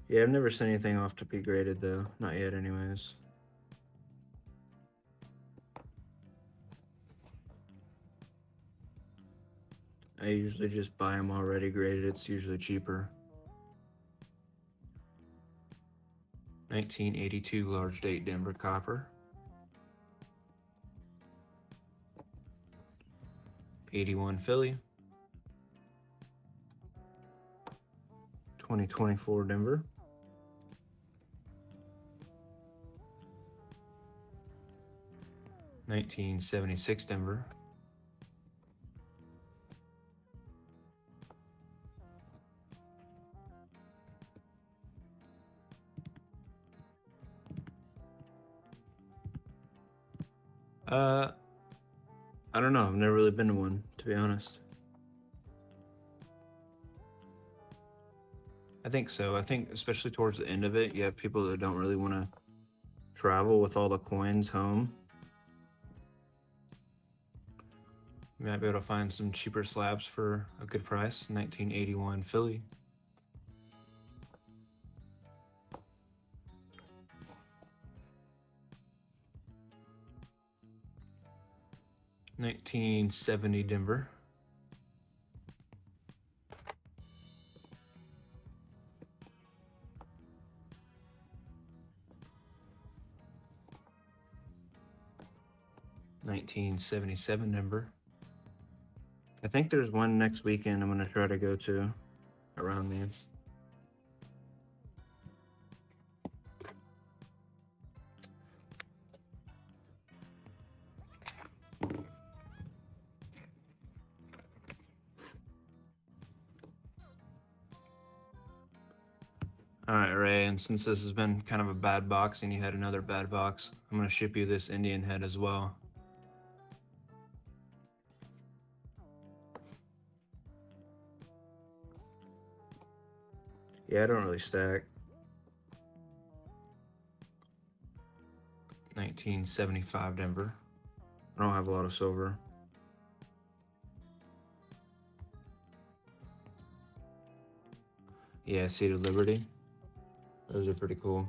Yeah, I've never seen anything off to be graded though. Not yet anyways. I usually just buy them already graded. It's usually cheaper. 1982 large date Denver copper. 81 Philly. 2024 Denver. 1976 Denver. I don't know. I've never really been to one, to be honest. I think so. I think especially towards the end of it, you have people that don't really want to travel with all the coins home. You might be able to find some cheaper slabs for a good price. 1981 Philly. $19.70 Denver. $19.77 Denver. I think there's one next weekend I'm going to try to go to around me. All right, Ray, and since this has been kind of a bad box and you had another bad box, I'm going to ship you this Indian head as well. Yeah, I don't really stack. 1975 Denver. I don't have a lot of silver. Yeah, Seated Liberty. Those are pretty cool.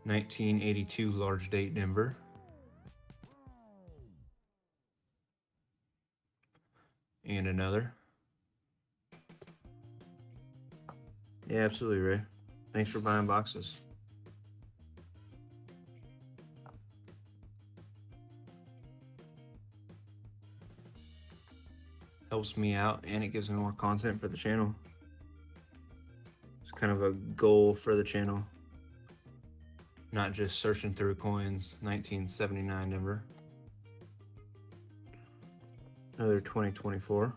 1982 large date Denver. And another. Yeah, absolutely, Ray. Thanks for buying boxes. Helps me out and it gives me more content for the channel. It's kind of a goal for the channel. Not just searching through coins. 1979 Denver. Another 2024.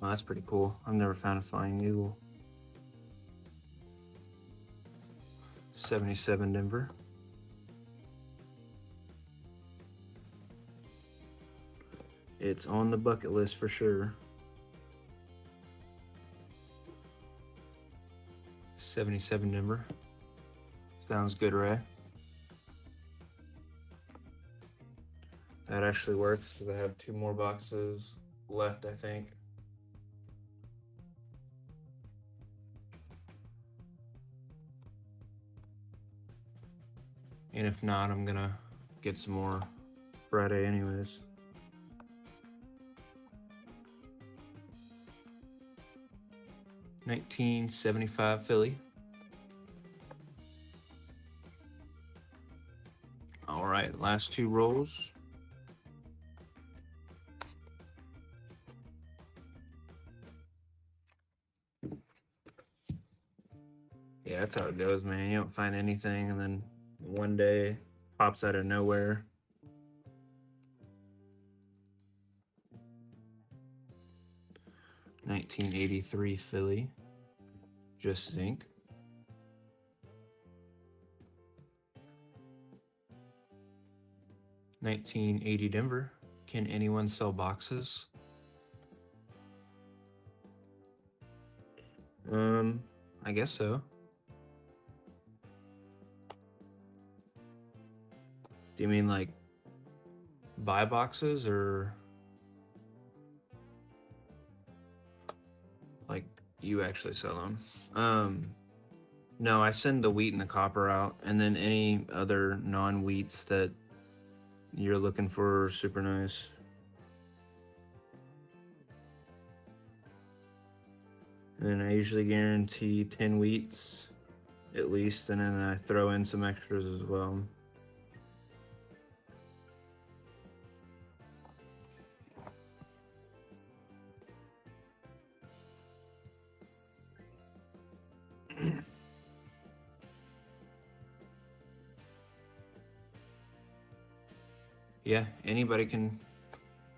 Well, that's pretty cool. I've never found a flying eagle. 77 Denver. It's on the bucket list for sure. 77 Denver. Sounds good, Ray. That actually works because I have 2 more boxes left, I think. And if not, I'm gonna get some more Friday anyways. $19.75 Philly. All right, last 2 rolls. Yeah, that's how it goes, man. You don't find anything, and then one day pops out of nowhere. $1983 Philly, just zinc. $1980 Denver. Can anyone sell boxes? I guess so. Do you mean like buy boxes or like you actually sell them? No, I send the wheat and the copper out, and then any other non-wheats that you're looking for are super nice. And then I usually guarantee 10 wheats at least, and then I throw in some extras as well. Yeah, anybody can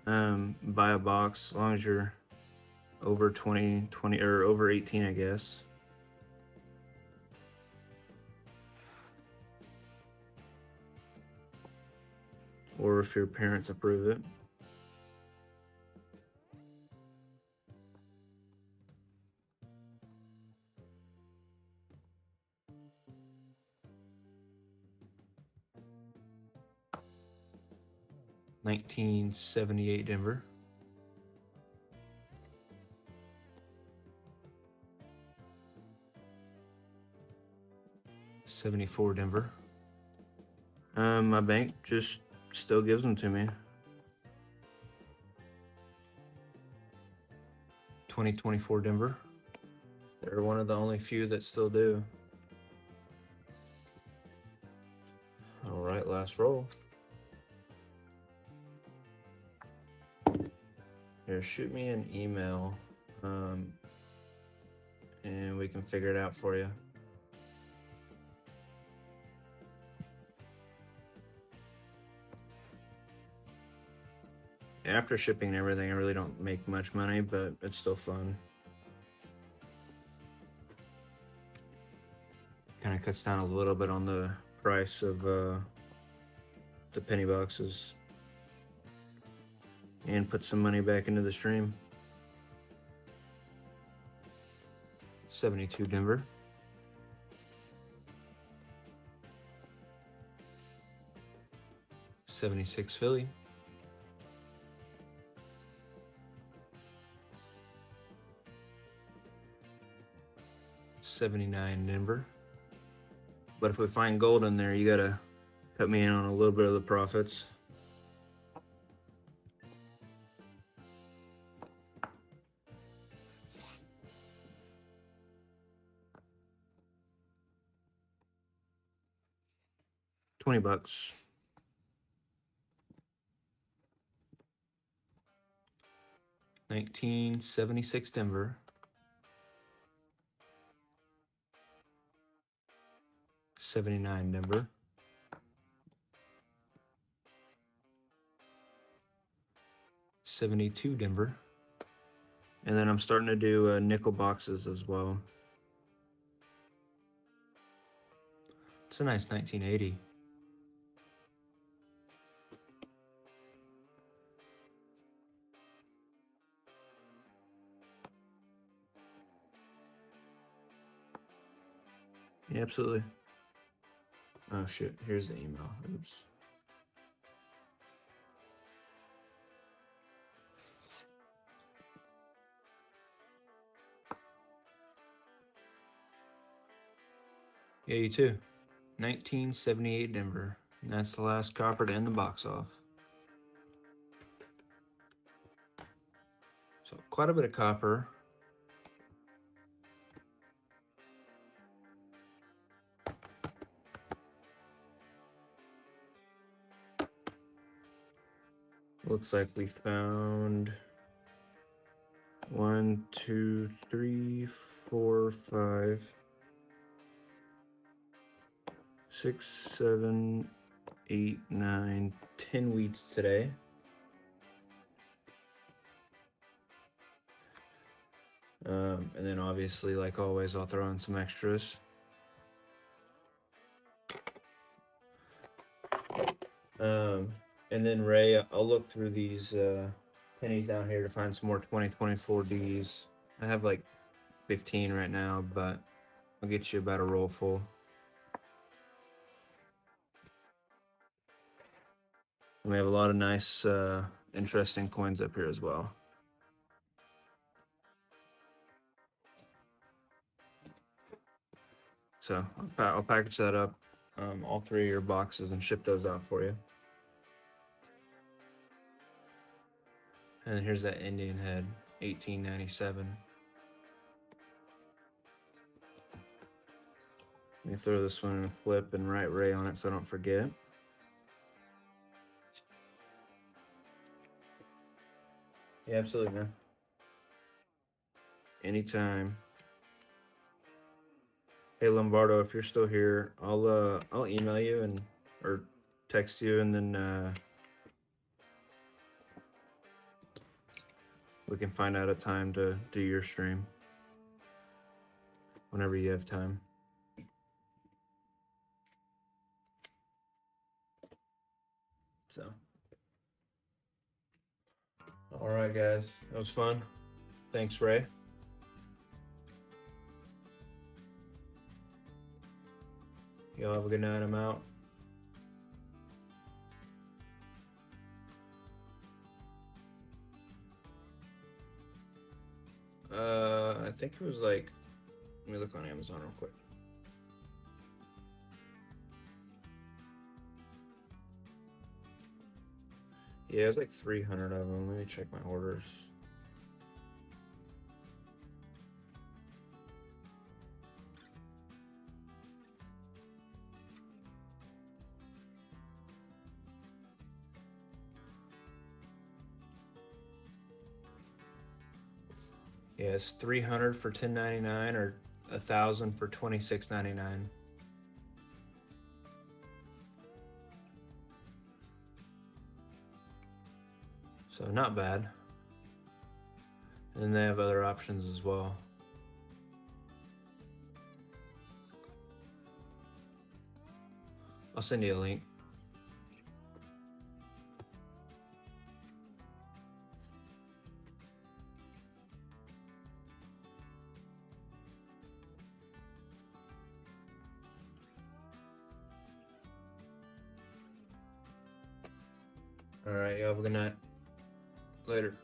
buy a box as long as you're over 20 or over 18, I guess. Or if your parents approve it. $1978 Denver. $74 Denver. My bank just still gives them to me. 2024 Denver. They're one of the only few that still do. All right, last roll. Here, shoot me an email, and we can figure it out for you. After shipping and everything, I really don't make much money, but it's still fun. Kind of cuts down a little bit on the price of the penny boxes, and put some money back into the stream. 72 Denver. $76 Philly. $79 Denver. But if we find gold in there, you gotta cut me in on a little bit of the profits. $20. $1976 Denver. $79 Denver. $72 Denver. And then I'm starting to do nickel boxes as well. It's a nice 1980. Yeah, absolutely. Oh shit, here's the email. Oops. Yeah, you too. 1978 Denver. And that's the last copper to end the box off. So quite a bit of copper. Looks like we found 1, 2, 3, 4, 5, 6, 7, 8, 9, 10 wheats today. And then obviously, like always, I'll throw in some extras. And then Ray, I'll look through these pennies down here to find some more 2024 Ds. I have like 15 right now, but I'll get you about a roll full. And we have a lot of nice, interesting coins up here as well. So I'll package that up, all 3 of your boxes, and ship those out for you. And here's that Indian head, 1897. Let me throw this one in a flip and write Ray on it so I don't forget. Yeah, absolutely, man. Anytime. Hey Lombardo, if you're still here, I'll email you or text you, and then we can find out a time to do your stream whenever you have time. So, all right, guys, that was fun. Thanks, Ray. Y'all have a good night. I'm out. I think it was like, let me look on Amazon real quick. Yeah, it was like 300 of them. Let me check my orders. Yeah, it's 300 for $10.99 or 1,000 for $26.99. So not bad. And they have other options as well. I'll send you a link. All right, you have a good night. Later.